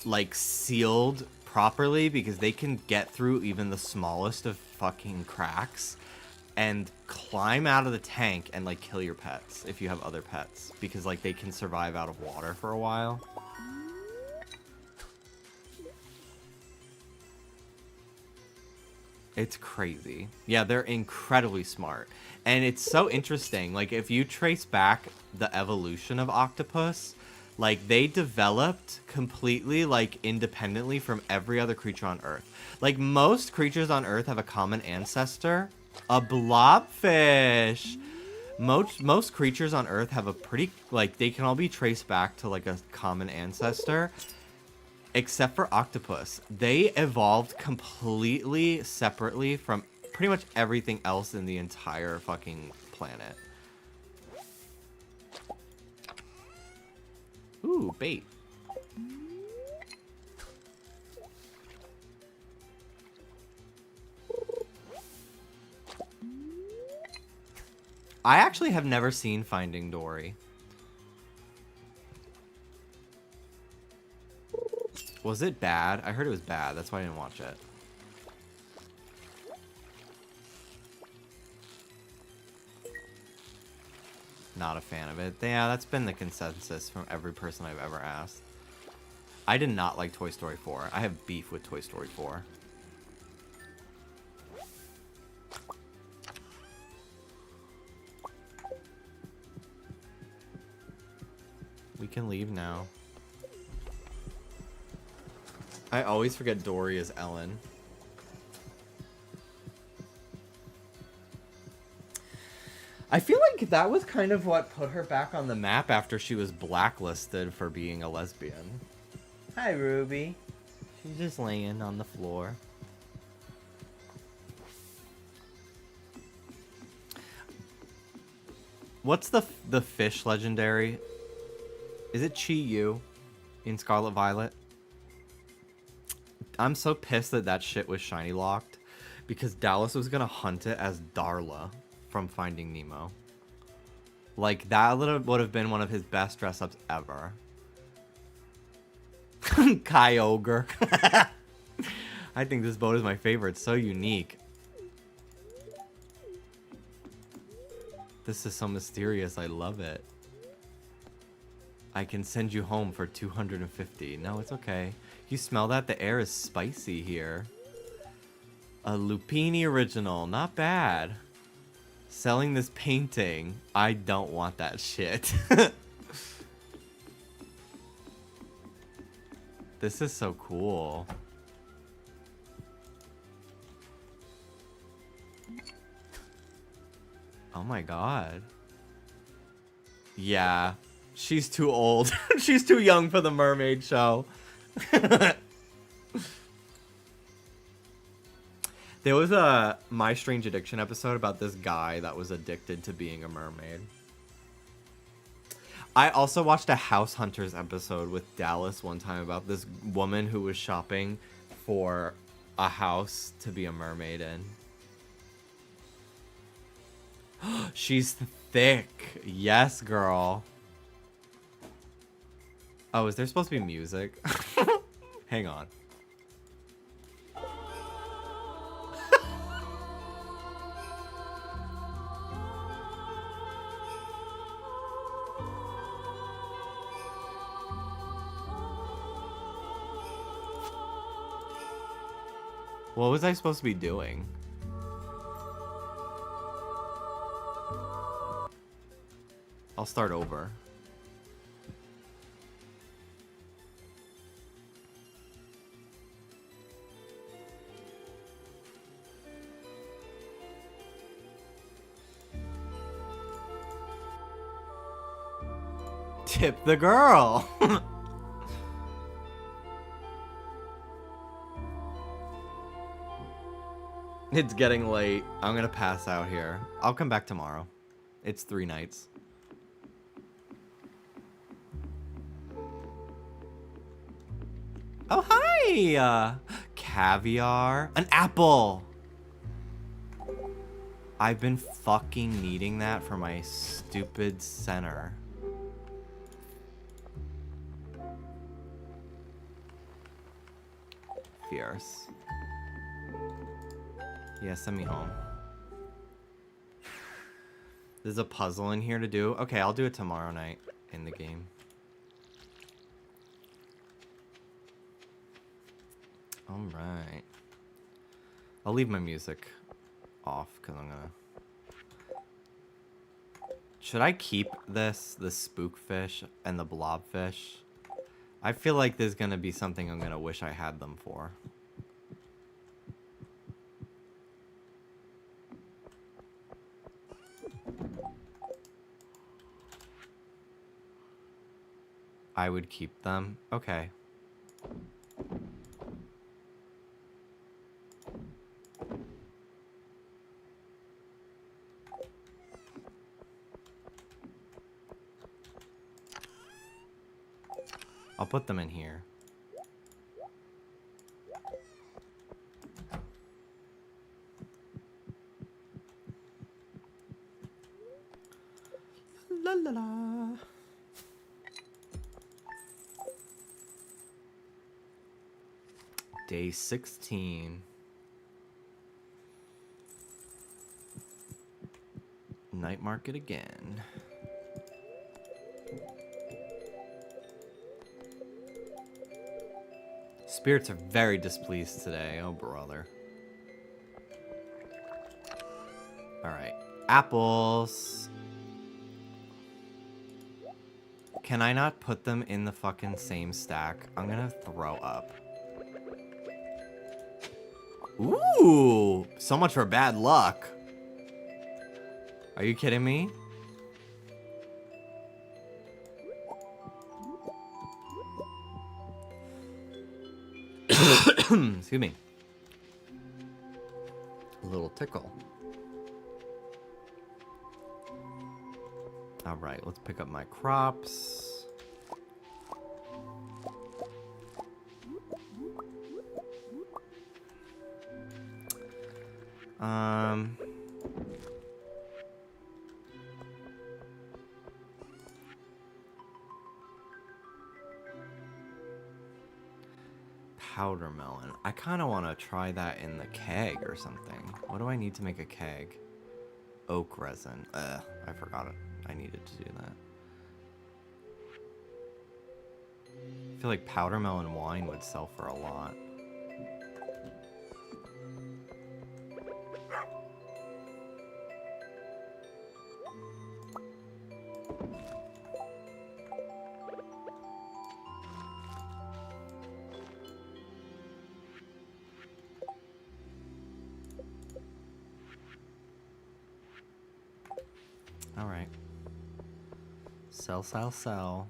like sealed properly, because they can get through even the smallest of fucking cracks and climb out of the tank and like kill your pets if you have other pets, because like they can survive out of water for a while. It's crazy. Yeah, they're incredibly smart. And it's so interesting. Like, if you trace back the evolution of octopus, like, they developed completely, like, independently from every other creature on Earth. Like, most creatures on Earth have a common ancestor. A blobfish! Most creatures on Earth have a pretty, like, they can all be traced back to, like, a common ancestor. Except for octopus. They evolved completely separately from pretty much everything else in the entire fucking planet. Ooh, bait. I actually have never seen Finding Dory. Was it bad? I heard it was bad. That's why I didn't watch it. Not a fan of it. Yeah, that's been the consensus from every person I've ever asked. I did not like Toy Story 4. I have beef with Toy Story 4. We can leave now. I always forget Dory is Ellen. I feel like that was kind of what put her back on the map after she was blacklisted for being a lesbian. Hi, Ruby. She's just laying on the floor. What's the fish legendary? Is it Chi-Yu in Scarlet Violet? I'm so pissed that that shit was shiny locked because Dallas was gonna hunt it as Darla from Finding Nemo. Like, that would have been one of his best dress ups ever. Kyogre. I think this boat is my favorite. It's so unique. This is so mysterious. I love it. I can send you home for 250. No, it's okay. You smell that? The air is spicy here. A Lupini original. Not bad. Selling this painting. I don't want that shit. This is so cool. Oh my god. Yeah. She's too old. She's too young for the mermaid show. There was a My Strange Addiction episode about this guy that was addicted to being a mermaid. I also watched a House Hunters episode with Dallas one time about this woman who was shopping for a house to be a mermaid in. She's thick. Yes, girl. Oh, is there supposed to be music? Hang on. What was I supposed to be doing? I'll start over. Tip the girl. It's getting late. I'm gonna pass out here. I'll come back tomorrow. It's 3 nights. Oh, hi! Caviar. An apple! I've been fucking needing that for my stupid center. Fierce. Yeah, send me home. There's a puzzle in here to do. Okay, I'll do it tomorrow night in the game. Alright. I'll leave my music off because I'm gonna... Should I keep the spookfish and the blobfish? I feel like there's gonna be something I'm gonna wish I had them for. I would keep them. Okay. I'll put them in here. La la la. Day 16. Night market again. Spirits are very displeased today. Oh, brother. Alright. Apples. Can I not put them in the fucking same stack? I'm gonna throw up. Ooh! So much for bad luck. Are you kidding me? Excuse me. A little tickle. Alright, let's pick up my crops. Powder melon. I kind of want to try that in the keg or something. What do I need to make a keg? Oak resin. I forgot it. I needed to do that. I feel like powder melon wine would sell for a lot. Alright. Sell, sell, sell.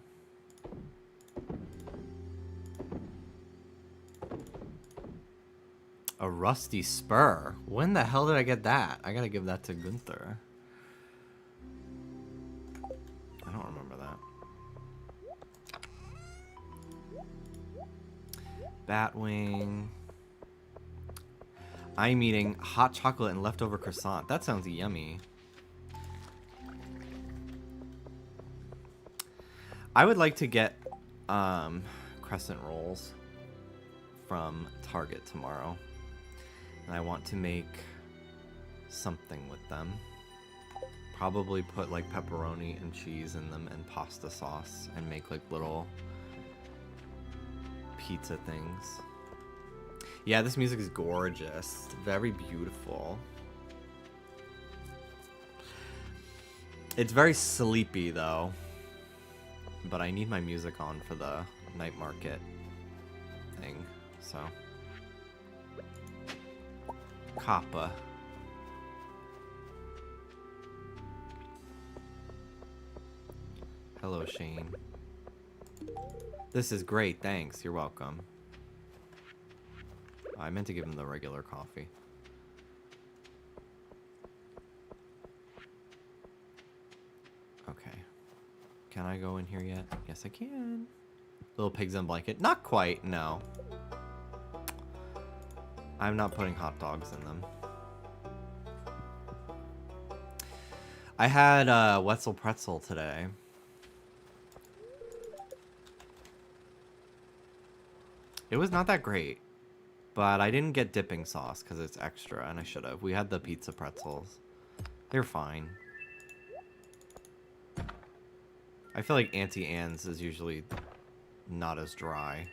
A rusty spur. When the hell did I get that? I gotta give that to Gunther. I don't remember that. Batwing. I'm eating hot chocolate and leftover croissant. That sounds yummy. I would like to get crescent rolls from Target tomorrow. And I want to make something with them. Probably put like pepperoni and cheese in them and pasta sauce and make like little pizza things. Yeah, this music is gorgeous. Very beautiful. It's very sleepy though. But I need my music on for the night market thing, so. Kappa. Hello, Shane. This is great, thanks. You're welcome. Oh, I meant to give him the regular coffee. Okay. Can I go in here yet? Yes, I can. Little pigs in blanket. Not quite, no. I'm not putting hot dogs in them. I had Wetzel pretzel today. It was not that great. But I didn't get dipping sauce because it's extra, and I should have. We had the pizza pretzels. They're fine. I feel like Auntie Anne's is usually not as dry.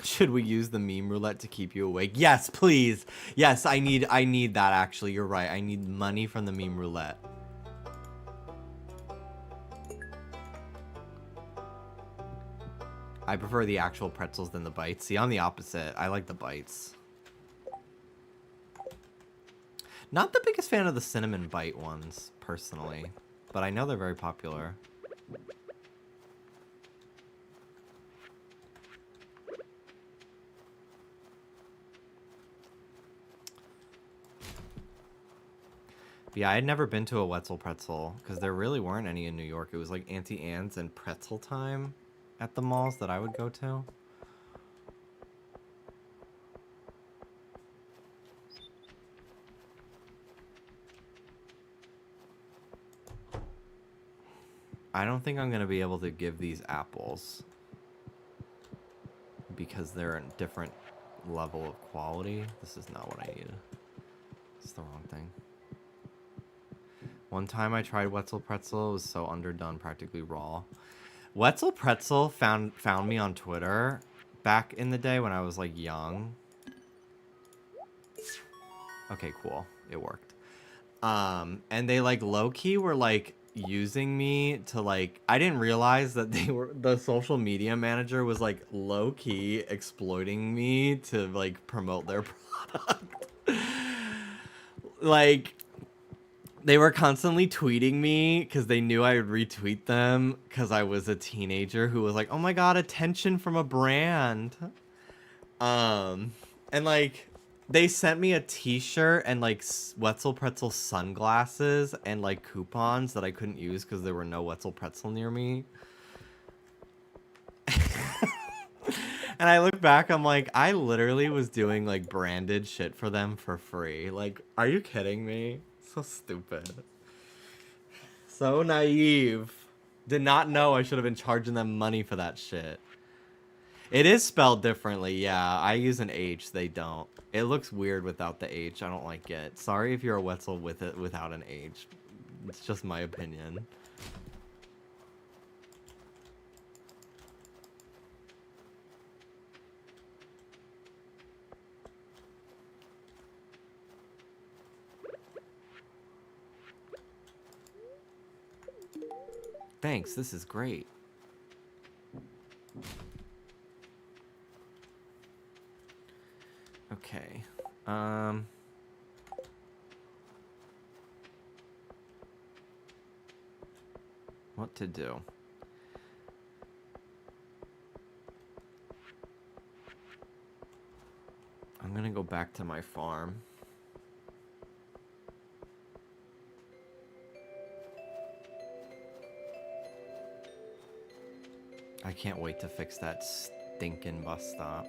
Should we use the meme roulette to keep you awake? Yes, please. Yes, I need that actually. You're right. I need money from the meme roulette. I prefer the actual pretzels than the bites. See, I'm the opposite. I like the bites. Not the biggest fan of the cinnamon bite ones, personally. But I know they're very popular. But yeah, I had never been to a Wetzel pretzel because there really weren't any in New York. It was like Auntie Anne's and Pretzel Time at the malls that I would go to. I don't think I'm going to be able to give these apples because they're a different level of quality. This is not what I needed. It's the wrong thing. One time I tried Wetzel pretzel. It was so underdone, practically raw. Wetzel pretzel found me on Twitter back in the day when I was like young. Okay, cool. It worked. And they like low-key were like using me to like, I didn't realize that the social media manager was like low-key exploiting me to like promote their product. Like, they were constantly tweeting me because they knew I would retweet them because I was a teenager who was like, oh my god, attention from a brand. And like, they sent me a t-shirt and like Wetzel Pretzel sunglasses and like coupons that I couldn't use because there were no Wetzel Pretzel near me. And I look back, I'm like, I literally was doing like branded shit for them for free. Like, are you kidding me? So stupid. So naive. Did not know I should have been charging them money for that shit. It is spelled differently, yeah. I use an H, they don't. It looks weird without the H. I don't like it. Sorry if you're a Wetzel with it without an H. It's just my opinion. Thanks, this is great. Okay. What to do? I'm gonna go back to my farm. I can't wait to fix that stinking bus stop.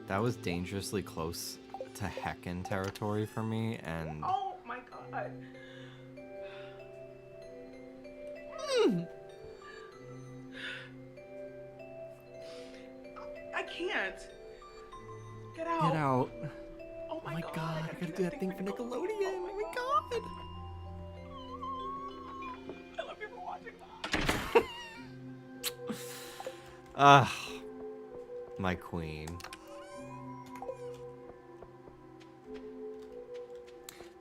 That was dangerously close to heckin' territory for me, and... Oh my god. I can't. Get out. Get out. Oh my god. I gotta do that thing for Nickelodeon. Oh my god. I love you for watching that. Ugh. My queen.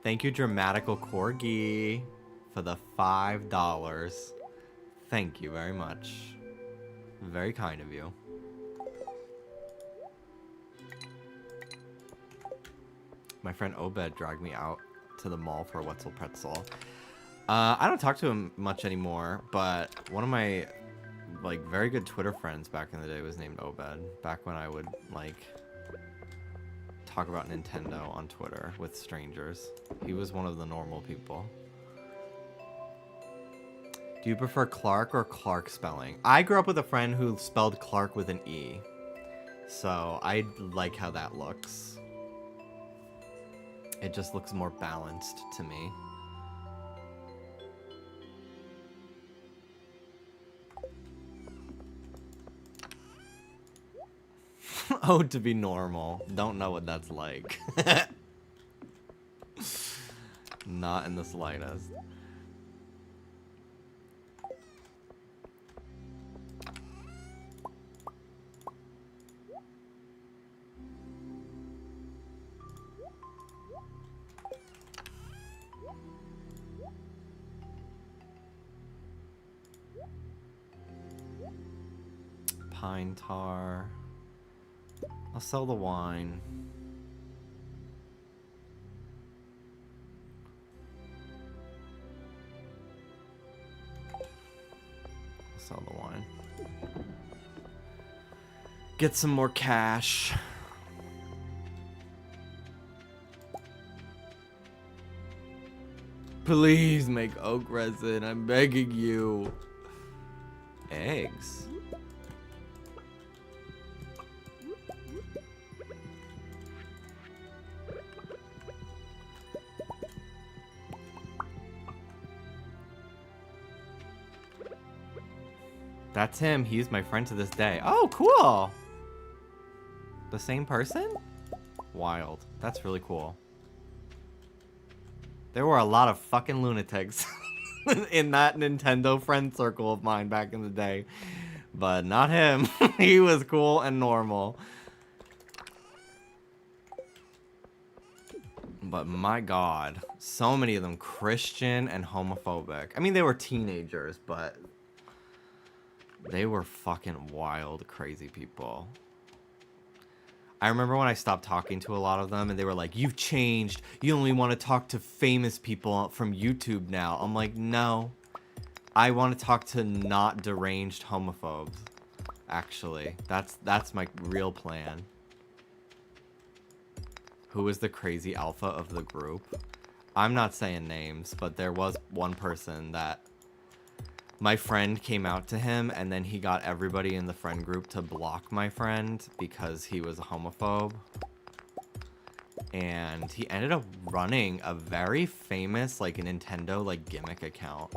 Thank you, Dramatical Corgi, for the $5. Thank you very much. Very kind of you. My friend Obed dragged me out to the mall for a Wetzel pretzel. I don't talk to him much anymore, but one of my like very good Twitter friends back in the day was named Obed. Back when I would like talk about Nintendo on Twitter with strangers. He was one of the normal people. Do you prefer Clark or Clark spelling? I grew up with a friend who spelled Clark with an E. So I like how that looks. It just looks more balanced to me. Oh, to be normal. Don't know what that's like. Not in the slightest. pine tar. I'll sell the wine. I'll sell the wine. Get some more cash. Please make oak resin. I'm begging you. Eggs. That's him. He's my friend to this day. Oh, cool. The same person? Wild. That's really cool. There were a lot of fucking lunatics in that Nintendo friend circle of mine back in the day. But not him. He was cool and normal. But my God, so many of them Christian and homophobic. I mean, they were teenagers, but they were fucking wild, crazy people. I remember when I stopped talking to a lot of them and they were like, you've changed. You only want to talk to famous people from YouTube now. I'm like, no. I want to talk to not deranged homophobes, actually. That's my real plan. Who is the crazy alpha of the group? I'm not saying names, but there was one person that my friend came out to him and then he got everybody in the friend group to block my friend because he was a homophobe. And he ended up running a very famous like Nintendo like gimmick account.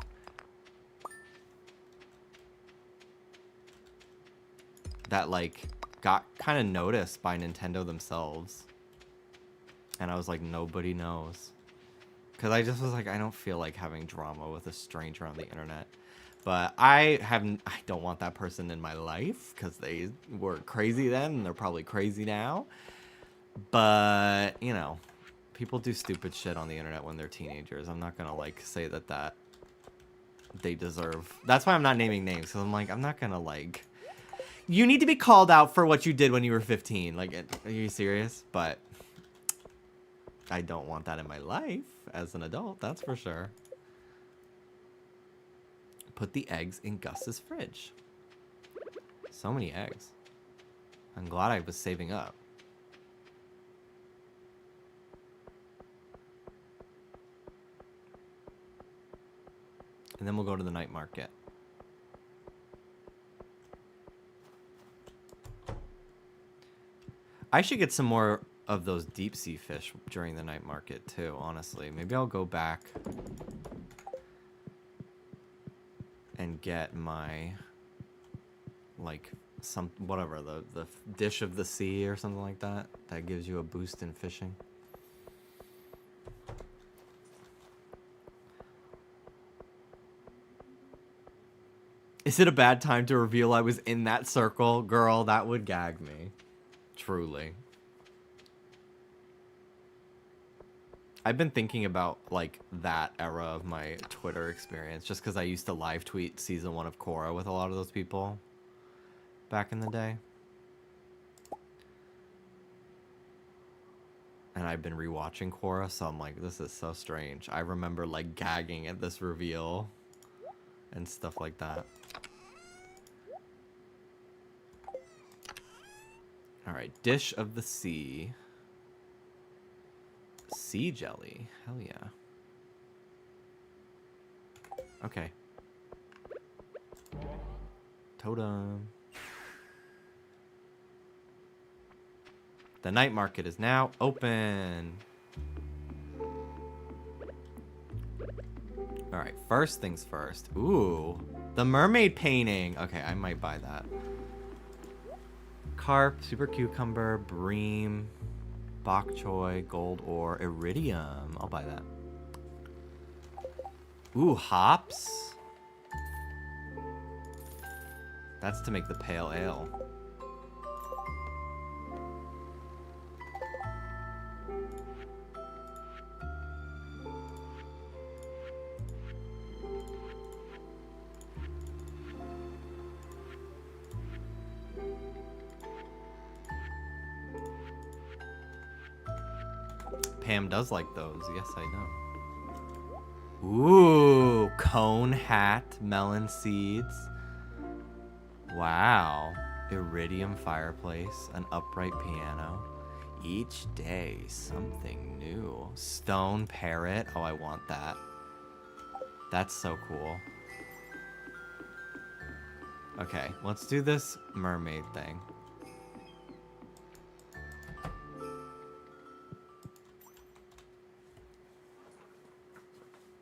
That like got kind of noticed by Nintendo themselves. And I was like, nobody knows. Because I just was like, I don't feel like having drama with a stranger on the internet. But I don't want that person in my life because they were crazy then and they're probably crazy now. But, you know, people do stupid shit on the internet when they're teenagers. I'm not going to like say that they deserve. That's why I'm not naming names because I'm like, I'm not going to like. You need to be called out for what you did when you were 15. Like, are you serious? But I don't want that in my life as an adult, that's for sure. Put the eggs in Gus's fridge. So many eggs. I'm glad I was saving up. And then we'll go to the night market. I should get some more of those deep sea fish during the night market too, honestly. Maybe I'll go back and get my like some whatever the dish of the sea or something like that gives you a boost in fishing. Is it a bad time to reveal I was in that circle? Girl, that would gag me. Truly. I've been thinking about like that era of my Twitter experience just because I used to live tweet season 1 of Korra with a lot of those people back in the day. And I've been rewatching Korra, so I'm like, this is so strange. I remember like gagging at this reveal and stuff like that. Alright, dish of the sea. Sea jelly. Hell yeah. Okay. Totem. The night market is now open. Alright, first things first. Ooh. The mermaid painting. Okay, I might buy that. Carp, super cucumber, bream, bok choy, gold ore, iridium. I'll buy that. Ooh, hops. That's to make the pale ale. Pam does like those. Yes, I know. Ooh, cone hat, melon seeds. Wow. Iridium fireplace, an upright piano. Each day, something new. Stone parrot. Oh, I want that. That's so cool. Okay, let's do this mermaid thing.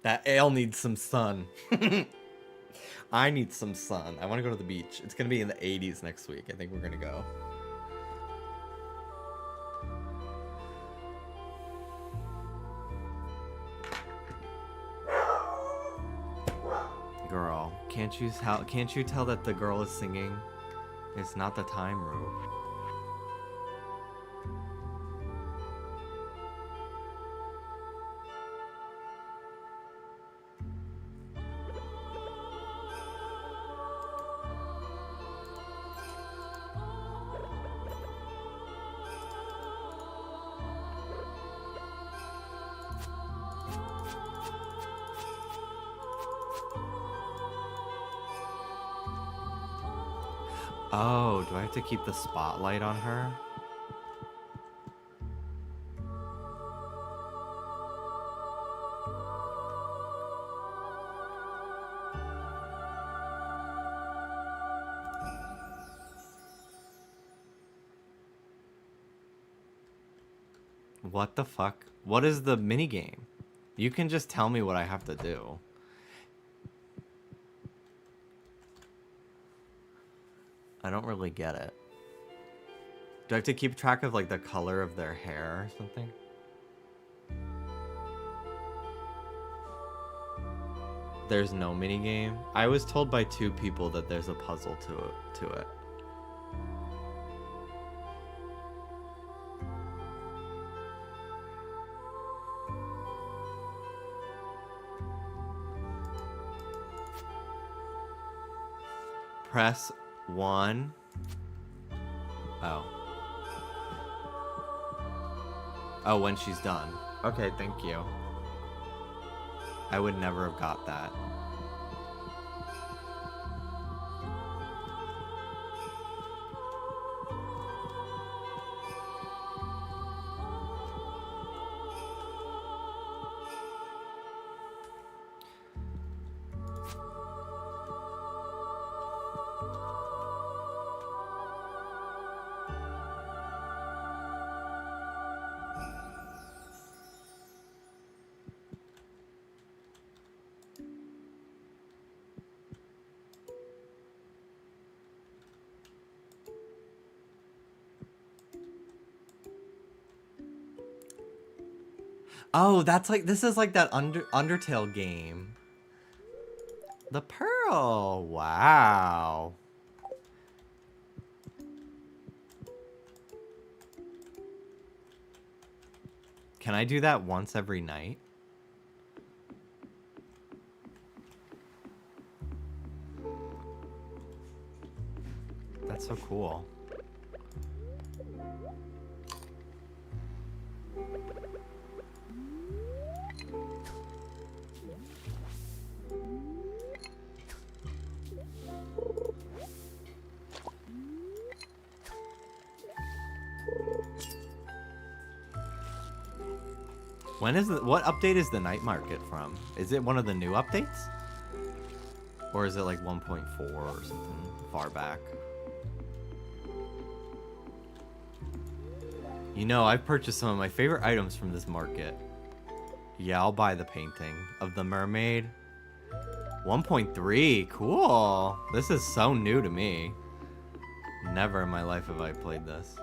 That ale needs some sun. I need some sun. I want to go to the beach. It's going to be in the 80s next week. I think we're going to go. Girl, can't you tell that the girl is singing? It's not the time, Rue. Oh, do I have to keep the spotlight on her? What the fuck? What is the minigame? You can just tell me what I have to do. I don't really get it. Do I have to keep track of like the color of their hair or something? There's no minigame? I was told by 2 people that there's a puzzle to it. Press 1. Oh. Oh, when she's done. Okay, thank you. I would never have got that. Oh, that's like, this is like that Undertale game. The pearl. Wow. Can I do that once every night? That's so cool. What update is the night market from? Is it one of the new updates? Or is it like 1.4 or something far back? You know, I've purchased some of my favorite items from this market. Yeah, I'll buy the painting of the mermaid. 1.3, cool. This is so new to me. Never in my life have I played this.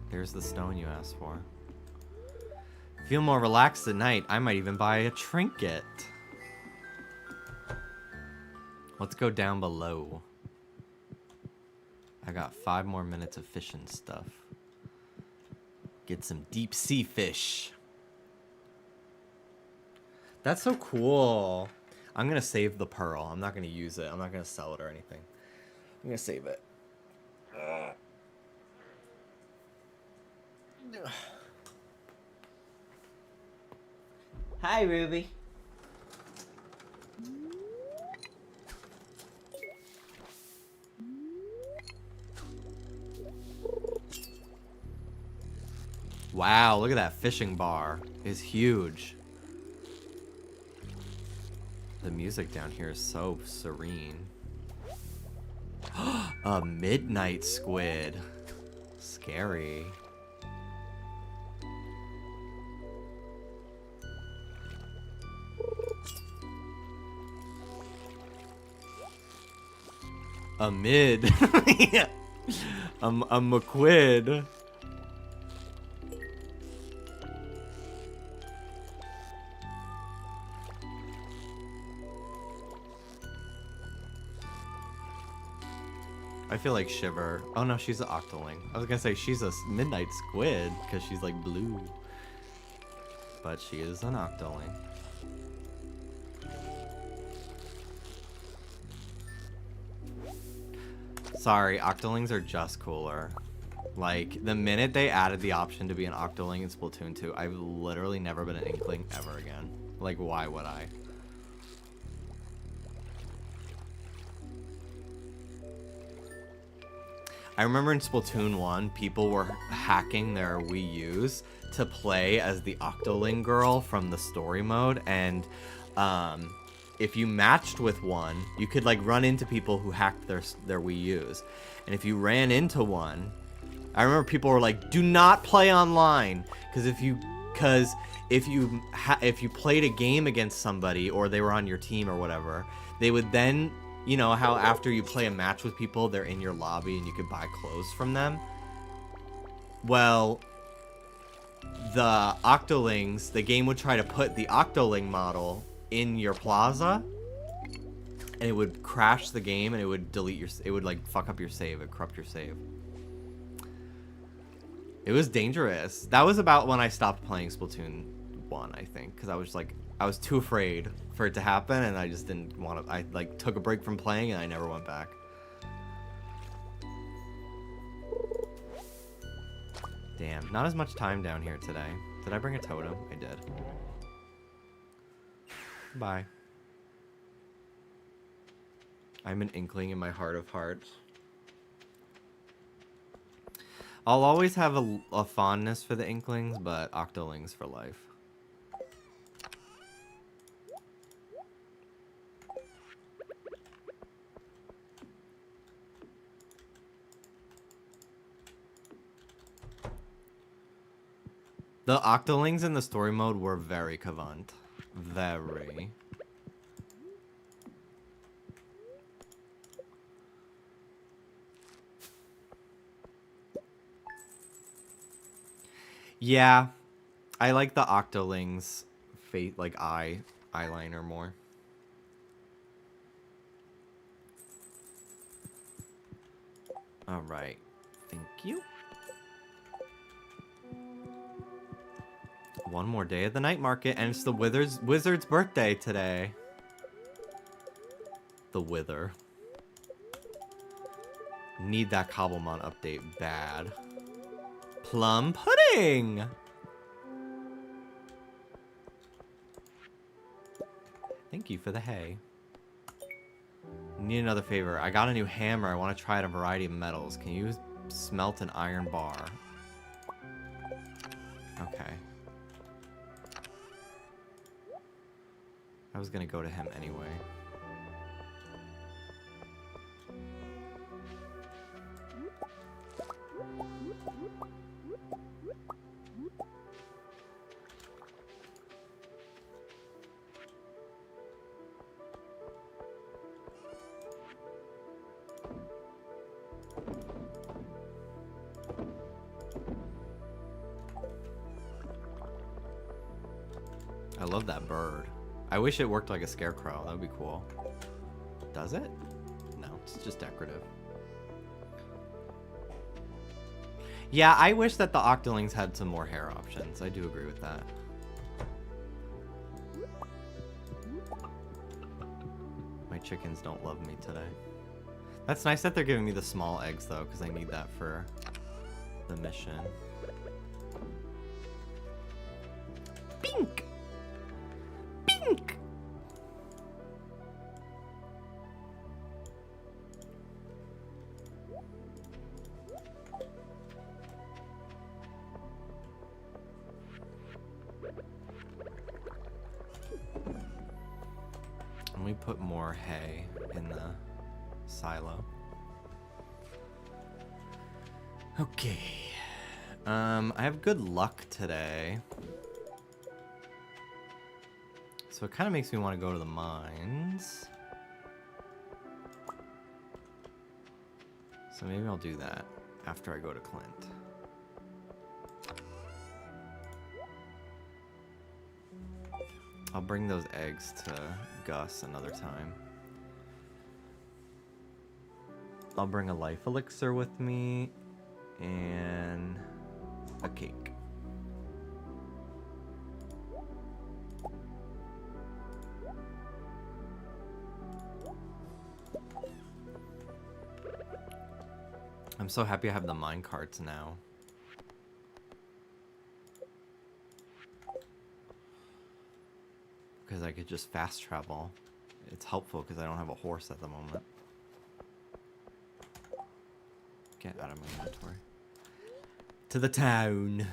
Here's the stone you asked for. Feel more relaxed at night. I might even buy a trinket. Let's go down below. I got 5 more minutes of fishing stuff. Get some deep sea fish. That's so cool. I'm gonna save the pearl. I'm not gonna use it. I'm not gonna sell it or anything. I'm gonna save it. Hi, Ruby. Wow, look at that fishing bar. It's huge. The music down here is so serene. A midnight squid. Scary. A mid. Yeah. A McQuid. I feel like Shiver. Oh no, she's an octoling. I was gonna say she's a midnight squid because she's like blue. But she is an octoling. Sorry, octolings are just cooler. Like, the minute they added the option to be an octoling in Splatoon 2, I've literally never been an inkling ever again. Like, why would I? I remember in Splatoon 1, people were hacking their Wii U's to play as the octoling girl from the story mode, and if you matched with one, you could like run into people who hacked their Wii U's. And if you ran into one, I remember people were like, "Do not play online," because if you played a game against somebody or they were on your team or whatever, they would then, you know how after you play a match with people, they're in your lobby and you could buy clothes from them. Well, the octolings, the game would try to put the octoling model in your plaza, and it would crash the game, and it would delete your, it would like fuck up your save, it corrupt your save. It was dangerous. That was about when I stopped playing Splatoon 1, I think, because I was like, I was too afraid for it to happen, and I just didn't want to. I like took a break from playing, and I never went back. Damn, not as much time down here today. Did I bring a totem? I did. Bye. I'm an inkling in my heart of hearts. I'll always have a fondness for the inklings, but octolings for life. The octolings in the story mode were very cavant. Very. Yeah, I like the octolings fate like eyeliner more. All right, thank you. One more day at the night market, and it's the wizard's birthday today. The Wither. Need that Cobblemon update bad. Plum pudding! Thank you for the hay. Need another favor. I got a new hammer. I want to try out a variety of metals. Can you smelt an iron bar? Okay. I was gonna go to him anyway. I love that bird. I wish it worked like a scarecrow. That would be cool. Does it? No, it's just decorative. Yeah, I wish that the octolings had some more hair options. I do agree with that. My chickens don't love me today. That's nice that they're giving me the small eggs, though, because I need that for the mission. Pink! Pink! And we put more hay in the silo. Okay. I have good luck today. So it kind of makes me want to go to the mines. So maybe I'll do that after I go to Clint. I'll bring those eggs to Gus another time. I'll bring a life elixir with me and a cake. I'm so happy I have the mine carts now. Because I could just fast travel. It's helpful because I don't have a horse at the moment. Get out of my inventory. To the town.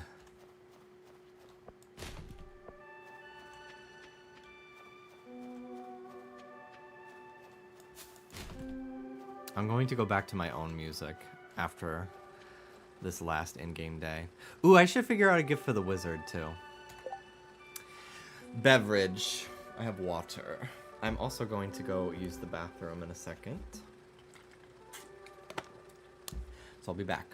I'm going to go back to my own music after this last in-game day. Ooh, I should figure out a gift for the wizard too. Beverage. I have water. I'm also going to go use the bathroom in a second. So I'll be back.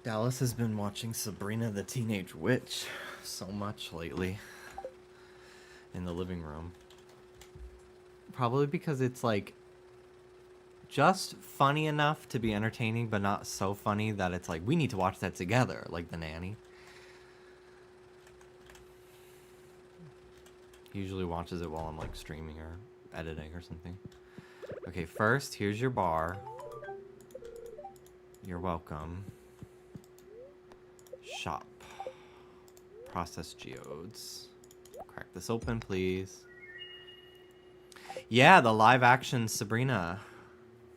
Dallas has been watching Sabrina the Teenage Witch so much lately in the living room. Probably because it's like just funny enough to be entertaining, but not so funny that it's like, we need to watch that together, like The Nanny. He usually watches it while I'm like streaming or editing or something. Okay, first, here's your bar. You're welcome. Shop. Process geodes. Crack this open, please. Yeah, the live action Sabrina,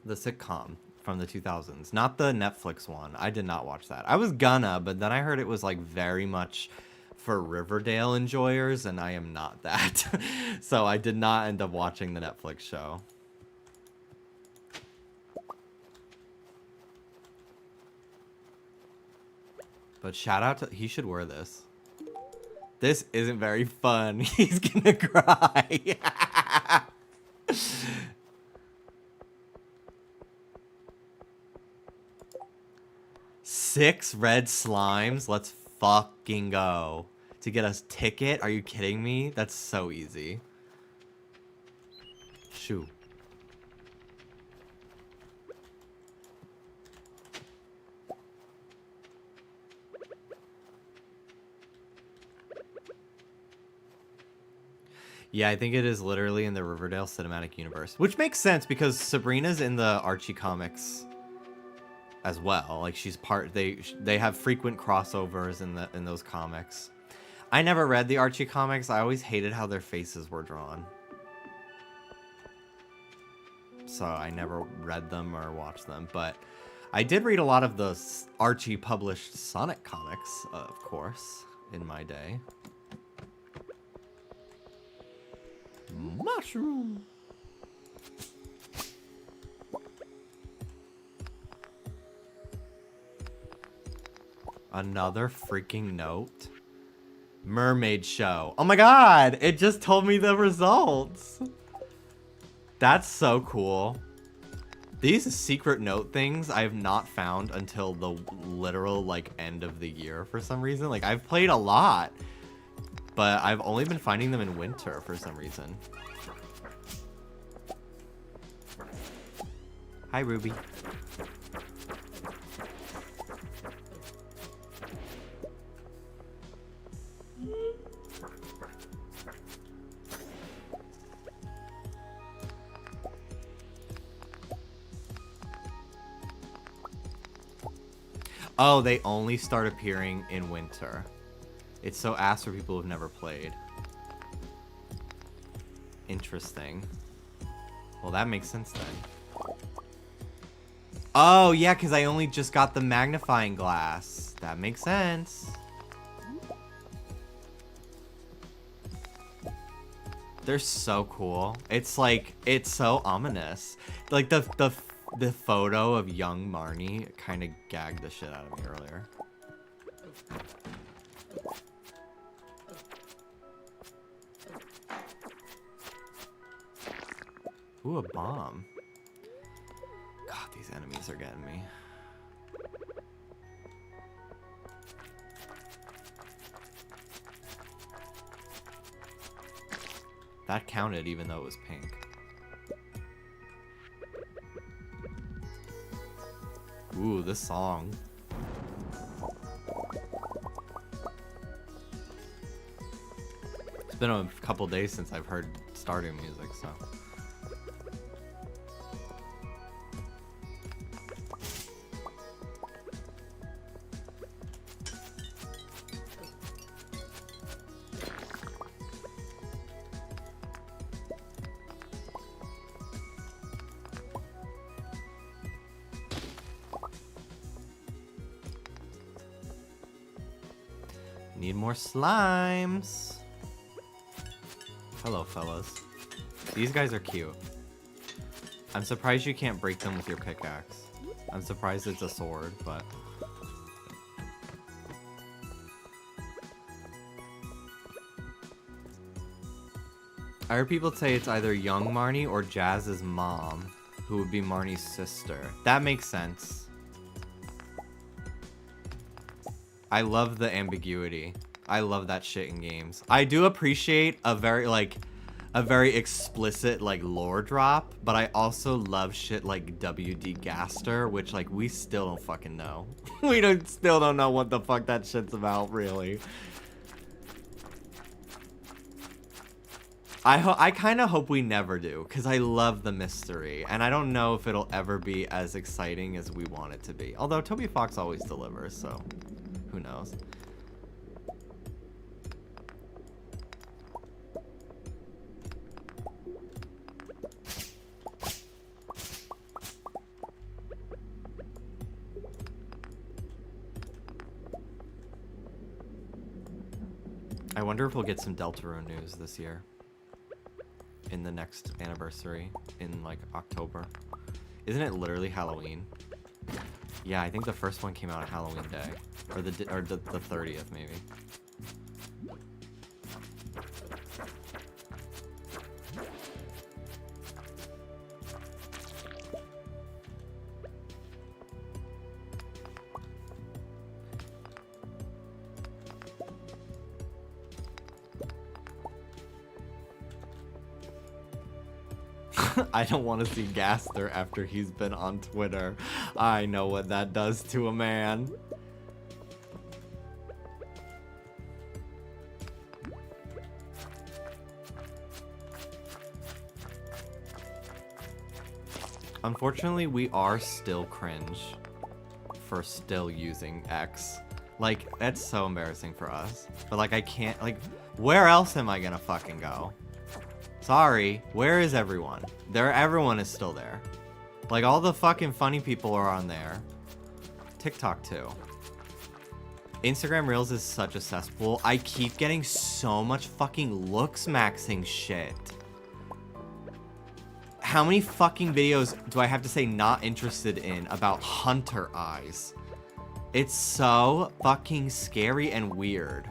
the sitcom from the 2000s. Not the Netflix one. I did not watch that. I was gonna, but then I heard it was like very much for Riverdale enjoyers, and I am not that. So I did not end up watching the Netflix show. But shout out to... He should wear this. This isn't very fun. He's gonna cry. 6 red slimes? Let's fucking go. To get us ticket? Are you kidding me? That's so easy. Shoo. Yeah, I think it is literally in the Riverdale cinematic universe, which makes sense because Sabrina's in the Archie comics as well. Like she's part. They have frequent crossovers in those comics. I never read the Archie comics. I always hated how their faces were drawn, so I never read them or watched them. But I did read a lot of the Archie published Sonic comics, of course, in my day. Mushroom. Another freaking note. Mermaid show. Oh my god! It just told me the results. That's so cool. These secret note things I have not found until the literal like end of the year for some reason. Like I've played a lot, but I've only been finding them in winter for some reason. Hi, Ruby. Oh, they only start appearing in winter. It's so ass for people who've never played. Interesting. Well, that makes sense then. Oh, yeah, because I only just got the magnifying glass. That makes sense. They're so cool. It's like, it's so ominous. Like the photo of young Marnie kind of gagged the shit out of me earlier. Ooh, a bomb. God, these enemies are getting me. That counted even though it was pink. Ooh, this song. It's been a couple days since I've heard Stardew music, so. Need more slimes. Hello, fellas. These guys are cute. I'm surprised you can't break them with your pickaxe. I'm surprised it's a sword, but... I heard people say it's either young Marnie or Jazz's mom, who would be Marnie's sister. That makes sense. I love the ambiguity. I love that shit in games. I do appreciate a very explicit like lore drop, but I also love shit like WD Gaster, which like we still don't fucking know. Still don't know what the fuck that shit's about, really. I kind of hope we never do, because I love the mystery, and I don't know if it'll ever be as exciting as we want it to be. Although Toby Fox always delivers, so who knows. I wonder if we'll get some Deltarune news this year. In the next anniversary in like October. Isn't it literally Halloween? Yeah, I think the first one came out on Halloween Day, or the 30th maybe. I don't want to see Gaster after he's been on Twitter. I know what that does to a man. Unfortunately, we are still cringe for still using X. Like, that's so embarrassing for us. But like, I can't, like, where else am I gonna fucking go? Sorry, where is everyone? Everyone is still there. Like, all the fucking funny people are on there. TikTok, too. Instagram Reels is such a cesspool. I keep getting so much fucking looks maxing shit. How many fucking videos do I have to say not interested in about hunter eyes? It's so fucking scary and weird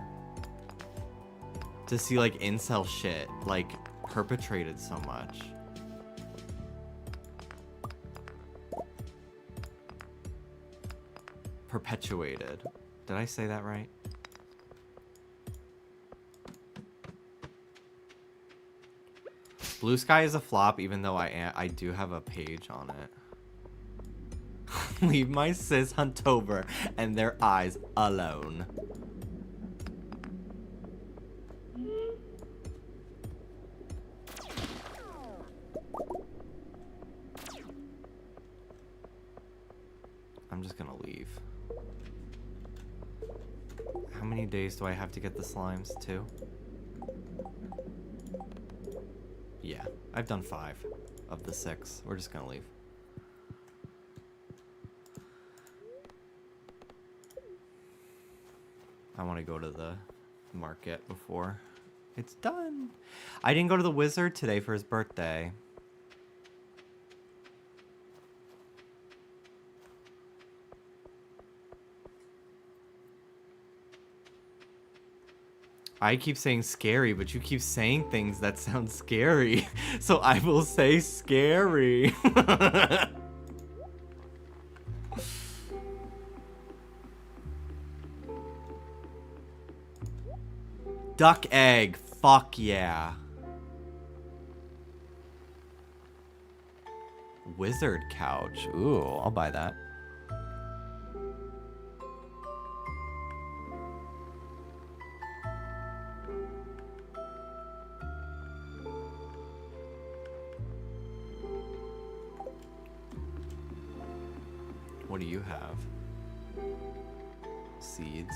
to see, like, incel shit, like, perpetrated so much. Perpetuated. Did I say that right? Blue Sky is a flop, even though I do have a page on it. Leave my sis Huntover and their eyes alone. I'm just gonna leave. How many days do I have to get the slimes? 2? Yeah, I've done 5 of the 6. We're just gonna leave. I want to go to the market before it's done. I didn't go to the wizard today for his birthday. I keep saying scary, but you keep saying things that sound scary. So I will say scary. Duck egg. Fuck yeah. Wizard couch. Ooh, I'll buy that. What do you have? Seeds.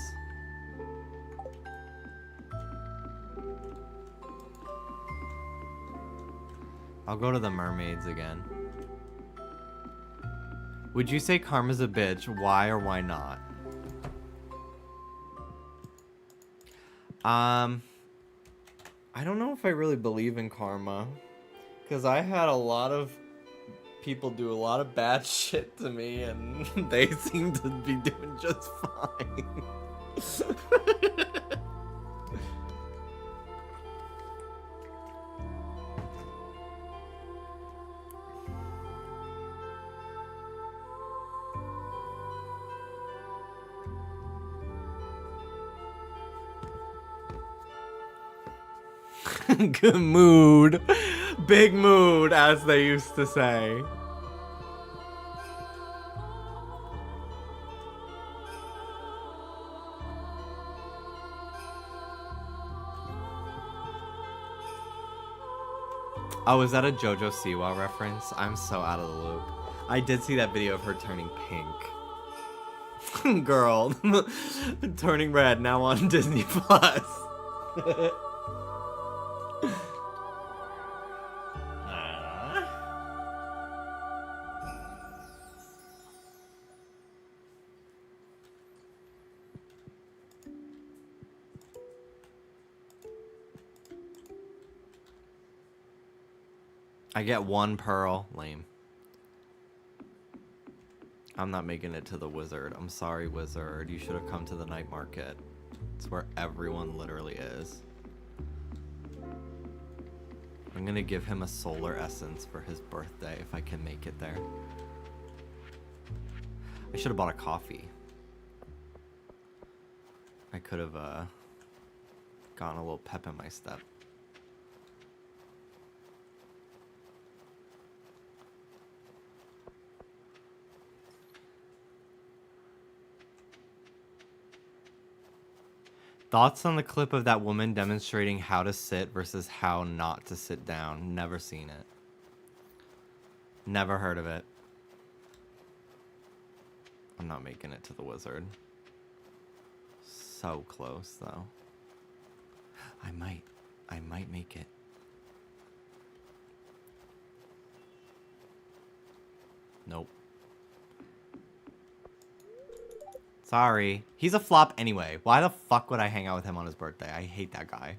I'll go to the mermaids again. Would you say karma's a bitch? Why or why not? I don't know if I really believe in karma. Because I had a lot of people do a lot of bad shit to me and they seem to be doing just fine. Good mood. Big mood, as they used to say. Oh, is that a JoJo Siwa reference? I'm so out of the loop. I did see that video of her turning pink. Girl. Turning red, now on Disney Plus. I get 1 pearl. Lame. I'm not making it to the wizard. I'm sorry, wizard. You should have come to the night market. It's where everyone literally is. I'm gonna give him a solar essence for his birthday if I can make it there. I should have bought a coffee. I could have gotten a little pep in my step. Thoughts on the clip of that woman demonstrating how to sit versus how not to sit down? Never seen it. Never heard of it. I'm not making it to the wizard. So close, though. I might make it. Nope. Sorry. He's a flop anyway. Why the fuck would I hang out with him on his birthday? I hate that guy.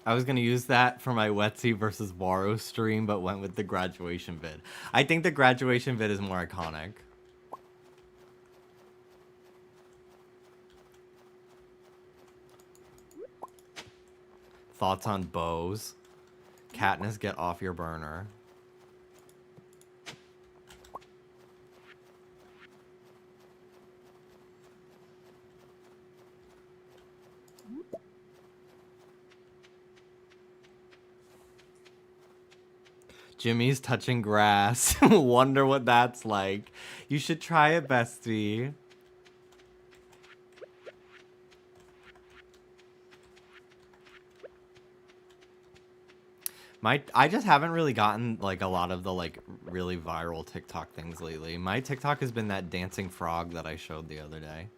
I was gonna use that for my Wetsy versus Waro stream, but went with the graduation vid. I think the graduation vid is more iconic. Thoughts on bows? Katniss, get off your burner. Jimmy's touching grass. Wonder what that's like. You should try it, bestie. I just haven't really gotten like a lot of the like really viral TikTok things lately. My TikTok has been that dancing frog that I showed the other day.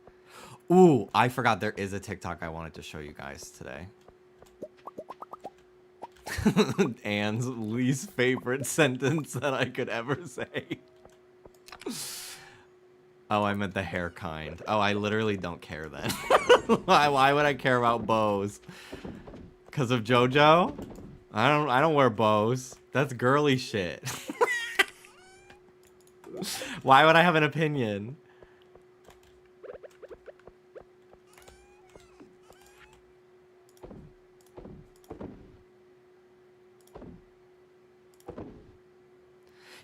Ooh, I forgot there is a TikTok I wanted to show you guys today. Anne's least favorite sentence that I could ever say. Oh, I meant the hair kind. Oh, I literally don't care then. Why would I care about bows? Because of JoJo? I don't wear bows. That's girly shit. Why would I have an opinion?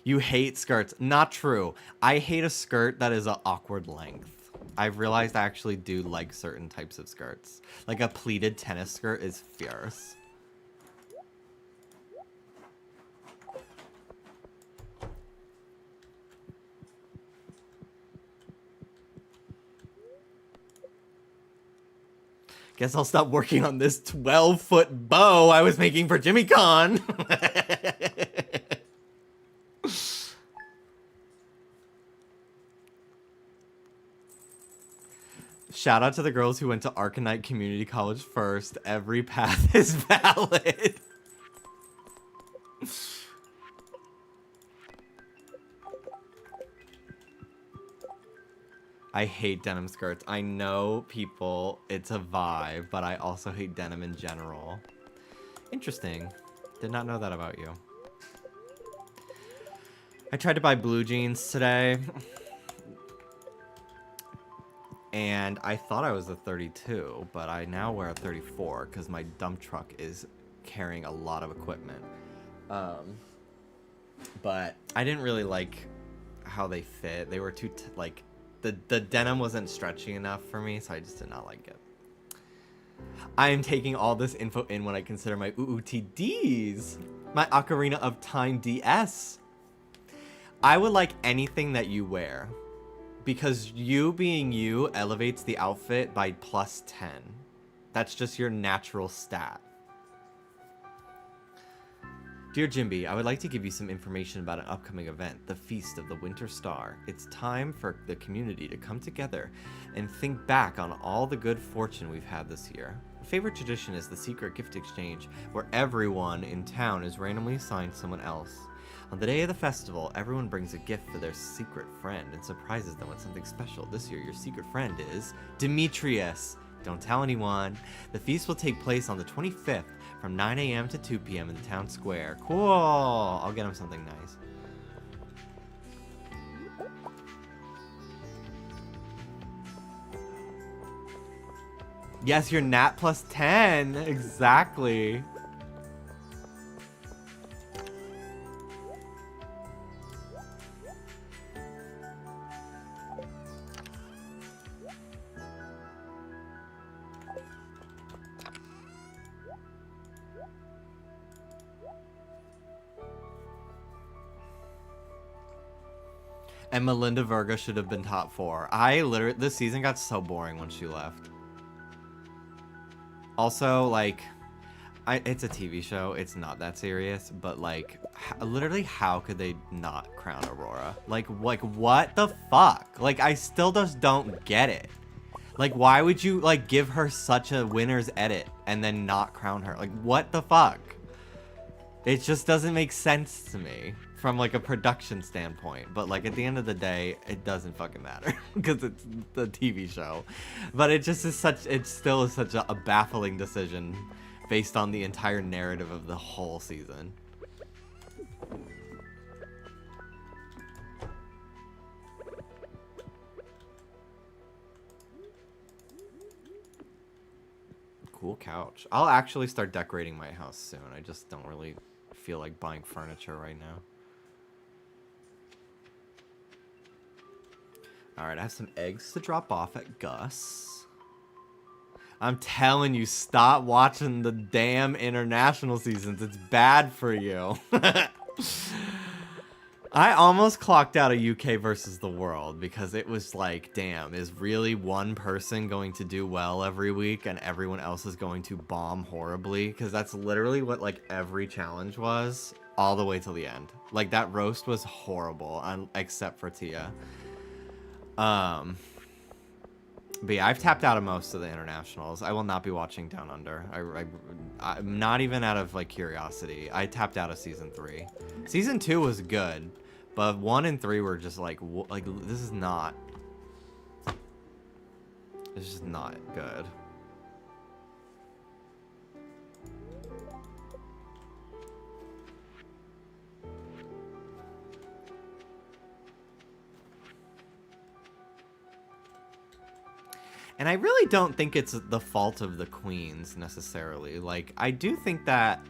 You hate skirts. Not true. I hate a skirt that is an awkward length. I've realized I actually do like certain types of skirts. Like a pleated tennis skirt is fierce. Guess I'll stop working on this 12-foot bow I was making for Jimmy Con. Shout out to the girls who went to Arcanite Community College first. Every path is valid. I hate denim skirts. I know people, it's a vibe, but I also hate denim in general. Interesting. Did not know that about you. I tried to buy blue jeans today. And I thought I was a 32, but I now wear a 34 because my dump truck is carrying a lot of equipment. But I didn't really like how they fit. They were too like the denim wasn't stretchy enough for me, so I just did not like it. I am taking all this info in when I consider my UUTDs, my Ocarina of Time DS. I would like anything that you wear, because you being you elevates the outfit by +10. That's just your natural stat. Dear Jimby, I would like to give you some information about an upcoming event, the Feast of the Winter Star. It's time for the community to come together and think back on all the good fortune we've had this year. A favorite tradition is the secret gift exchange, where everyone in town is randomly assigned someone else. On the day of the festival, everyone brings a gift for their secret friend and surprises them with something special. This year, your secret friend is Demetrius. Don't tell anyone. The feast will take place on the 25th from 9 a.m. to 2 p.m. in the town square. Cool. I'll get him something nice. Yes, you're nat +10. Exactly. And Melinda Verga should have been top 4. This season got so boring when she left. Also, like, it's a TV show. It's not that serious. But, like, literally, how could they not crown Aurora? Like, what the fuck? Like, I still just don't get it. Like, why would you, like, give her such a winner's edit and then not crown her? Like, what the fuck? It just doesn't make sense to me from, like, a production standpoint. But, like, at the end of the day, it doesn't fucking matter because it's the TV show. But it just is it still is such a baffling decision based on the entire narrative of the whole season. Cool couch. I'll actually start decorating my house soon. I just don't really feel like buying furniture right now. Alright, I have some eggs to drop off at Gus. I'm telling you, stop watching the damn international seasons. It's bad for you. I almost clocked out a UK versus the world because it was like, damn, is really one person going to do well every week and everyone else is going to bomb horribly? Because that's literally what, like, every challenge was all the way till the end. Like, that roast was horrible, except for Tia. But yeah, I've tapped out of most of the internationals. I will not be watching Down Under. I'm not even out of, like, curiosity. I tapped out of season 3. Season 2 was good, but 1 and 3 were just like this is not. It's just not good. And I really don't think it's the fault of the queens, necessarily. Like, I do think that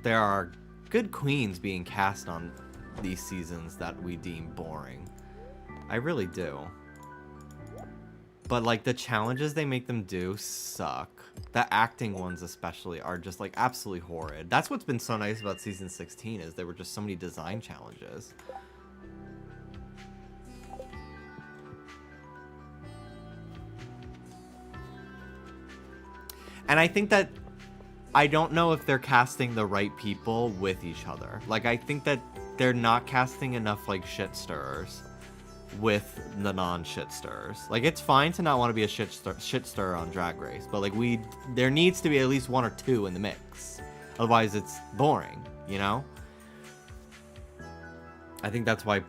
there are good queens being cast on these seasons that we deem boring. I really do. But, like, the challenges they make them do suck. The acting ones especially are just, like, absolutely horrid. That's what's been so nice about season 16 is there were just so many design challenges. And I think that, I don't know if they're casting the right people with each other. Like, I think that they're not casting enough, like, shit stirrers with the non-shit stirrers. Like, it's fine to not want to be a shit stirrer on Drag Race, but, like, there needs to be at least 1 or 2 in the mix. Otherwise, it's boring, you know? I think that's why,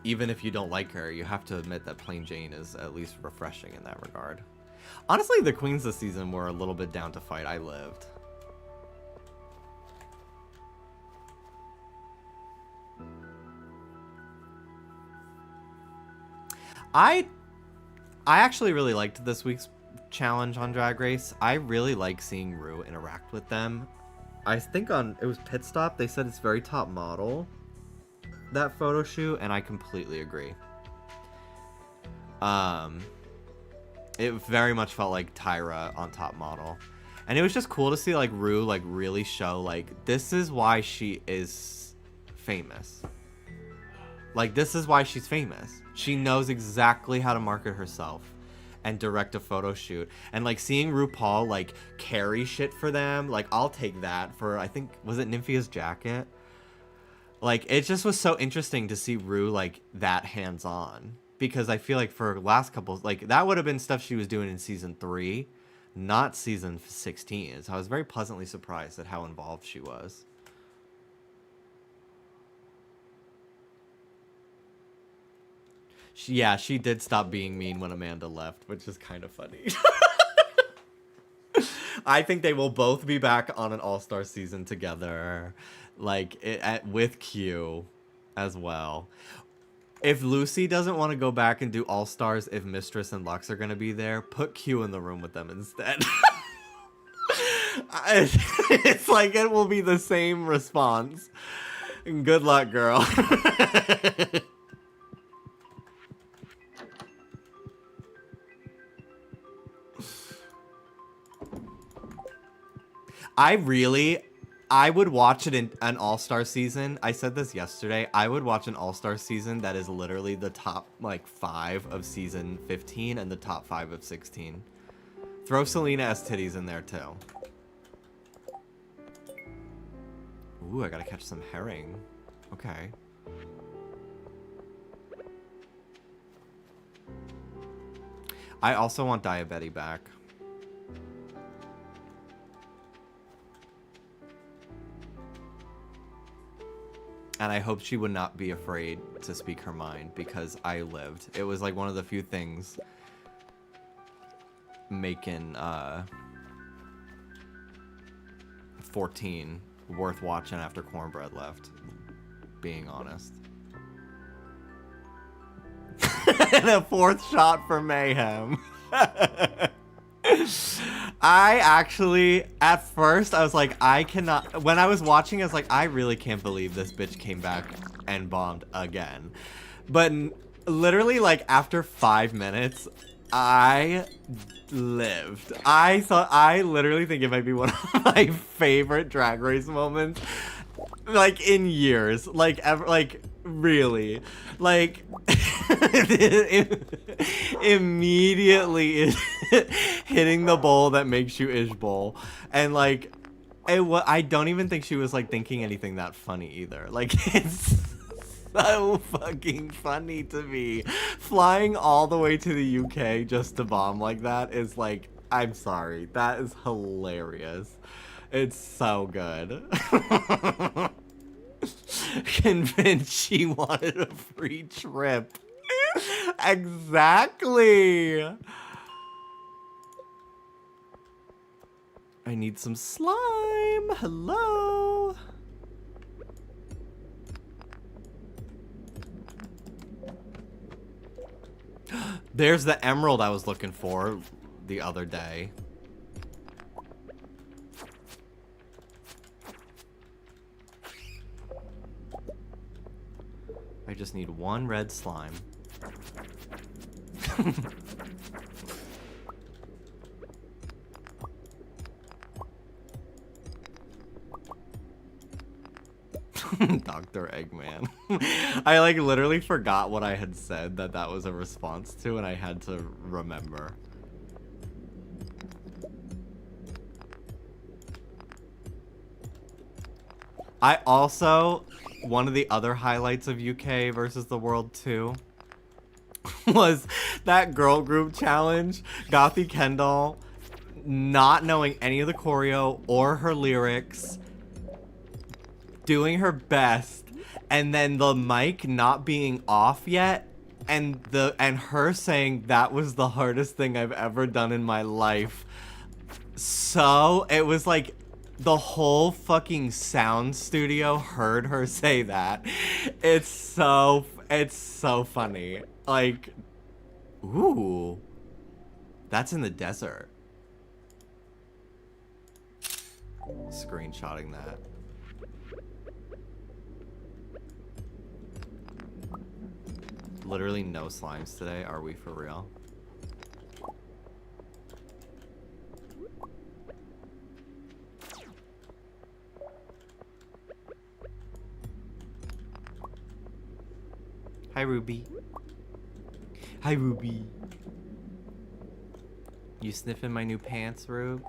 even if you don't like her, you have to admit that Plain Jane is at least refreshing in that regard. Honestly, the queens this season were a little bit down to fight. I lived. I actually really liked this week's challenge on Drag Race. I really like seeing Rue interact with them. I think it was Pit Stop, they said it's very top model. that photo shoot, and I completely agree. It very much felt like Tyra on Top Model. And it was just cool to see like Rue like really show like this is why she is famous. Like this is why she's famous. She knows exactly how to market herself and direct a photo shoot. And like seeing RuPaul like carry shit for them, like I'll take that for, I think, was it Nymphia's jacket? Like it just was so interesting to see Rue like that hands-on. Because I feel like for last couple, like that would have been stuff she was doing in season 3, not season 16. So I was very pleasantly surprised at how involved she was. She did stop being mean when Amanda left, which is kind of funny. I think they will both be back on an all-star season together, like with Q as well. If Lucy doesn't want to go back and do all-stars, if Mistress and Lux are going to be there, put Q in the room with them instead. It's like it will be the same response. Good luck, girl. I would watch it in an all-star season. I said this yesterday. I would watch an all-star season that is literally the top, like, 5 of season 15 and the top 5 of 16. Throw Selena S. Titties in there, too. Ooh, I gotta catch some herring. Okay. I also want Diabetti back. And I hope she would not be afraid to speak her mind, because I lived. It was like one of the few things making 14 worth watching after Cornbread left, being honest. And a 4th shot for Mayhem. I actually, at first, I was like, I cannot, when I was watching, I was like, I really can't believe this bitch came back and bombed again. But literally, like, after 5 minutes, I lived. I literally think it might be one of my favorite Drag Race moments, like, in years. Like, ever, like, really. Like, immediately hitting the bowl that makes you ish bowl. And, like, I don't even think she was, like, thinking anything that funny either. Like, it's so fucking funny to me. Flying all the way to the UK just to bomb like that is, like, I'm sorry. That is hilarious. It's so good. Convinced she wanted a free trip. Exactly. I need some slime. Hello. There's the emerald I was looking for the other day. I just need 1 red slime. Dr. Eggman. I like literally forgot what I had said that was a response to, and I had to remember. I also, one of the other highlights of UK versus the world too was that girl group challenge. Gothy Kendall not knowing any of the choreo or her lyrics, doing her best, and then the mic not being off yet, and her saying that was the hardest thing I've ever done in my life. So it was like the whole fucking sound studio heard her say that. It's so funny. Like, ooh, that's in the desert. Screenshotting that. literally no slimes today. Are we for real? Hi, Ruby. Hi, Ruby. You sniffing my new pants, Rube?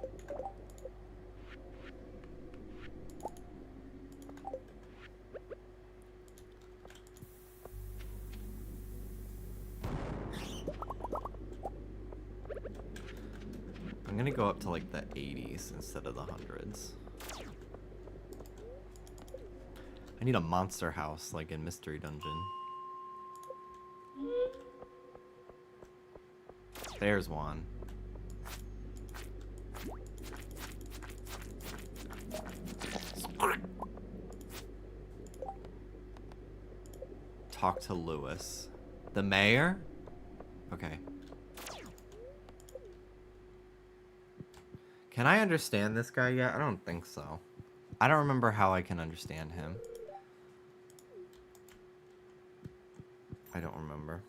I'm gonna go up to like the 80s instead of the 100s. I need a monster house like in Mystery Dungeon. There's one. Talk to Lewis. The mayor? Okay. Can I understand this guy yet? I don't think so. I don't remember how I can understand him. I don't remember.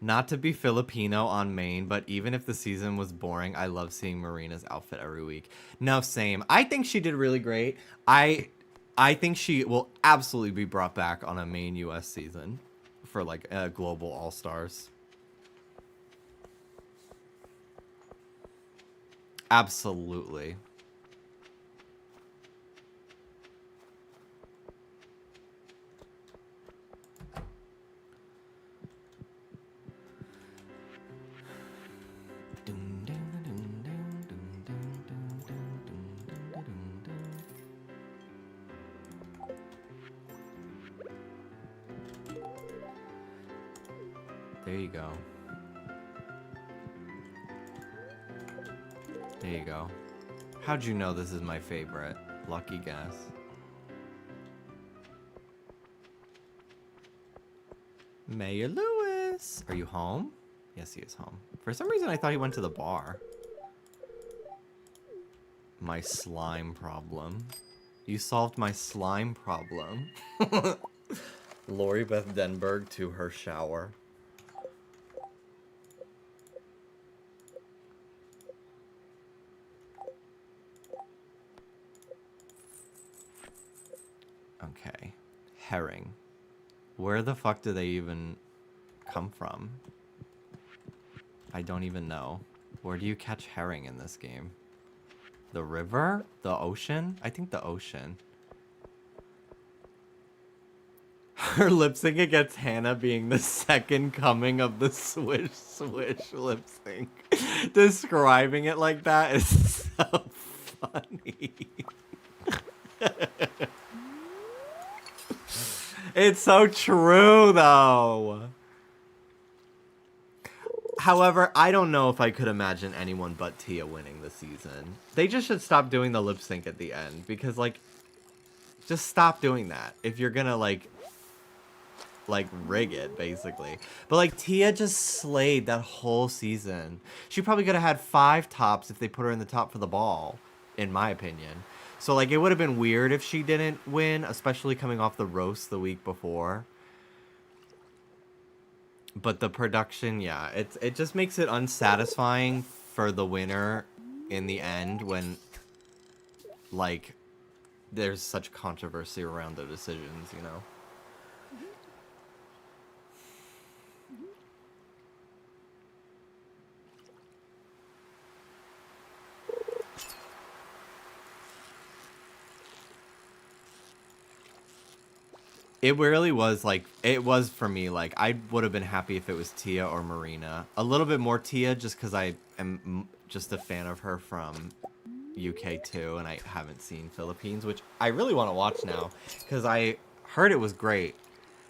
Not to be Filipino on Maine, but even if the season was boring, I love seeing Marina's outfit every week. No, same. I think she did really great. I think she will absolutely be brought back on a Maine US season for like a global all-stars. Absolutely. There you go. There you go. How'd you know this is my favorite? Lucky guess. Mayor Lewis! Are you home? Yes, he is home. For some reason, I thought he went to the bar. My slime problem. You solved my slime problem. Lori Beth Denberg to her shower. Okay. Herring. Where the fuck do they even come from? I don't even know. Where do you catch herring in this game? The river? The ocean? I think the ocean. Her lip sync against Hannah being the second coming of the swish swish lip sync. Describing it like that is so funny. It's so true, though. However, I don't know if I could imagine anyone but Tia winning the season. They just should stop doing the lip sync at the end. Because, like, just stop doing that. If you're gonna, like, rig it, basically. But, like, Tia just slayed that whole season. She probably could have had 5 tops if they put her in the top for the ball, in my opinion. So, like, it would have been weird if she didn't win, especially coming off the roast the week before. But the production, yeah, it just makes it unsatisfying for the winner in the end when, like, there's such controversy around the decisions, you know? It really was, like, it was for me, like, I would have been happy if it was Tia or Marina. A little bit more Tia, just because I am just a fan of her from UK too, and I haven't seen Philippines, which I really want to watch now, because I heard it was great.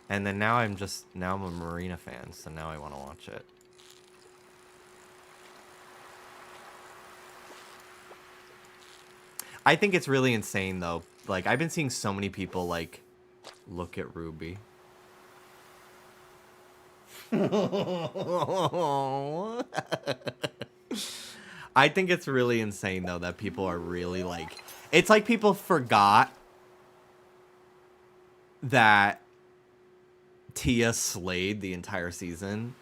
And then now I'm a Marina fan, so now I want to watch it. I think it's really insane, though. Like, I've been seeing so many people, like, look at Ruby. I think it's really insane, though, that people are really, like... It's like people forgot that Tia slayed the entire season.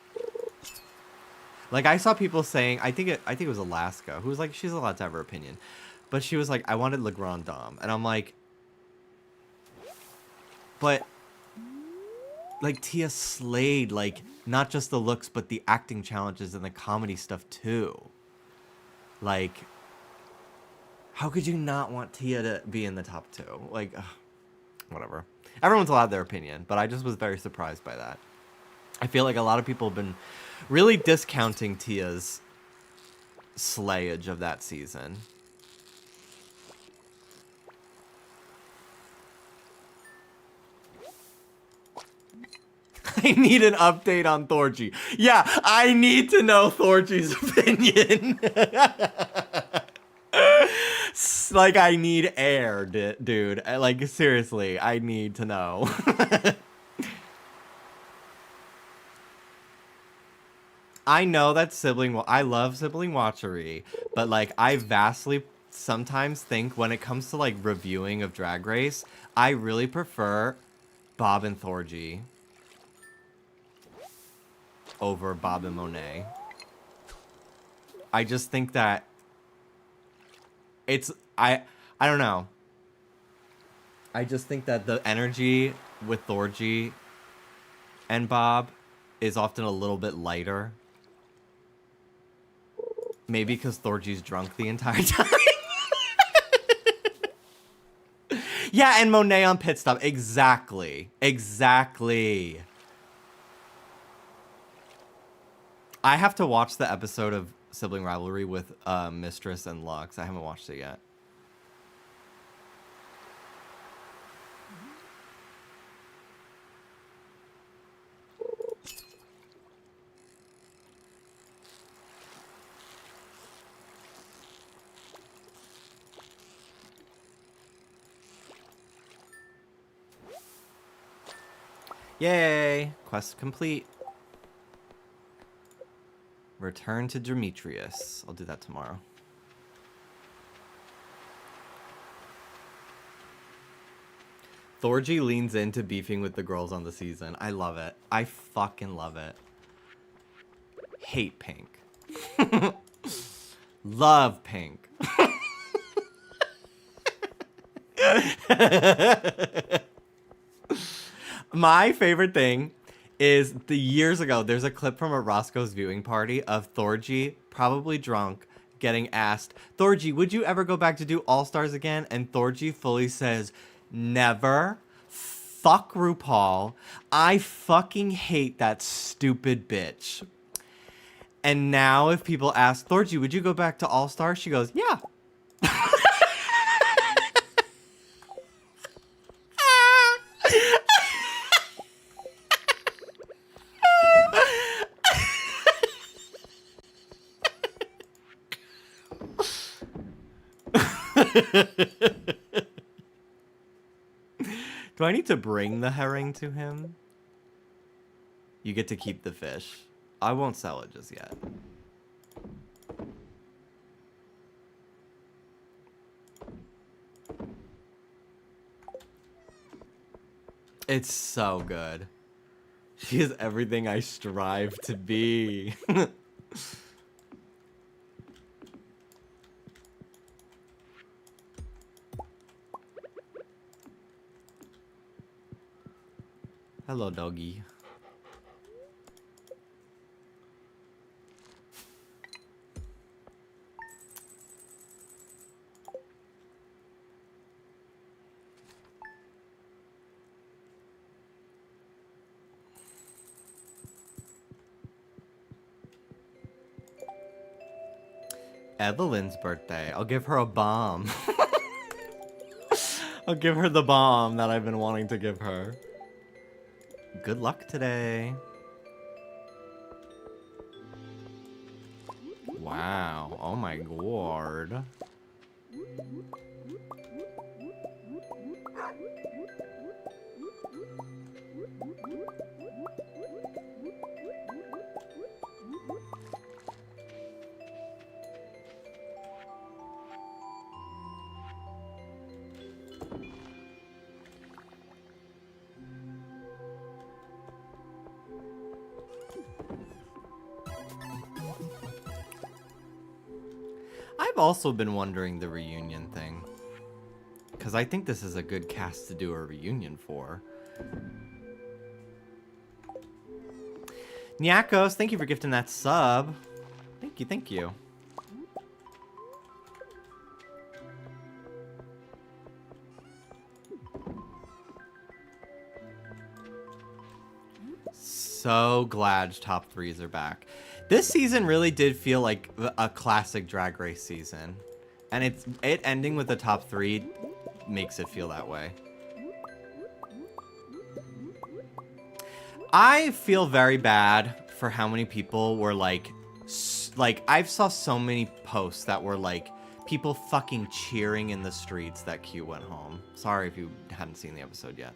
Like, I saw people saying, I think it was Alaska, who was like, she's allowed to have her opinion. But she was like, I wanted Le Grand Dame. And I'm like, but, like, Tia slayed, like, not just the looks, but the acting challenges and the comedy stuff, too. Like, how could you not want Tia to be in the top 2? Like, ugh, whatever. Everyone's allowed their opinion, but I just was very surprised by that. I feel like a lot of people have been really discounting Tia's slayage of that season. I need an update on Thorgy. Yeah, I need to know Thorgy's opinion. Like, I need air, dude. Like, seriously, I need to know. I know that I love sibling watchery, but, like, I vastly sometimes think when it comes to, like, reviewing of Drag Race, I really prefer Bob and Thorgy over Bob and Monet. I just think that I don't know. I just think that the energy with Thorgy and Bob is often a little bit lighter. Maybe because Thorgy's drunk the entire time. Yeah, and Monet on Pit Stop. Exactly. Exactly. I have to watch the episode of Sibling Rivalry with Mistress and Lux. I haven't watched it yet. Yay! Quest complete. Return to Demetrius. I'll do that tomorrow. Thorgy leans into beefing with the girls on the season. I love it. I fucking love it. Hate Pink. Love Pink. My favorite thing is the years ago, there's a clip from a Roscoe's viewing party of Thorgy, probably drunk, getting asked, Thorgy, would you ever go back to do All-Stars again? And Thorgy fully says, never. Fuck RuPaul. I fucking hate that stupid bitch. And now if people ask, Thorgy, would you go back to All-Stars? She goes, yeah. Do I need to bring the herring to him? You get to keep the fish. I won't sell it just yet. It's so good. She is everything I strive to be. Hello, doggy. Evelyn's birthday. I'll give her a bomb. I'll give her the bomb that I've been wanting to give her. Good luck today. Wow. Oh my god. I've also been wondering the reunion thing. Because I think this is a good cast to do a reunion for. Nyakos, thank you for gifting that sub. Thank you, thank you. So glad top threes are back. This season really did feel like a classic Drag Race season. And it ending with the top three makes it feel that way. I feel very bad for how many people were like I saw so many posts that were like people fucking cheering in the streets that Q went home. Sorry if you hadn't seen the episode yet.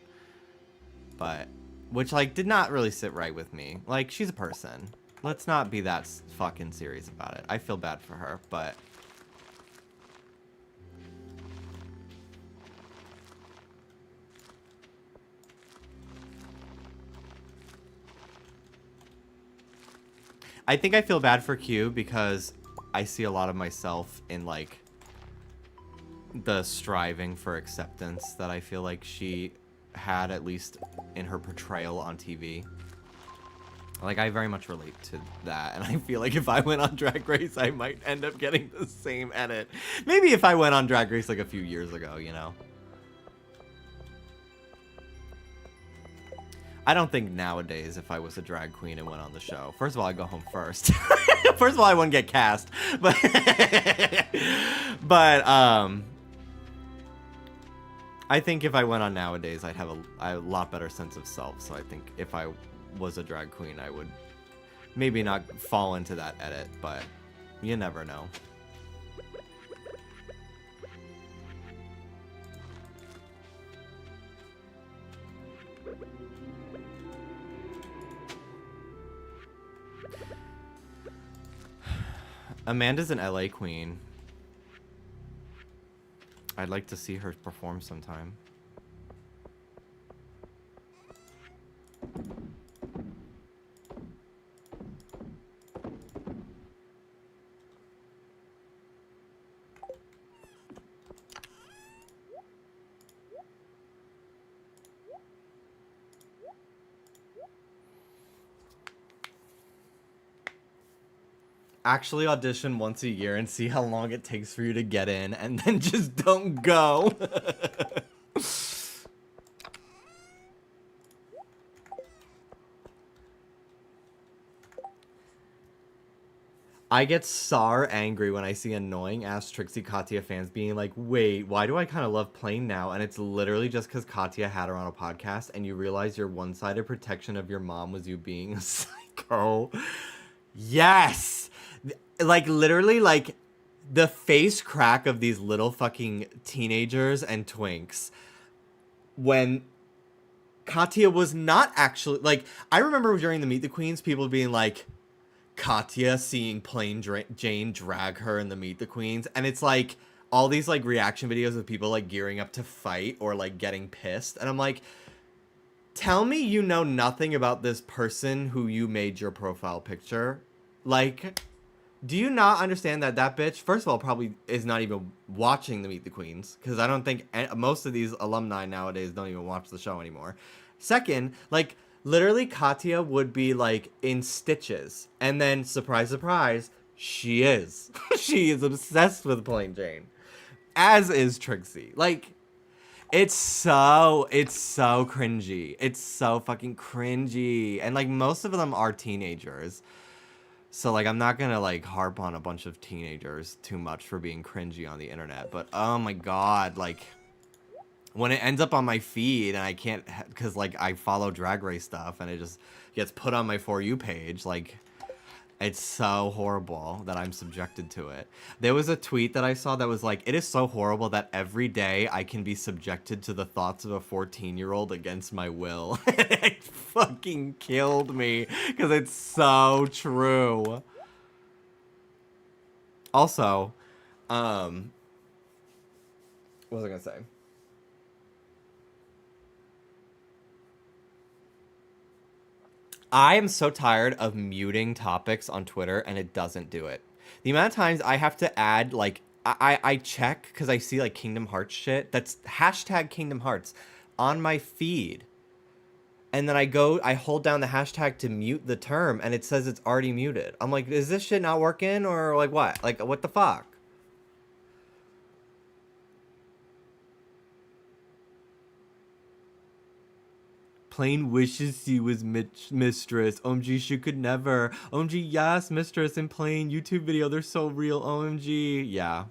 But, which like did not really sit right with me. Like, she's a person. Let's not be that fucking serious about it. I feel bad for her, but... I think I feel bad for Q because I see a lot of myself in, like, the striving for acceptance that I feel like she had, at least in her portrayal on TV. Like, I very much relate to that, and I feel like if I went on Drag Race, I might end up getting the same edit. Maybe if I went on Drag Race, like, a few years ago, you know? I don't think nowadays, if I was a drag queen and went on the show, first of all, I'd go home first. First of all, I wouldn't get cast. But, I think if I went on nowadays, I'd have a lot better sense of self. So I think if I was a drag queen, I would maybe not fall into that edit, but you never know. Amanda's an LA queen. I'd like to see her perform sometime. Actually audition once a year and see how long it takes for you to get in, and then just don't go. I get so angry when I see annoying ass Trixie Katya fans being like, wait, why do I kind of love Plain now? And it's literally just because Katya had her on a podcast and you realize your one-sided protection of your mom was you being a psycho. Yes! Like, literally, like, the face crack of these little fucking teenagers and twinks when Katya was not actually, like, I remember during the Meet the Queens, people being like, Katya seeing Plain Jane drag her in the Meet the Queens, and it's like, all these, like, reaction videos of people, like, gearing up to fight or, like, getting pissed, and I'm like, tell me you know nothing about this person who you made your profile picture. Like... Do you not understand that that bitch, first of all, probably is not even watching the Meet the Queens? Because I don't think most of these alumni nowadays don't even watch the show anymore. Second, like, literally Katya would be, like, in stitches. And then, surprise, surprise, she is. She is obsessed with Plain Jane. As is Trixie. Like, it's so cringy. It's so fucking cringy. And, like, most of them are teenagers. So, like, I'm not gonna, like, harp on a bunch of teenagers too much for being cringy on the internet. But, oh my god, like, when it ends up on my feed and I can't, because, like, I follow Drag Race stuff and it just gets put on my For You page, like, it's so horrible that I'm subjected to it. There was a tweet that I saw that was like, it is so horrible that every day I can be subjected to the thoughts of a 14-year-old against my will. It fucking killed me because it's so true. Also, what was I gonna say? I am so tired of muting topics on Twitter and it doesn't do it. The amount of times I have to add, like, I check because I see like Kingdom Hearts shit. That's hashtag Kingdom Hearts on my feed. And then I hold down the hashtag to mute the term, and it says it's already muted. I'm like, is this shit not working, or like what? Like, what the fuck? Plain wishes she was mistress. OMG, she could never. OMG, yes, mistress and plain YouTube video. They're so real. OMG, yeah.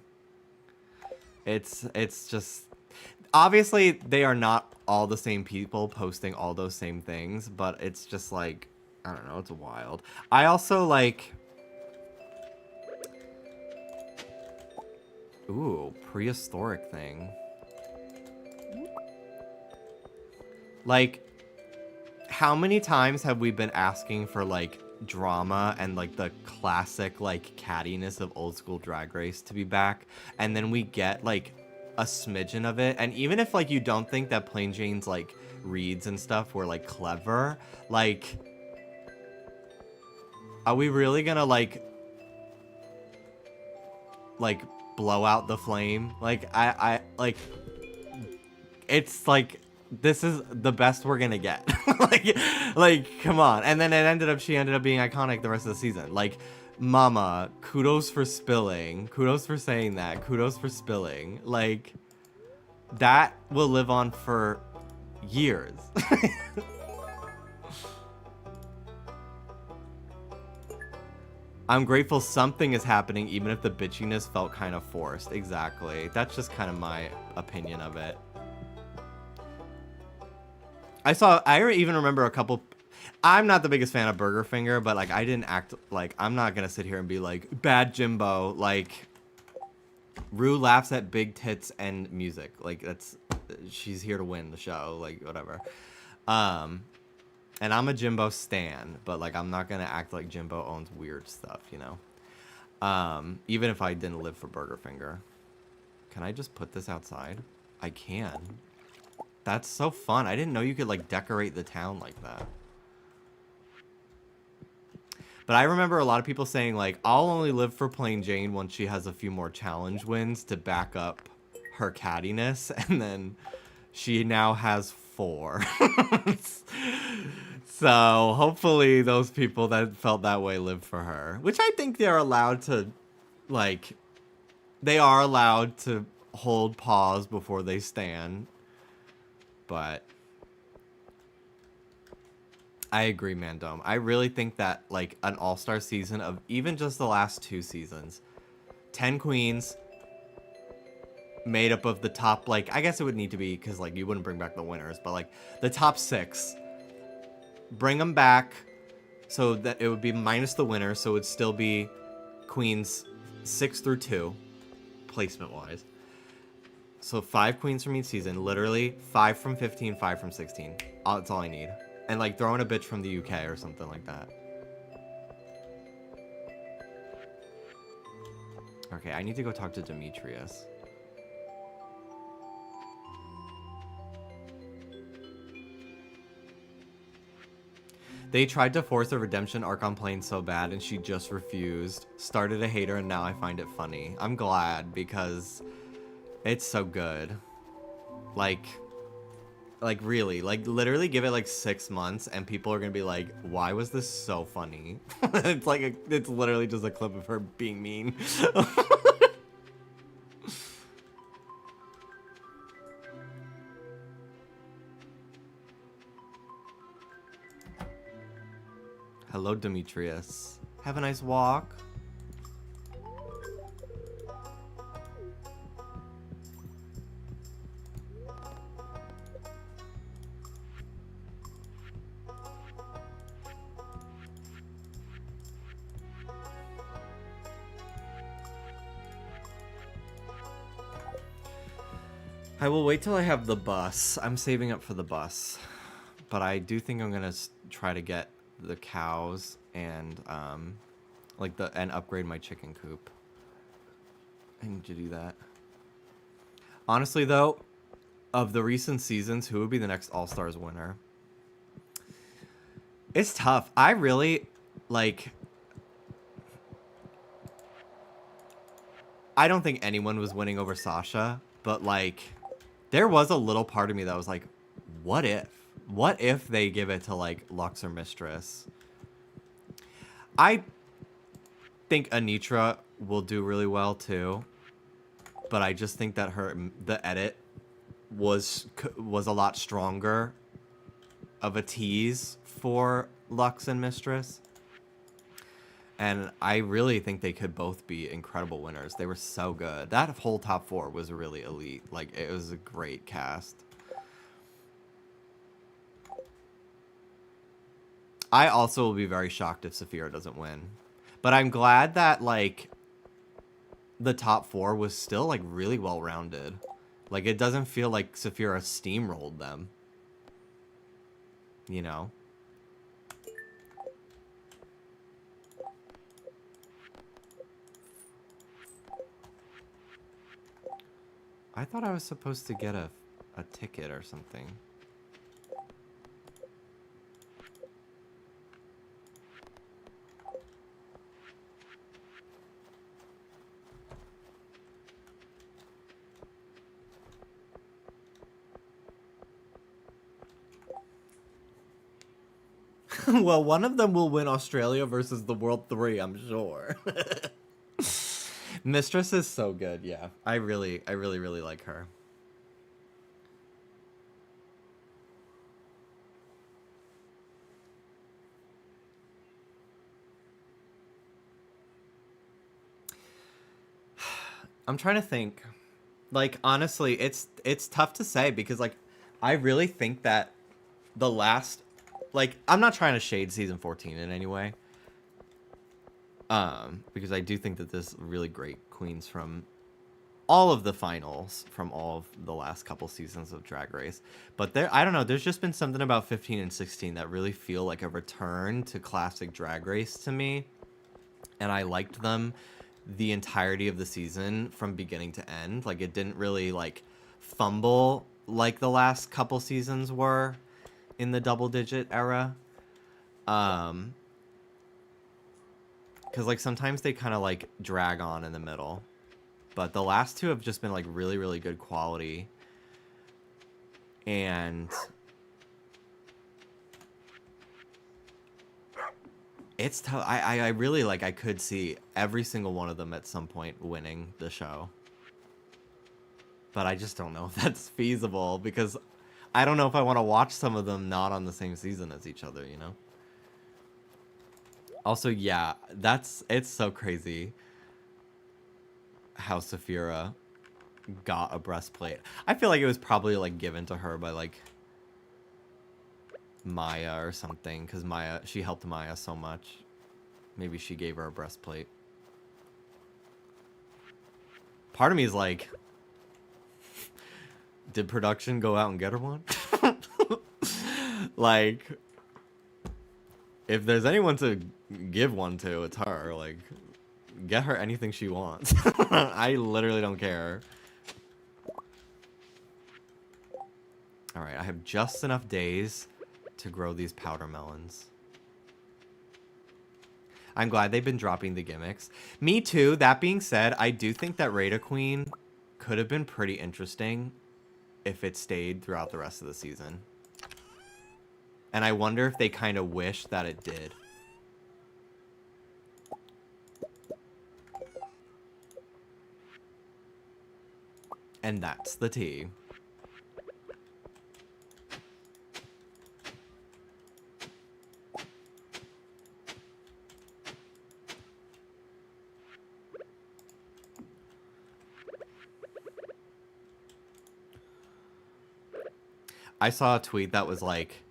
It's just obviously they are not all the same people posting all those same things, but it's just like I don't know, it's wild. I also like ooh, prehistoric thing. Like how many times have we been asking for like drama and like the classic like cattiness of old school Drag Race to be back, and then we get like a smidgen of it, and even if like you don't think that Plain Jane's like reads and stuff were like clever, like are we really gonna like blow out the flame? Like I like it's like this is the best we're gonna get. like come on. And then she ended up being iconic the rest of the season. Like mama, kudos for spilling, kudos for saying that, kudos for spilling. Like that will live on for years. I'm grateful something is happening, even if the bitchiness felt kind of forced. Exactly. That's just kind of my opinion of it. I even remember a couple. I'm not the biggest fan of Burger Finger, but like I didn't act like I'm not gonna sit here and be like bad Jimbo. Like Rue laughs at big tits and music. Like that's she's here to win the show. Like whatever. And I'm a Jimbo stan, but like I'm not gonna act like Jimbo owns weird stuff, you know. Even if I didn't live for Burger Finger. Can I just put this outside? I can. That's so fun. I didn't know you could like decorate the town like that. But I remember a lot of people saying like, I'll only live for Plain Jane once she has a few more challenge wins to back up her cattiness. And then she now has 4. So hopefully those people that felt that way live for her. Which I think they're allowed to, like, they are allowed to hold pause before they stand. But I agree, Mandome. I really think that like an all-star season of even just the last 2 seasons, 10 queens made up of the top, like I guess it would need to be because like you wouldn't bring back the winners, but like the top 6, bring them back so that it would be minus the winner, so it would still be queens 6 through 2 placement wise. So 5 queens from each season, literally 5 from 15, 5 from 16. That's all I need. And like throwing a bitch from the UK or something like that. Okay, I need to go talk to Demetrius. They tried to force a redemption arc on Plain so bad and she just refused. Started a hater and now I find it funny. I'm glad because it's so good. Like really, like literally give it like 6 months and people are gonna be like, why was this so funny? It's like it's literally just a clip of her being mean. Hello, Demetrius. Have a nice walk. I will wait till I have the bus. I'm saving up for the bus. But I do think I'm gonna try to get the cows and and upgrade my chicken coop. I need to do that. Honestly though, of the recent seasons, who would be the next All-Stars winner? It's tough. I really like I don't think anyone was winning over Sasha, but like there was a little part of me that was like, what if? What if they give it to like Lux or Mistress? I think Anitra will do really well too, but I just think that the edit was a lot stronger of a tease for Lux and Mistress. And I really think they could both be incredible winners. They were so good. That whole top 4 was really elite. Like, it was a great cast. I also will be very shocked if Saphira doesn't win. But I'm glad that, like, the top 4 was still, like, really well-rounded. Like, it doesn't feel like Saphira steamrolled them. You know? I thought I was supposed to get a ticket or something. Well, one of them will win Australia versus the World 3, I'm sure. Mistress is so good, yeah. I really like her. I'm trying to think. Like, honestly, it's tough to say because, like, I really think that the last... Like, I'm not trying to shade Season 14 in any way. Because I do think that there's really great queens from all of the finals from all of the last couple seasons of Drag Race. But I don't know, there's just been something about 15 and 16 that really feel like a return to classic Drag Race to me. And I liked them the entirety of the season from beginning to end. Like, it didn't really, like, fumble like the last couple seasons were in the double-digit era. Because, like, sometimes they kind of, like, drag on in the middle. But the last two have just been, like, really good quality. And it's tough. I really, like, I could see every single one of them at some point winning the show. But I just don't know if that's feasible because I don't know if I want to watch some of them not on the same season as each other, you know? Also, yeah, it's so crazy how Saphira got a breastplate. I feel like it was probably, like, given to her by, like, Maya or something, because she helped Maya so much. Maybe she gave her a breastplate. Part of me is like, did production go out and get her one? Like, if there's anyone to give one to, it's her. Like, get her anything she wants. I literally don't care. Alright, I have just enough days to grow these powder melons. I'm glad they've been dropping the gimmicks. Me too. That being said, I do think that Rada Queen could have been pretty interesting if it stayed throughout the rest of the season. And I wonder if they kind of wish that it did. And that's the tea. I saw a tweet that was like,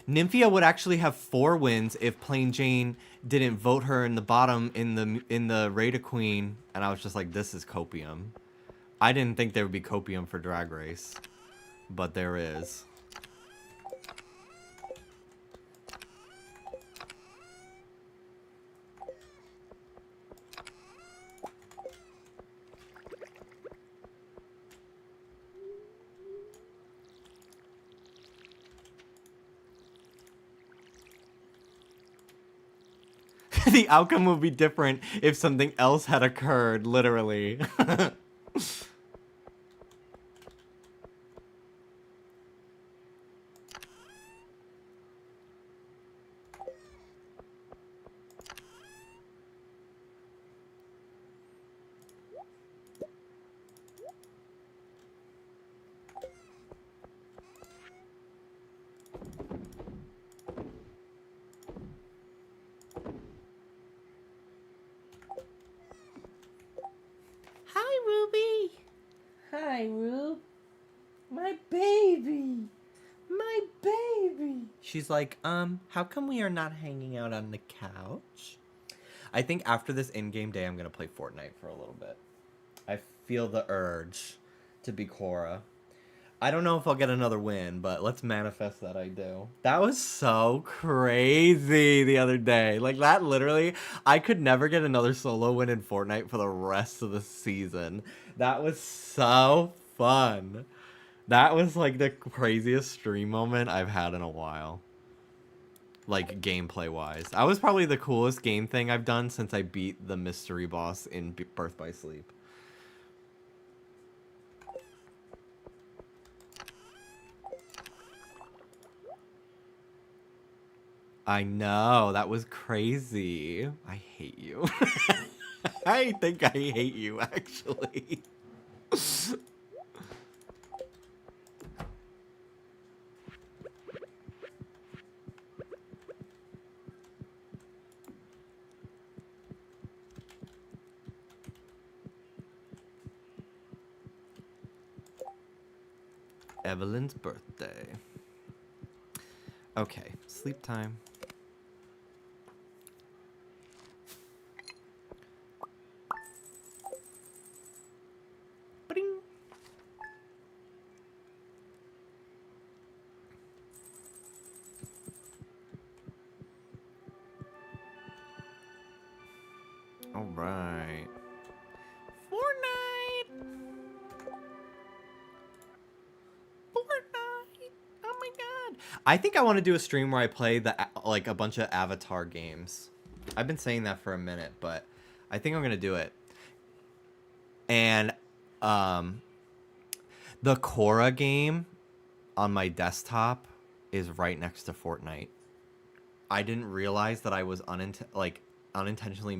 Nymphia would actually have 4 wins if Plain Jane didn't vote her in the bottom in the Rada Queen, and I was just like, this is copium. I didn't think there would be copium for Drag Race, but there is. the outcome would be different if something else had occurred, literally. Hi, Ruby. Hi, Rube. My baby. My baby. She's like, how come we are not hanging out on the couch? I think after this in-game day, I'm going to play Fortnite for a little bit. I feel the urge to be Cora. I don't know if I'll get another win, but let's manifest that I do. That was so crazy the other day. Like, that literally, I could never get another solo win in Fortnite for the rest of the season. That was so fun. That was, like, the craziest stream moment I've had in a while. Like, gameplay-wise. That was probably the coolest game thing I've done since I beat the mystery boss in Birth by Sleep. I know, that was crazy. I hate you. I think I hate you, actually. Evelyn's birthday. Okay, sleep time. Ba-ding. All right. Fortnite. Oh my god. I think I want to do a stream where I play like a bunch of Avatar games. I've been saying that for a minute, but I think I'm going to do it. And the Korra game on my desktop is right next to Fortnite. I didn't realize that I was unintentionally